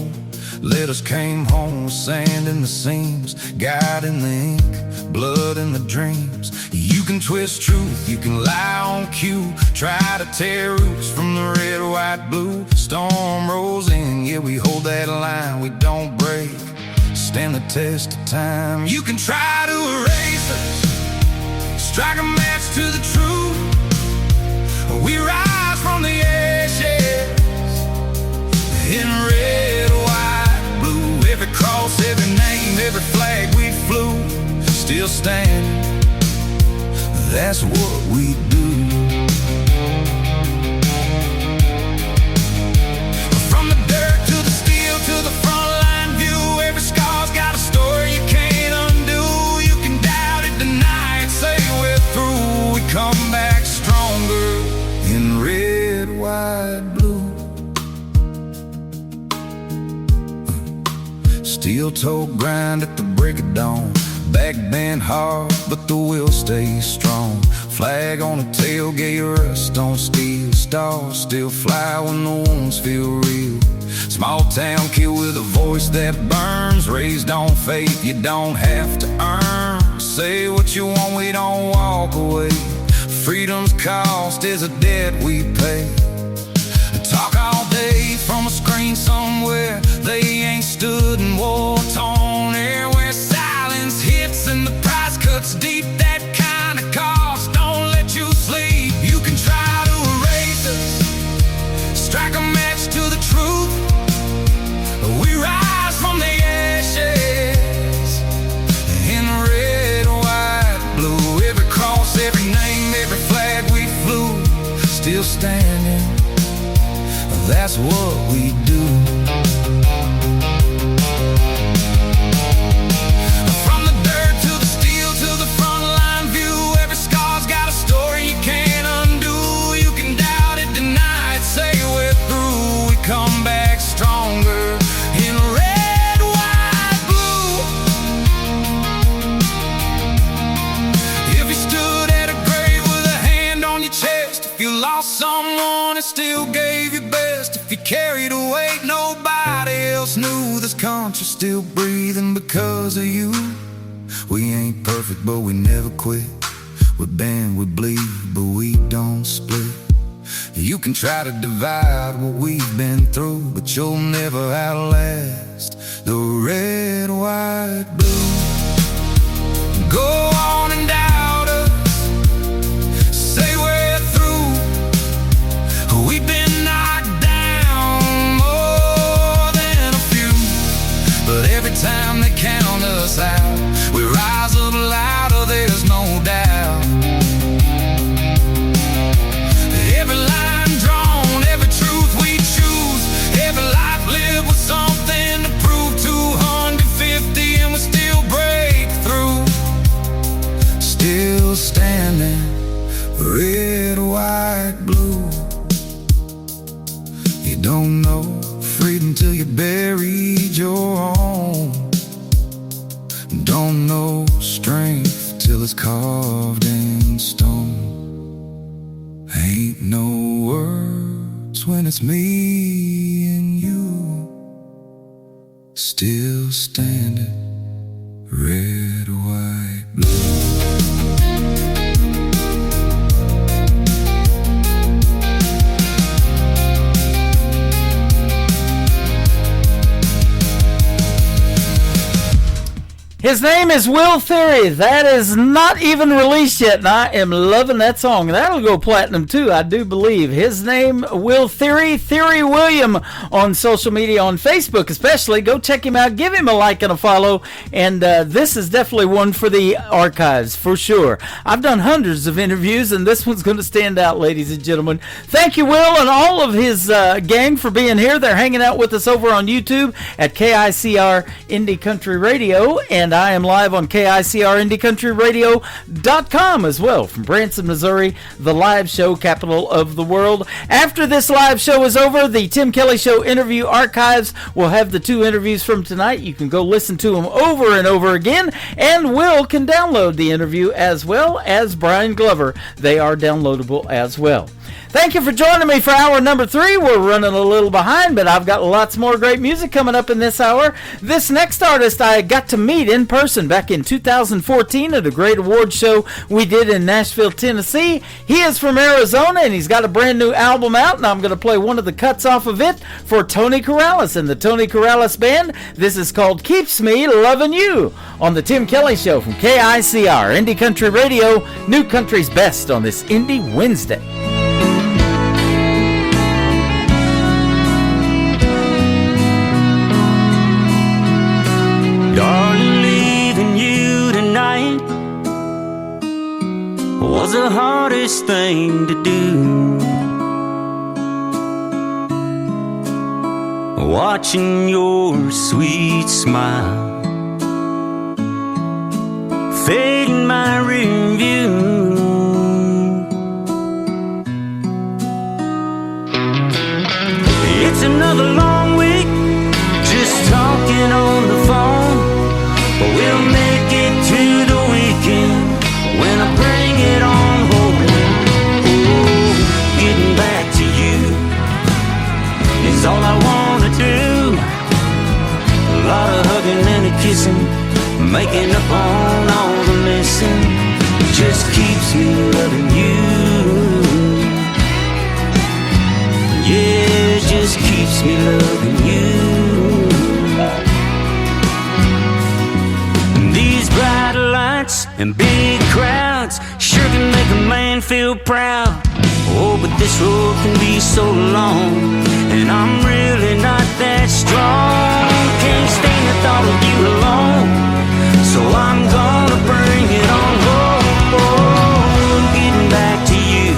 Letters came home with sand in the seams, God in the ink, blood in the dreams. You can twist truth, you can lie on cue, try to tear roots from the red, white, blue. Storm rolls in, yeah, we hold that line, we don't break, stand the test of time. You can try to erase us, strike a match to the truth. We rise from the ashes in red, white, blue. Every cross, every name, every flag we flew, still standing, that's what we do. From the dirt to the steel to the front line view, every scar's got a story you can't undo. You can doubt it, deny it, say we're through. We come back stronger in red, white, blue. Steel toe grind at the break of dawn, Back bend hard, but the wheel stays strong. Flag on the tailgate, rust on steel. Stars still fly when the wounds feel real. Small town kid with a voice that burns. Raised on faith you don't have to earn. Say what you want, we don't walk away. Freedom's cost is a debt we pay. Talk all day from a screen somewhere. They ain't stood in war-torn air where silence hits and the price cuts deep. That kind of cost don't let you sleep. You can try to erase us, strike a match to the truth. We rise from the ashes in red, white, blue. Every cross, every name, every flag we flew, still standing. That's what we do. From the dirt to the steel to the front line view, every scar's got a story you can't undo. You can doubt it, deny it, say we're through. We come back stronger in red, white, blue. If you stood at a grave with a hand on your chest, if you lost someone and still gave your best, if you carried a weight nobody else knew, this country's still breathing because of you. We ain't perfect, but we never quit. We bend, we bleed, but we don't split. You can try to divide what we've been through, but you'll never outlast the red, white, blue. Go on and doubt us, say we're through. We've been knocked down more than a few, but every time they count us out, we rise up louder, there's no doubt. Every line drawn, every truth we choose, every life lived with something to prove. 250 and we still break through. Still standing, red, white, blue. You don't know freedom till you buried your own. Don't know strength till it's carved in stone. Ain't no words when it's me and you. Still standing, red, white, blue. His name is Will Theory. That is not even released yet, and I am loving that song. That'll go platinum too, I do believe. His name, Will Theory, Theory William on social media, on Facebook especially. Go check him out. Give him a like and a follow. And this is definitely one for the archives, for sure. I've done hundreds of interviews, and this one's going to stand out, ladies and gentlemen. Thank you, Will, and all of his gang for being here. They're hanging out with us over on YouTube at KICR Indie Country Radio, and I am live on KICRIndieCountryRadio.com as well from Branson, Missouri, the live show capital of the world. After this live show is over, the Tim Kelly Show interview archives will have the 2 interviews from tonight. You can go listen to them over and over again, and Will can download the interview as well as Brian Glover. They are downloadable as well. Thank you for joining me for hour number 3. We're running a little behind, but I've got lots more great music coming up in this hour. This next artist I got to meet in person back in 2014 at a great award show we did in Nashville, Tennessee. He is from Arizona, and he's got a brand new album out, and I'm going to play one of the cuts off of it for Tony Corrales and the Tony Corrales Band. This is called Keeps Me Loving You on the Tim Kelly Show from KICR Indie Country Radio, New Country's Best on this Indie Wednesday. Darling, leaving you tonight was the hardest thing to do. Watching your sweet smile fade in my rear view. It's another long week just talking on the phone. We'll make it to keeps me loving you. These bright lights and big crowds sure can make a man feel proud. Oh, but this road can be so long, and I'm really not that strong. Can't stand the thought of you alone, so I'm gonna bring it on home. Getting back to you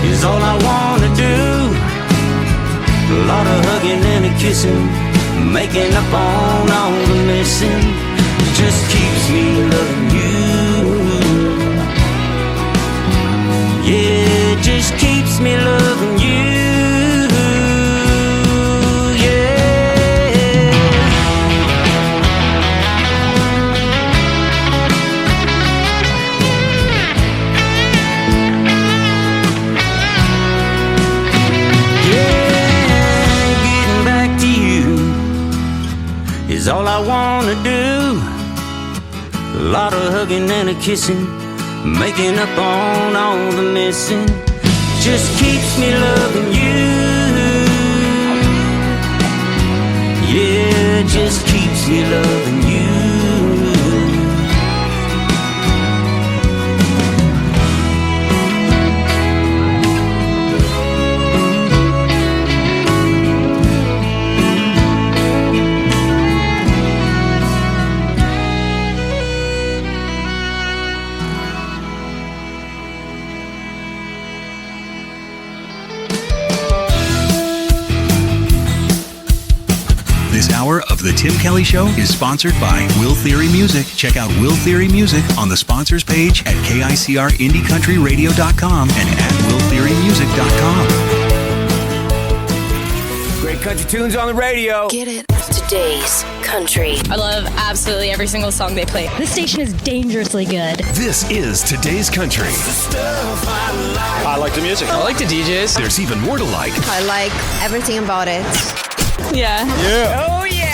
is all I wanna do. A lot of hugging and a kissing, making up on all the missing. Just keeps me loving you. Yeah, it just keeps me loving you. All I wanna do. A lot of hugging and a kissing, making up on all the missing. Just keeps me loving you. Yeah, it just keeps me loving you. This hour of The Tim Kelly Show is sponsored by Will Theory Music. Check out Will Theory Music on the sponsors page at KICRIndieCountryRadio.com and at WillTheoryMusic.com. Great country tunes on the radio. Get it. Today's country. I love absolutely every single song they play. This station is dangerously good. This is Today's Country. I like the music. I like the DJs. There's even more to like. I like everything about it. Yeah. Yeah. Oh, yeah.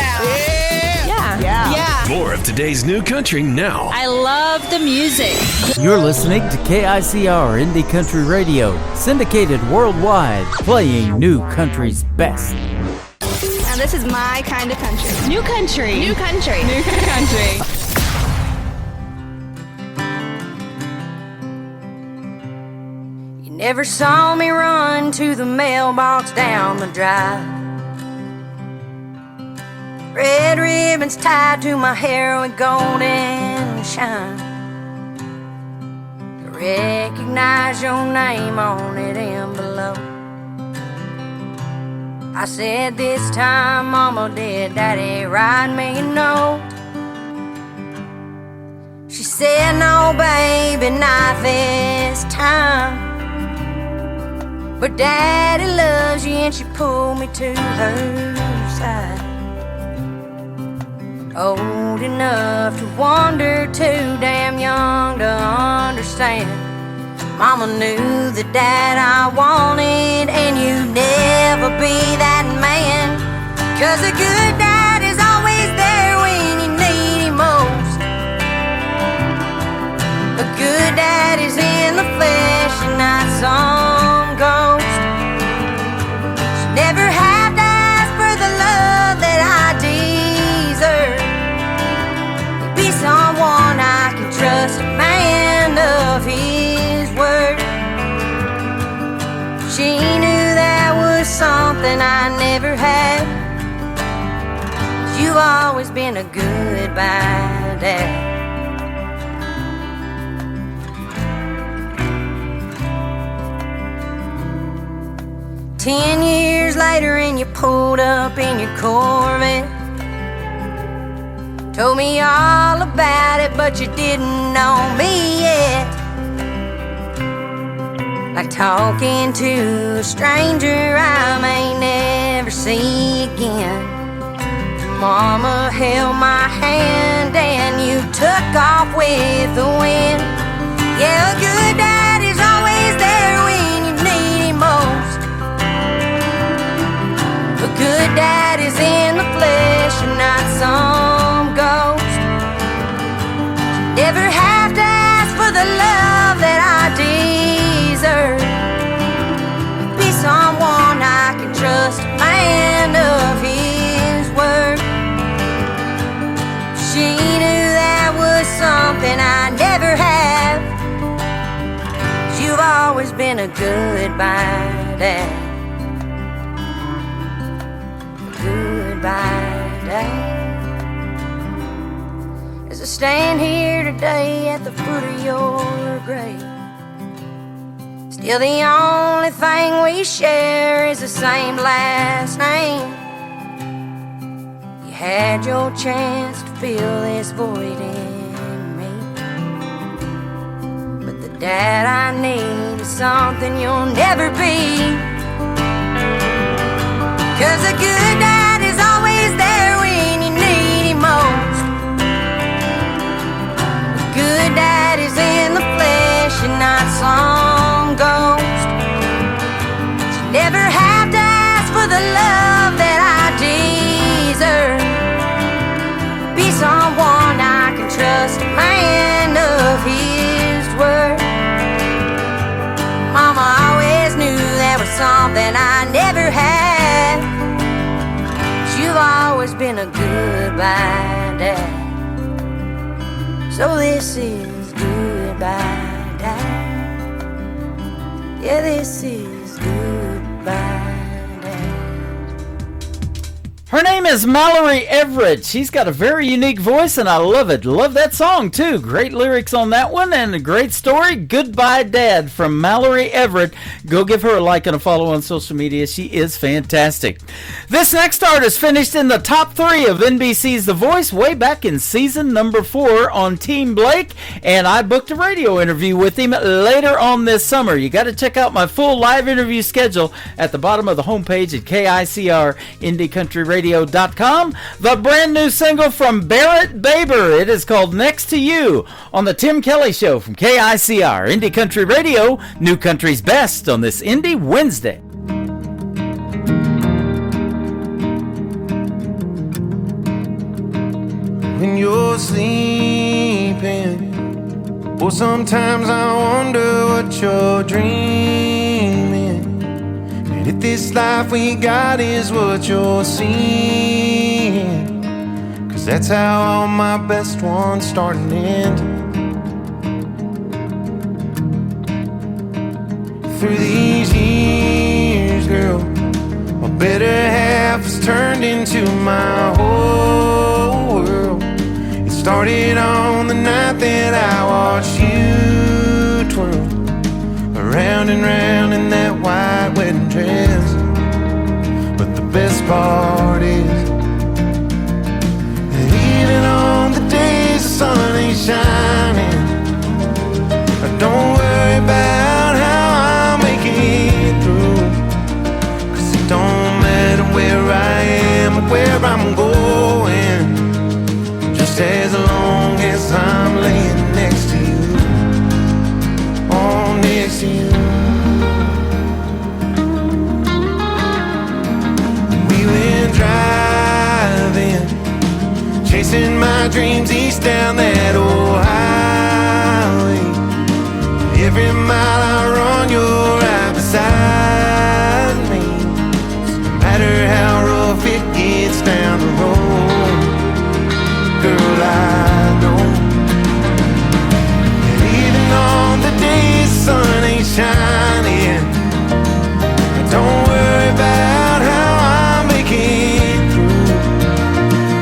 Yeah. More of today's new country now. I love the music. You're listening to KICR Indie Country Radio, syndicated worldwide, playing new country's best. And this is my kind of country. New country. New country. New country. You never saw me run to the mailbox down the drive. Red ribbons tied to my hair with golden shine. I recognize your name on that envelope. I said this time, Mama, did Daddy write me a note? She said, no, baby, not this time. But Daddy loves you, and she pulled me to her side. Old enough to wonder, too damn young to understand. Mama knew the dad I wanted, and you'd never be that man. 'Cause a good dad is always there when you need him most. A good dad is in the flesh and not some ghost. She never have to ask for the love that I deserve. Be someone I can trust, a man of his word. She knew that was something I never had. You've always been a goodbye dad. Ten years later and you pulled up in your Corvette. Told me all about it, but you didn't know me yet. Like talking to a stranger I may never see again. Mama held my hand and you took off with the wind. Yeah, a good dad is always there when you need him most. A good dad is in the flesh and not some ghost. Never have to ask for the love that I deserve. Be someone I can trust. been a goodbye, Dad. Goodbye, Dad. As I stand here today at the foot of your grave, still the only thing we share is the same last name. You had your chance to fill this void in me, but the dad I need is something you'll never be. 'Cause a good dad is always there when you need him most. A good dad is in the flesh and not some ghost. You never have to ask for the love that I deserve. Be someone I can trust, a man of his word. Mama always knew there was something I never had. You've always been a goodbye, Dad. So this is goodbye, Dad. Yeah, this is goodbye. Her name is Mallory Everett. She's got a very unique voice, and I love it. Love that song, too. Great lyrics on that one, and a great story. Goodbye, Dad, from Mallory Everett. Go give her a like and a follow on social media. She is fantastic. This next artist finished in the top 3 of NBC's The Voice way back in season number 4 on Team Blake, and I booked a radio interview with him later on this summer. You got to check out my full live interview schedule at the bottom of the homepage at KICR Indie Country Radio. The brand new single from Barrett Baber. It is called Next to You on the Tim Kelly Show from KICR Indie Country Radio, New Country's Best on this Indie Wednesday. When you're sleeping, well, sometimes I wonder what you're dreaming. And if this life we got is what you're seeing, 'cause that's how all my best ones start and end. Through these years, girl, my better half has turned into my whole world. It started on the night that I watched you twirl round and round in that white wedding dress. But the best part is that even on the days the sun ain't shining, I don't worry about how I make it through. 'Cause it don't matter where I am or where I'm going, just as long as I'm laying next to you. Next to you. We went driving, chasing my dreams east down that old highway. Every mile I run, you're right beside me. So no matter how rough it gets down the road, girl, I know that even on the days the sun ain't shining, don't worry about how I make it through.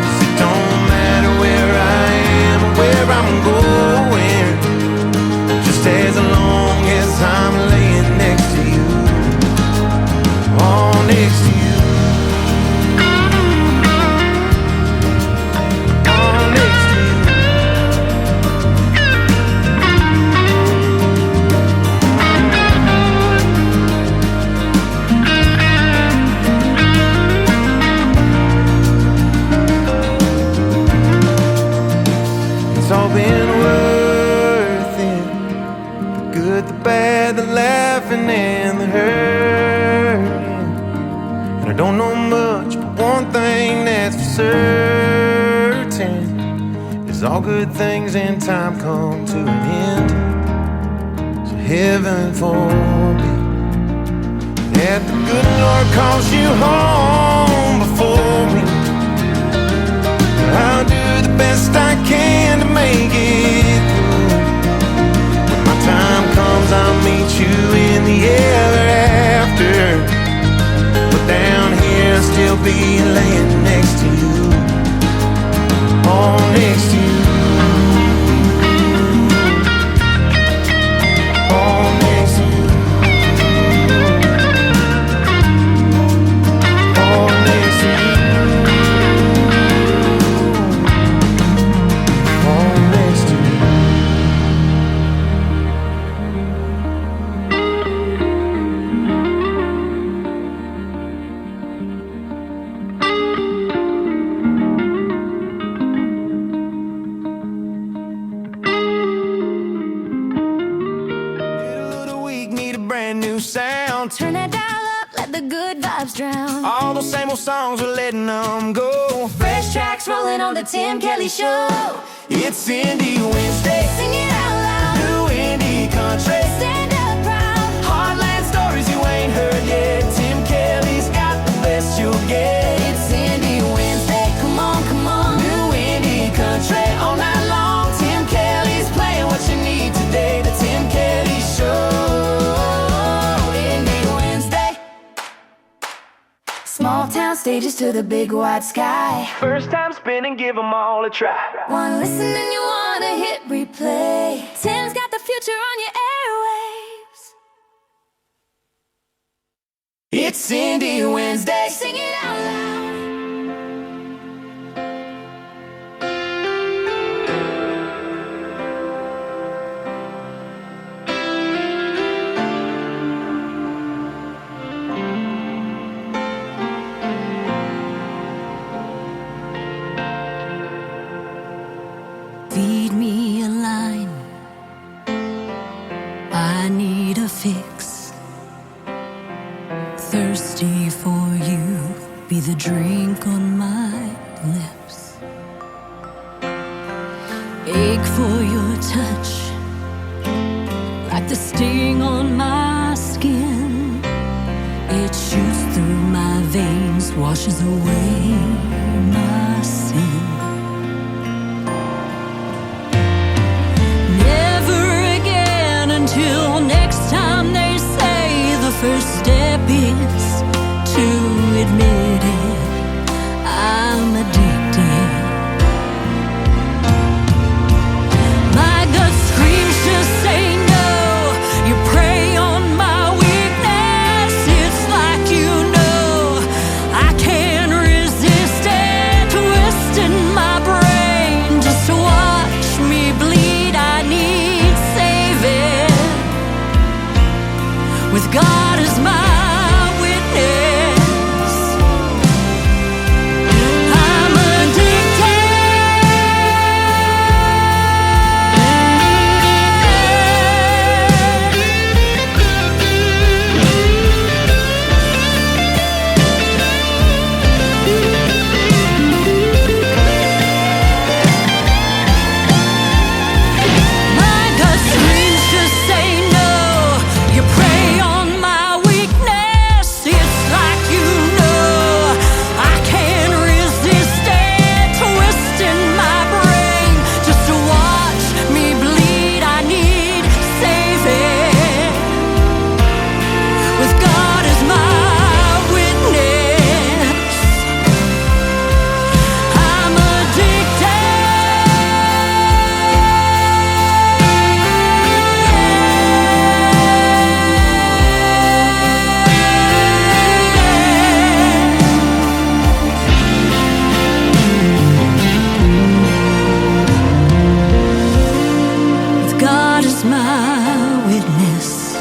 'Cause it don't matter where I am or where I'm going, just as long as I'm laying next to you. Oh, next to you. It's all been worth it. The good, the bad, the laughing and the hurting. And I don't know much, but one thing that's for certain is all good things in time come to an end. So heaven forbid that the good Lord calls you home before me. I'll do the best I can to make it through. When my time comes, I'll meet you in the sound. Turn that dial up, let the good vibes drown. All those same old songs, we're letting them go. Fresh tracks rolling on the Tim Kelly Show. It's Indie Wednesday. Sing it out loud. New indie country. Stand up proud. Heartland stories you ain't heard yet. Tim Kelly's got the best you'll get. It's Indie Wednesday. Come on, come on. New indie country all night long. Tim Kelly's playing what you need today. The Tim Kelly Show. Indie Wednesday. Small town stages to the big wide sky. First time spinning, give them all a try. One listen and you wanna hit replay. Tim's got the future on your airwaves. It's Indie Wednesday. Sing it out loud. Feed me a line. I need a fix. Thirsty for you, be the drink on my lips. Ache for your touch, like the sting on my skin. It shoots through my veins, washes away my sin. Never again until next time they say the first step is to admit it. I'm addicted. My gut screams to say no. You prey on my weakness. It's like you know I can't resist it. Twisting my brain just to watch me bleed. I need saving. With God as my witness, I'm My gut screams to say no. You prey on my weakness. It's like you know I can't resist it. Twisting my brain just to watch me bleed. I need saving. With God as my witness, I'm With God as my witness,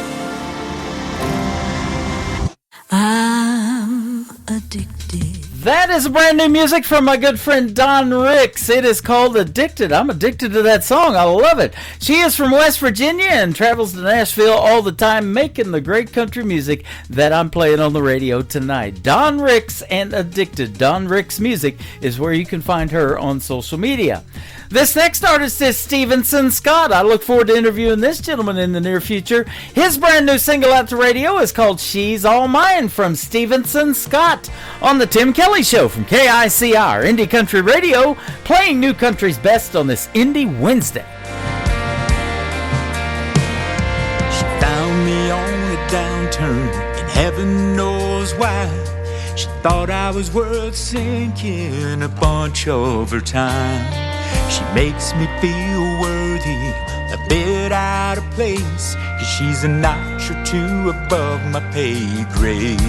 I'm addicted. That is brand new music from my good friend Don Ricks. It is called Addicted. I'm addicted to that song. I love it. She is from West Virginia and travels to Nashville all the time, making the great country music that I'm playing on the radio tonight. Don Ricks and Addicted. Don Ricks Music is where you can find her on social media. This next artist is Stevenson Scott. I look forward to interviewing this gentleman in the near future. His brand new single out to radio is called She's All Mine from Stevenson Scott on the Tim Kelly Show from KICR Indie Country Radio, playing new country's best on this Indie Wednesday. She found me on a downturn, and heaven knows why. She thought I was worth sinking a bunch over time. She makes me feel worthy, a bit out of place, 'cause she's a notch or two above my pay grade.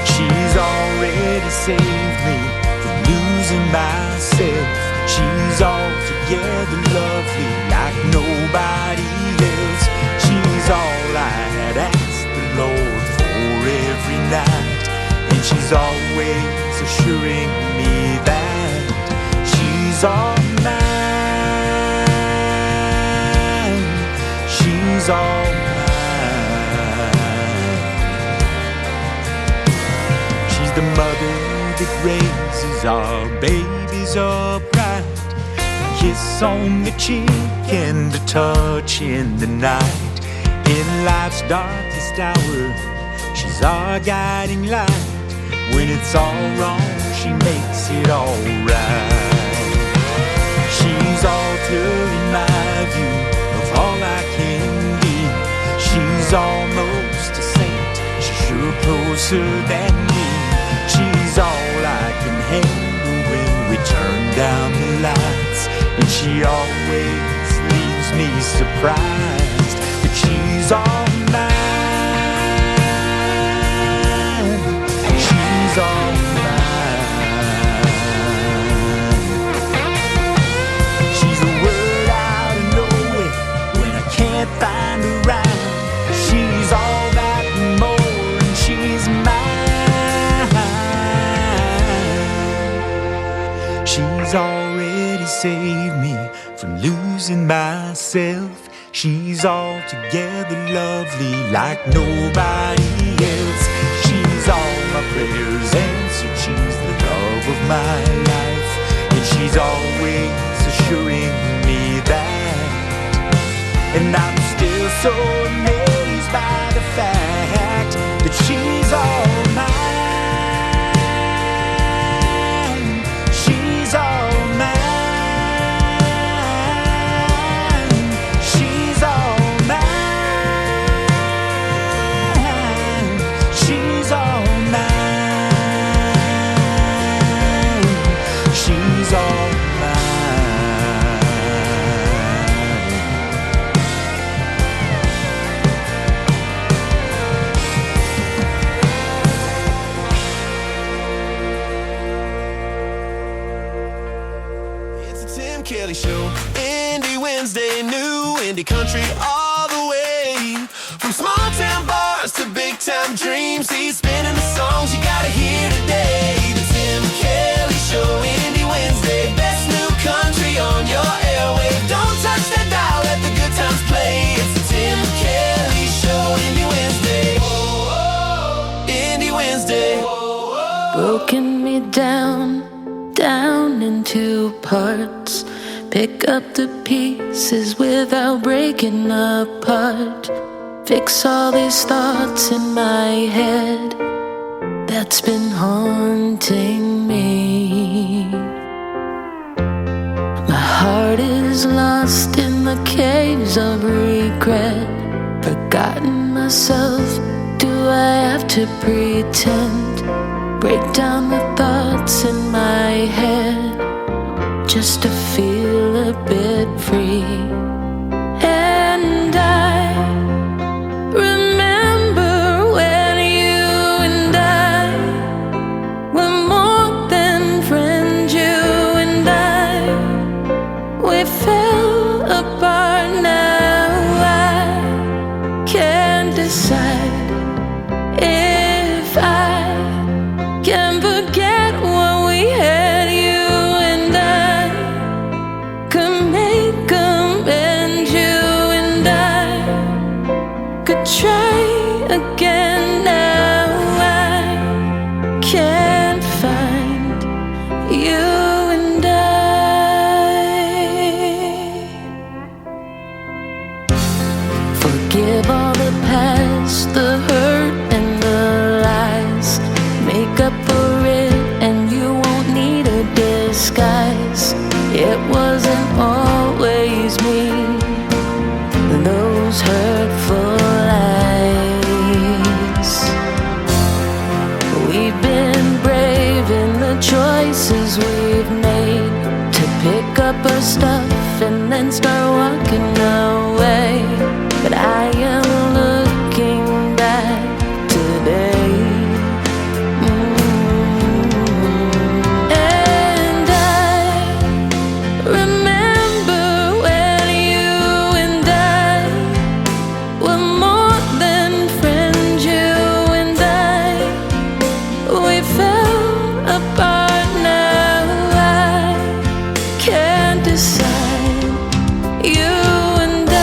She's already saved me from losing myself. She's altogether lovely like nobody else. She's all I had asked the Lord for every night, and she's always assuring me that she's all mine. She's all mine. that raises our babies upright. A kiss on the cheek and a touch in the night. In life's darkest hour, she's our guiding light. When it's all wrong, she makes it all right. She's altar in my view of all I can be. She's almost a saint, she's sure closer than me. She's all I can handle when we turn down the lights. And she always leaves me surprised that she's all mine. She's all mine. She's a word out of nowhere when I can't find her rhyme. She's all that and more, and she's mine. She's already saved me from losing myself. She's altogether lovely like nobody else. She's all my prayers answered. She's the love of my life, and she's always assuring me that. And I'm still so amazed by the fact that she's all mine. She's all mine. She's all mine. She's all mine. She's all Kelly Show, Indie Wednesday, new indie country all the way. From small town bars to big time dreams, he's spinning the songs you gotta hear today. The Tim Kelly Show, Indie Wednesday, best new country on your airwave. Don't touch that dial, let the good times play. It's the Tim Kelly Show, Indie Wednesday. Indie Wednesday. Broken me down into parts. Pick up the pieces without breaking apart. Fix all these thoughts in my head that's been haunting me. My heart is lost in the caves of regret. Forgotten myself, do I have to pretend? Break down the thoughts in my head just to feel a bit free. And I remember when you and I were more than friends. You and I, we fell apart. Now I can't decide if I can forget what we had. You and I could make amends. You and I could try again. Now I can't find you and I. Forgive all the past, the hurt and the lies. Make up for it and you won't need a disguise. It wasn't always me, those hurtful lies. We've been brave in the choices we've made to pick up our stuff and then start walking away. But I am looking back today. And I remember when you and I were more than friends. You and I, we fell apart. Now I can't decide. You and I.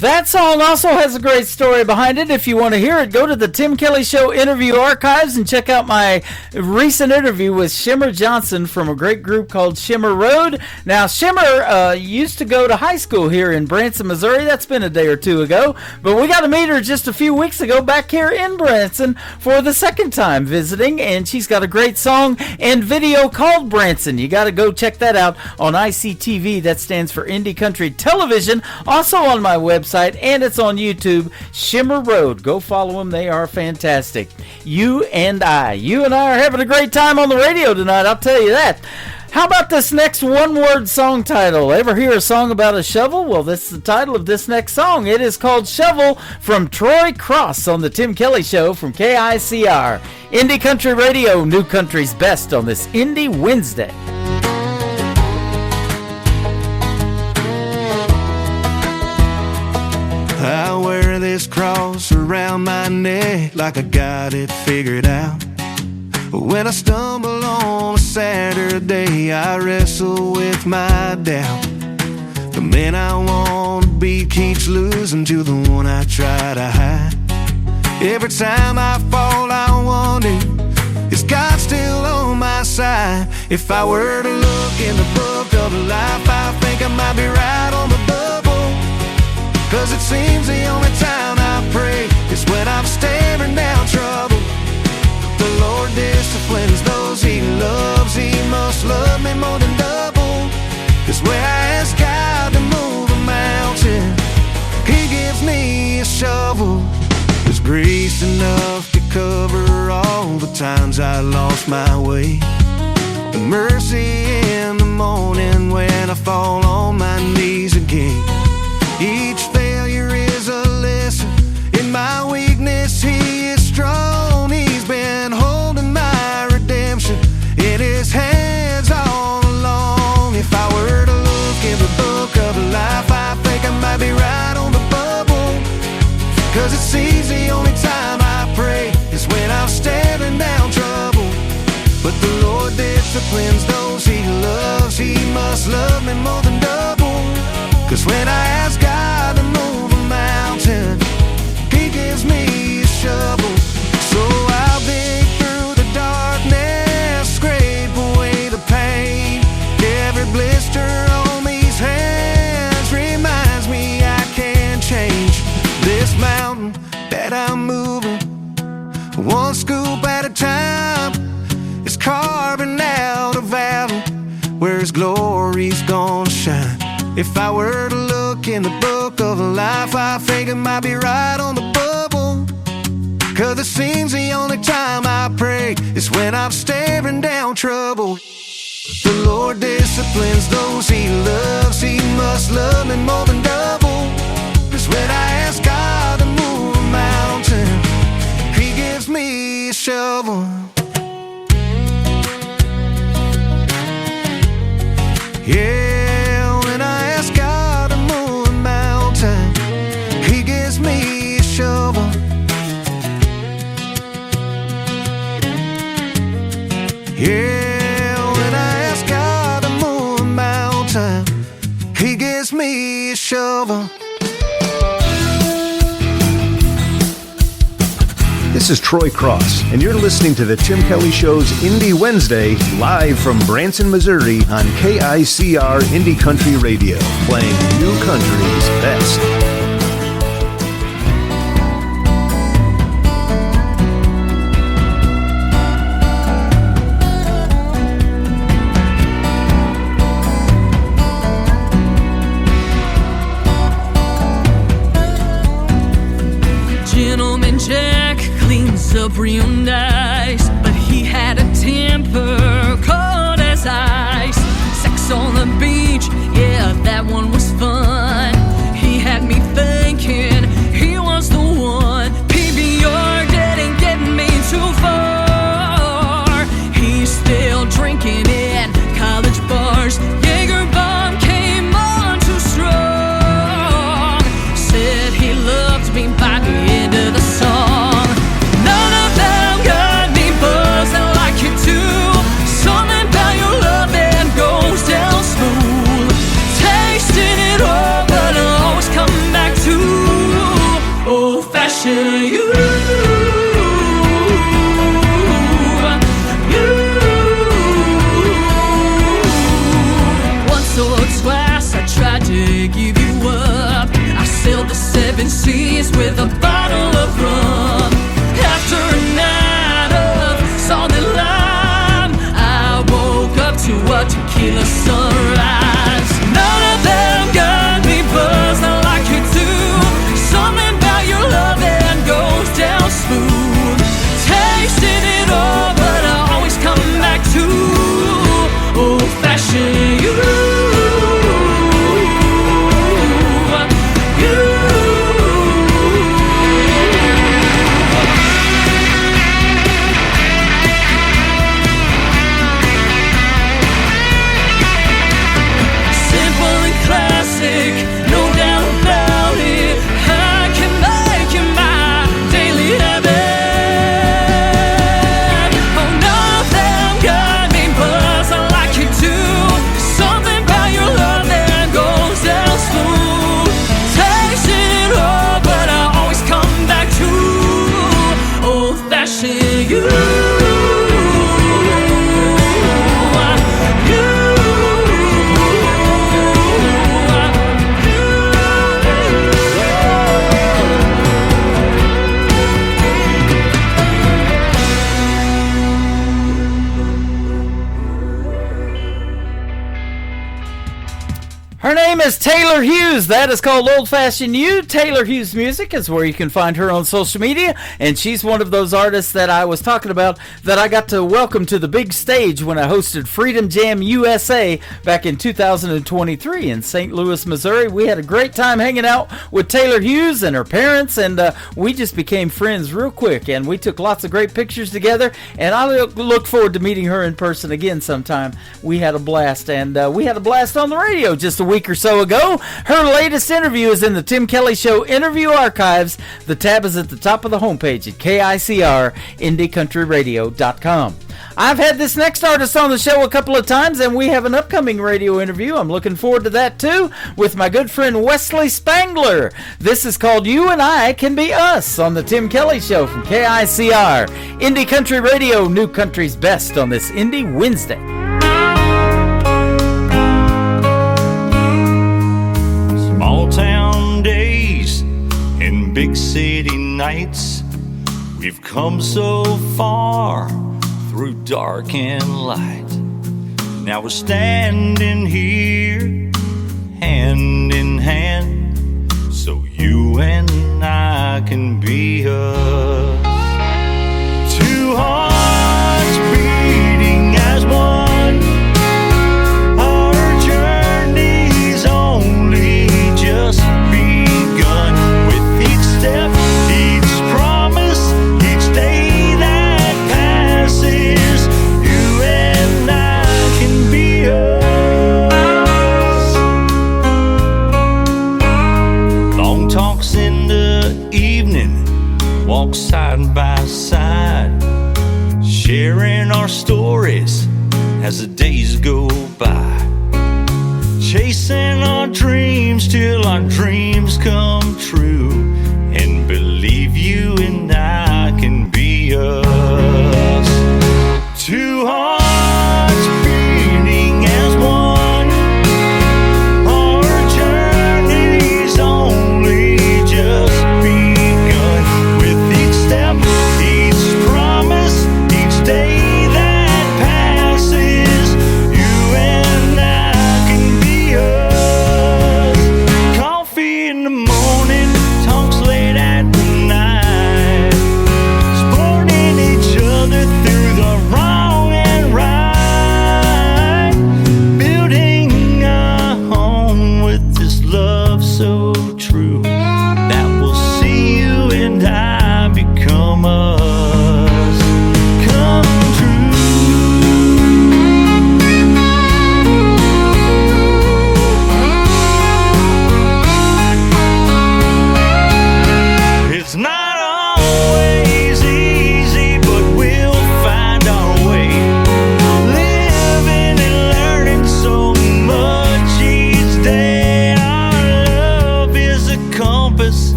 That song also has a great story behind it. If you want to hear it, go to the Tim Kelly Show interview archives and check out my recent interview with Shimmer Johnson from a great group called Shimmer Road. Now, Shimmer used to go to high school here in Branson, Missouri. That's been a day or two ago. But we got to meet her just a few weeks ago back here in Branson for the second time visiting. And she's got a great song and video called Branson. You got to go check that out on ICTV. That stands for Indie Country Television. Also on my website. And it's on YouTube, Shimmer Road. Go follow them. They are fantastic. You and I are having a great time on the radio tonight, I'll tell you that. How about this next one-word song title? Ever hear a song about a shovel? Well, this is the title of this next song. It is called Shovel from Troy Cross on the Tim Kelly Show from KICR. Indie Country Radio, New Country's Best on this Indie Wednesday. I wear this cross around my neck like I got it figured out. When I stumble on a Saturday, I wrestle with my doubt. The man I want to be keeps losing to the one I try to hide. Every time I fall, I wonder, is God still on my side? If I were to look in the book of life, I think I might be right on the bubble. 'Cause it seems the only time I pray is when I'm staring down trouble. The Lord disciplines those He loves. He must love me more than double. 'Cause where I ask God to move a mountain, He gives me a shovel. There's grace enough to cover all the times I lost my way, and mercy in the morning when I fall on my knees again. Each failure is a lesson. In my weakness, He is strong. He's been holding my redemption in His hands all along. If I were to look in the book of life, I think I might be right on the bubble. 'Cause it seems the only time I pray is when I'm staring down trouble. But the Lord disciplines those He loves. He must love me more than double. 'Cause when I ask God to move a mountain, He gives me a shovel. So I'll dig through the darkness, scrape away the pain. Every blister on these hands reminds me I can change this mountain that I'm moving, one scoop at a time. It's carving out a valley where His glory's gonna shine. If I were to look in the book of life, I think it might be right on the bubble. 'Cause it seems the only time I pray is when I'm staring down trouble. The Lord disciplines those He loves. He must love me more than double. 'Cause when I ask God to move a mountain, He gives me a shovel. Yeah. Yeah, when I ask God to move a mountain, He gives me a shovel. This is Troy Cross, and you're listening to the Tim Kelly Show's Indie Wednesday, live from Branson, Missouri on KICR Indie Country Radio, playing New Country's best. Up real nice, but he had a temper cold as ice. Sex on the beach, yeah, that one was fun. He had me old-fashioned you. Once or twice I tried to give you up. I sailed the 7 seas with a bottle of rum. After a night of solid lime, I woke up to a tequila sunrise. None of them got me buzzed like you do. Something about your love that goes down smooth. Tasting it all, but I always come back to old-fashioned you. Her name is Taylor Hughes. That is called Old Fashioned You. Taylor Hughes Music is where you can find her on social media, and she's one of those artists that I was talking about that I got to welcome to the big stage when I hosted Freedom Jam USA back in 2023 in St. Louis, Missouri. We had a great time hanging out with Taylor Hughes and her parents, and we just became friends real quick, and we took lots of great pictures together, and I look forward to meeting her in person again sometime. We had a blast, and we had a blast on the radio just a week or so ago. Her latest interview is in the Tim Kelly Show interview archives. The tab is at the top of the homepage at KICR-IndieCountryRadio.com. I've had this next artist on the show a couple of times, and we have an upcoming radio interview. I'm looking forward to that too, with my good friend Wesley Spangler. This is called You and I Can Be Us on the Tim Kelly Show from KICR. Indie Country Radio, New Country's Best on this Indie Wednesday. Small town days and big city nights, we've come so far through dark and light. Now we're standing here hand in hand, so you and I can be us. Two hearts beating as one. Our journey's only just begun. With each step, each promise, each day that passes, you and I can be us. Long talks in the evening, walk side by side, sharing our stories as the days go by, chasing our dreams till our dreams come true, and believe you and I can be us. Two hearts beating as one. Our journey's only just begun. With each step, each promise, each day that passes, you and I can be us. Coffee in the morning, talk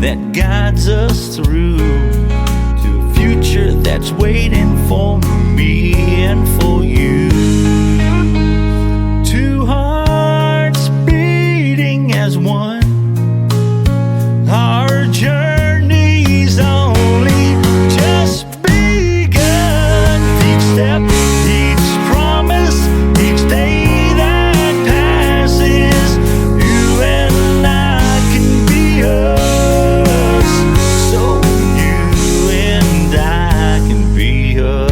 that guides us through to a future that's waiting for me and for you. Two hearts beating as one. Our journey's only just begun. Each step, each promise, each day that passes, you and I can be us. So you and I can be us.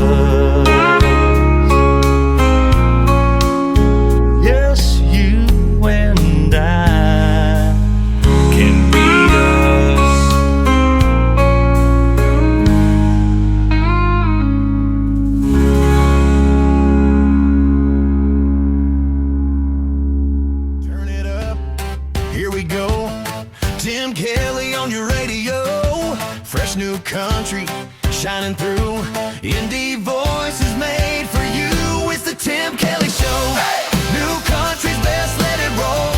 Yes, you and I can be us. Turn it up, here we go. Tim Kelly on your radio. Fresh new country shining through. Indie voices made for you. It's the Tim Kelly Show. New country's best, let it roll.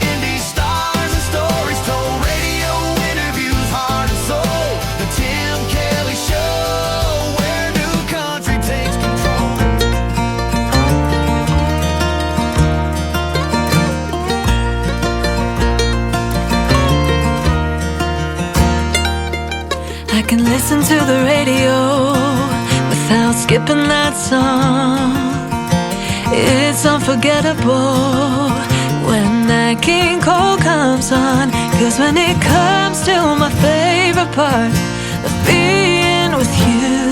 Indie stars and stories told. Radio interviews, heart and soul. The Tim Kelly Show, where new country takes control. I can listen to the radio without skipping that song. It's unforgettable when that King Cole comes on. 'Cause when it comes to my favorite part of being with you,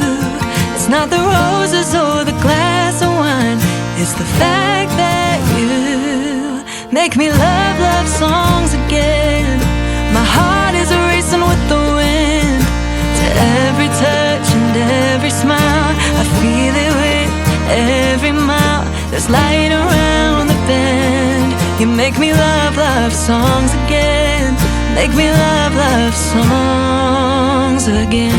it's not the roses or the glass of wine. It's the fact that you make me love songs again. My heart is racing with the wind. To every touch and every smile, I feel it with every mile. There's light around the bend. You make me love songs again. Make me love songs again.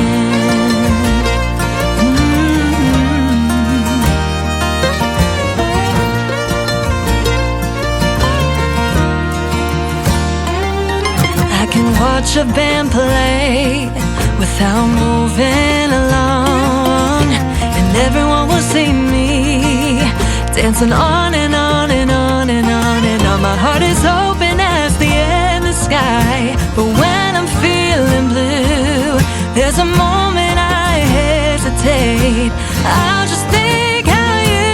I can watch a band play without moving along, and everyone will see me dancing on and on and on and on and on. My heart is open as the endless sky, but when I'm feeling blue, there's a moment I hesitate. I'll just think how you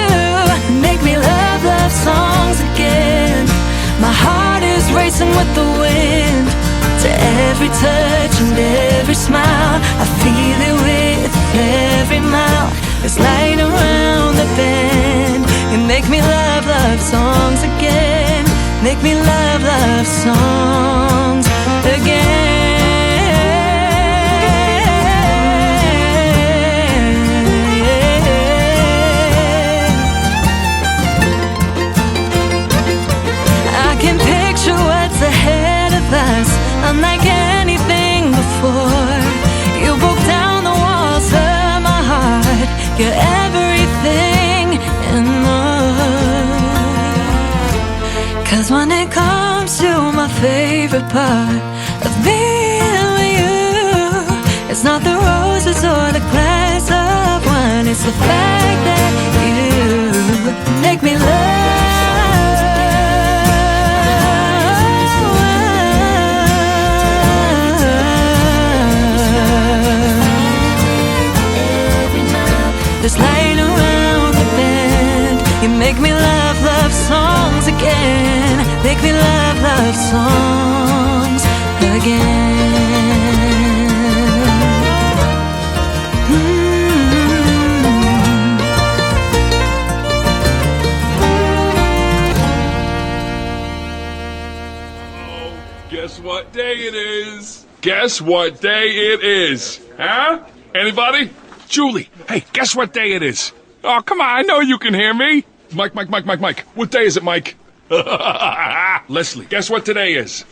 make me love songs again. My heart is racing with the wind. To every touch and every smile, I feel it with every mile. There's light around the bend. You make me love songs again. Make me love songs again. I can picture what's ahead of us, unlike anything before. You broke down the walls of my heart. You're everything and more. 'Cause when it comes to my favorite part of being with you, it's not the roses or the glass of wine. It's the fact that you make me There's light around the bend. You make me love songs again. Make me love songs again. Guess what day it is? Guess what day it is? Huh? Anybody? Julie, hey, guess what day it is? Oh, come on, I know you can hear me. Mike. What day is it, Mike? Leslie, guess what today is?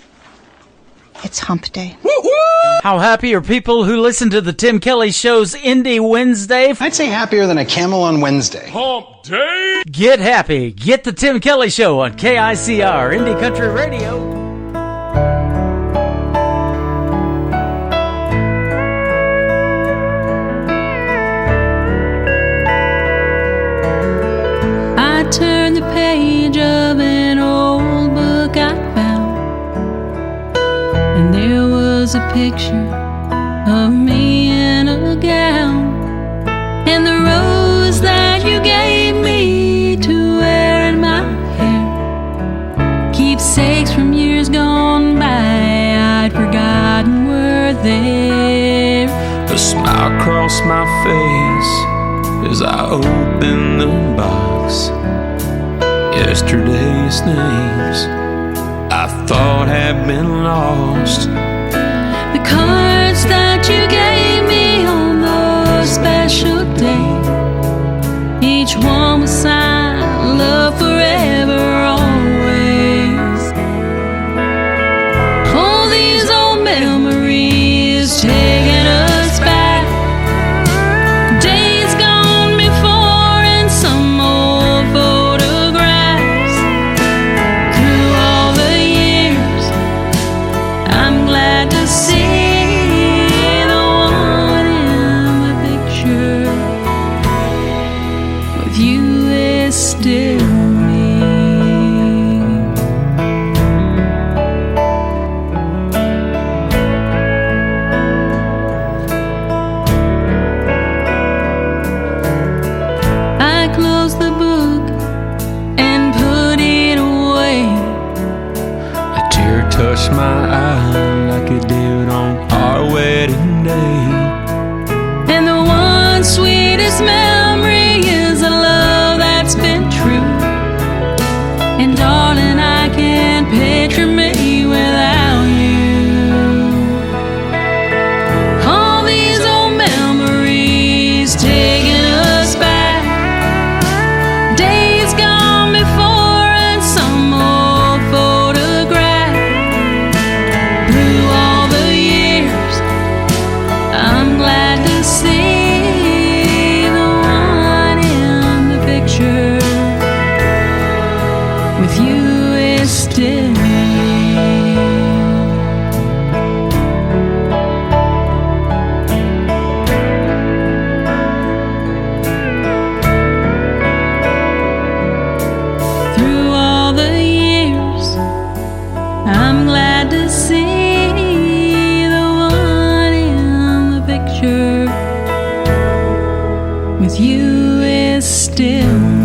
It's hump day. Woo-hoo! How happy are people who listen to the Tim Kelly Show's Indie Wednesday? I'd say happier than a camel on Wednesday. Hump day! Get happy. Get the Tim Kelly Show on KICR Indie Country Radio. There's a picture of me in a gown, and the rose that you gave me to wear in my hair, keepsakes from years gone by I'd forgotten were there. A smile crossed my face as I opened the box. Yesterday's names I thought had been lost. The cards that you gave me on those special days, each one was signed, love forever, always. All these old memories taking us back, days gone before and some old photographs. Through all the years, I'm glad to see the one in the picture with you is still me. I closed the book and put it away. A tear touched my eye like it did on our wedding day. And the one sweetest memory is a love that's been true. And darling, I can't picture me without you. All these old memories taking us back, days gone before and some old photograph. Through all the years, I'm glad to see the one in the picture with you is still me. Through all the years, I'm glad to see the one in the picture with you is still me.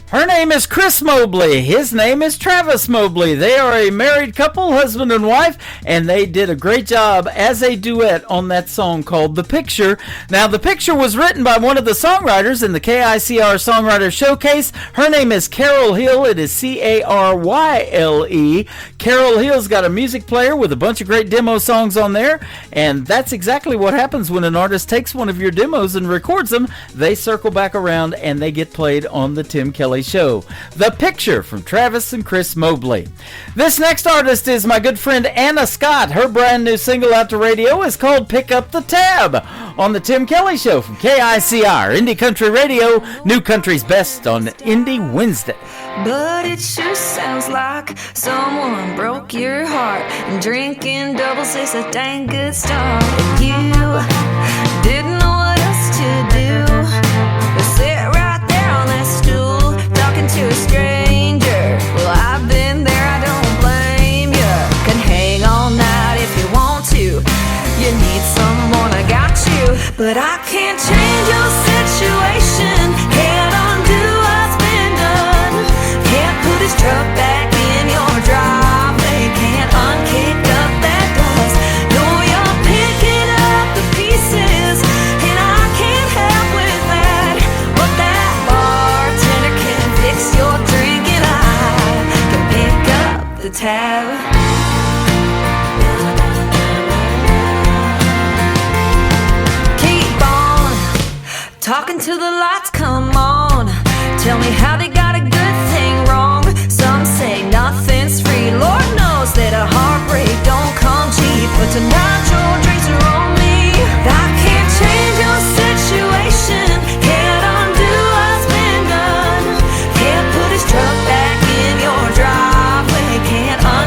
Her name is Chris Mobley. His name is Travis Mobley. They are a married couple, husband and wife, and they did a great job as a duet on that song called The Picture. Now, The Picture was written by one of the songwriters in the KICR Songwriter Showcase. Her name is Carol Hill. It is Caryle. Carol Hill's got a music player with a bunch of great demo songs on there, and that's exactly what happens when an artist takes one of your demos and records them. They circle back around and they get played on the Tim Kelly Show. The Picture from Travis and Chris Mobley. This next artist is my good friend Anna Scott. Her brand new single out to radio is called Pick Up the Tab on the Tim Kelly Show from KICR, Indie Country Radio, New Country's Best on Indie Wednesday. But it sure sounds like someone broke your heart, and drinking doubles is a dang good start. If you didn't know what else to do, but sit right there on that stool talking to a stranger. Well, I've been there, I don't blame you. Can hang all night if you want to. You need someone, I got you. But I can't change your situation, can't undo what's been done. Can't put his truck back in your driveway, can't unkick up that dust. No, you're picking up the pieces, and I can't help with that. But that bartender can fix your drink, and I can pick up the tab. Talking to the lights, come on. Tell me how they got a good thing wrong. Some say nothing's free. Lord knows that a heartbreak don't come cheap. But tonight your drinks are on me. I can't change your situation, can't undo what's been done. Can't put his truck back in your driveway, can't undo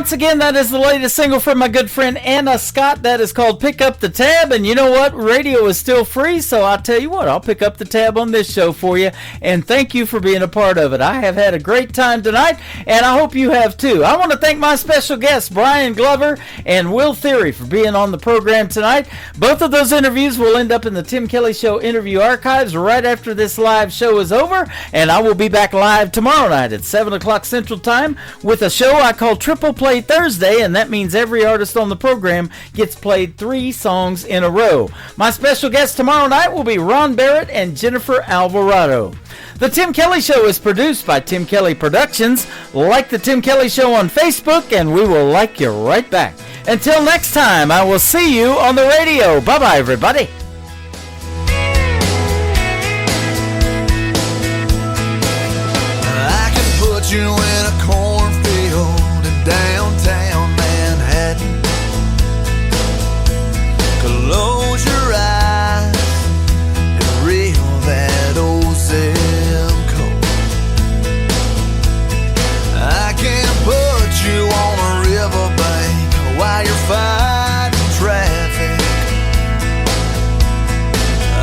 once again, that is the latest single from my good friend Anna Scott. That is called Pick Up the Tab. And you know what? Radio is still free, so I'll tell you what, I'll pick up the tab on this show for you. And thank you for being a part of it. I have had a great time tonight, and I hope you have too. I want to thank my special guests, Brian Glover and Will Theory, for being on the program tonight. Both of those interviews will end up in the Tim Kelly Show interview archives right after this live show is over, and I will be back live tomorrow night at 7 o'clock Central Time with a show I call Triple Play Thursday, and that means every artist on the program gets played 3 songs in a row. My special guests tomorrow night will be Ron Barrett and Jennifer Alvarado. The Tim Kelly Show is produced by Tim Kelly Productions. Like the Tim Kelly Show on Facebook, and we will like you right back. Until next time, I will see you on the radio. Bye-bye, everybody. I can put you in a cornfield in downtown Manhattan. Close your eyes and reel that old zip code. I can put you on a riverbank while you're fighting traffic.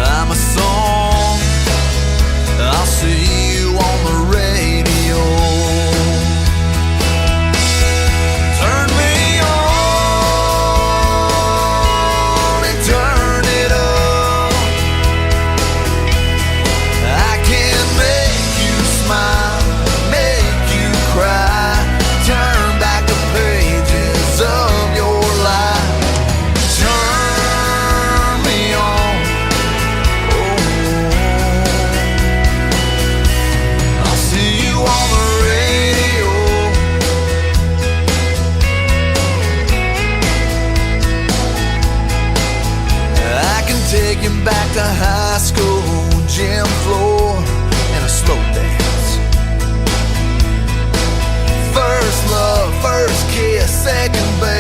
I'm a song, I'll see you on the radio. Turn me on and turn it up. I can make you smile, make you cry, turn back the pages of your life. Turn me on, I'll see you on the radio. I can take you back to high school, gym floor, and a slow dance. First love, first kiss, second base.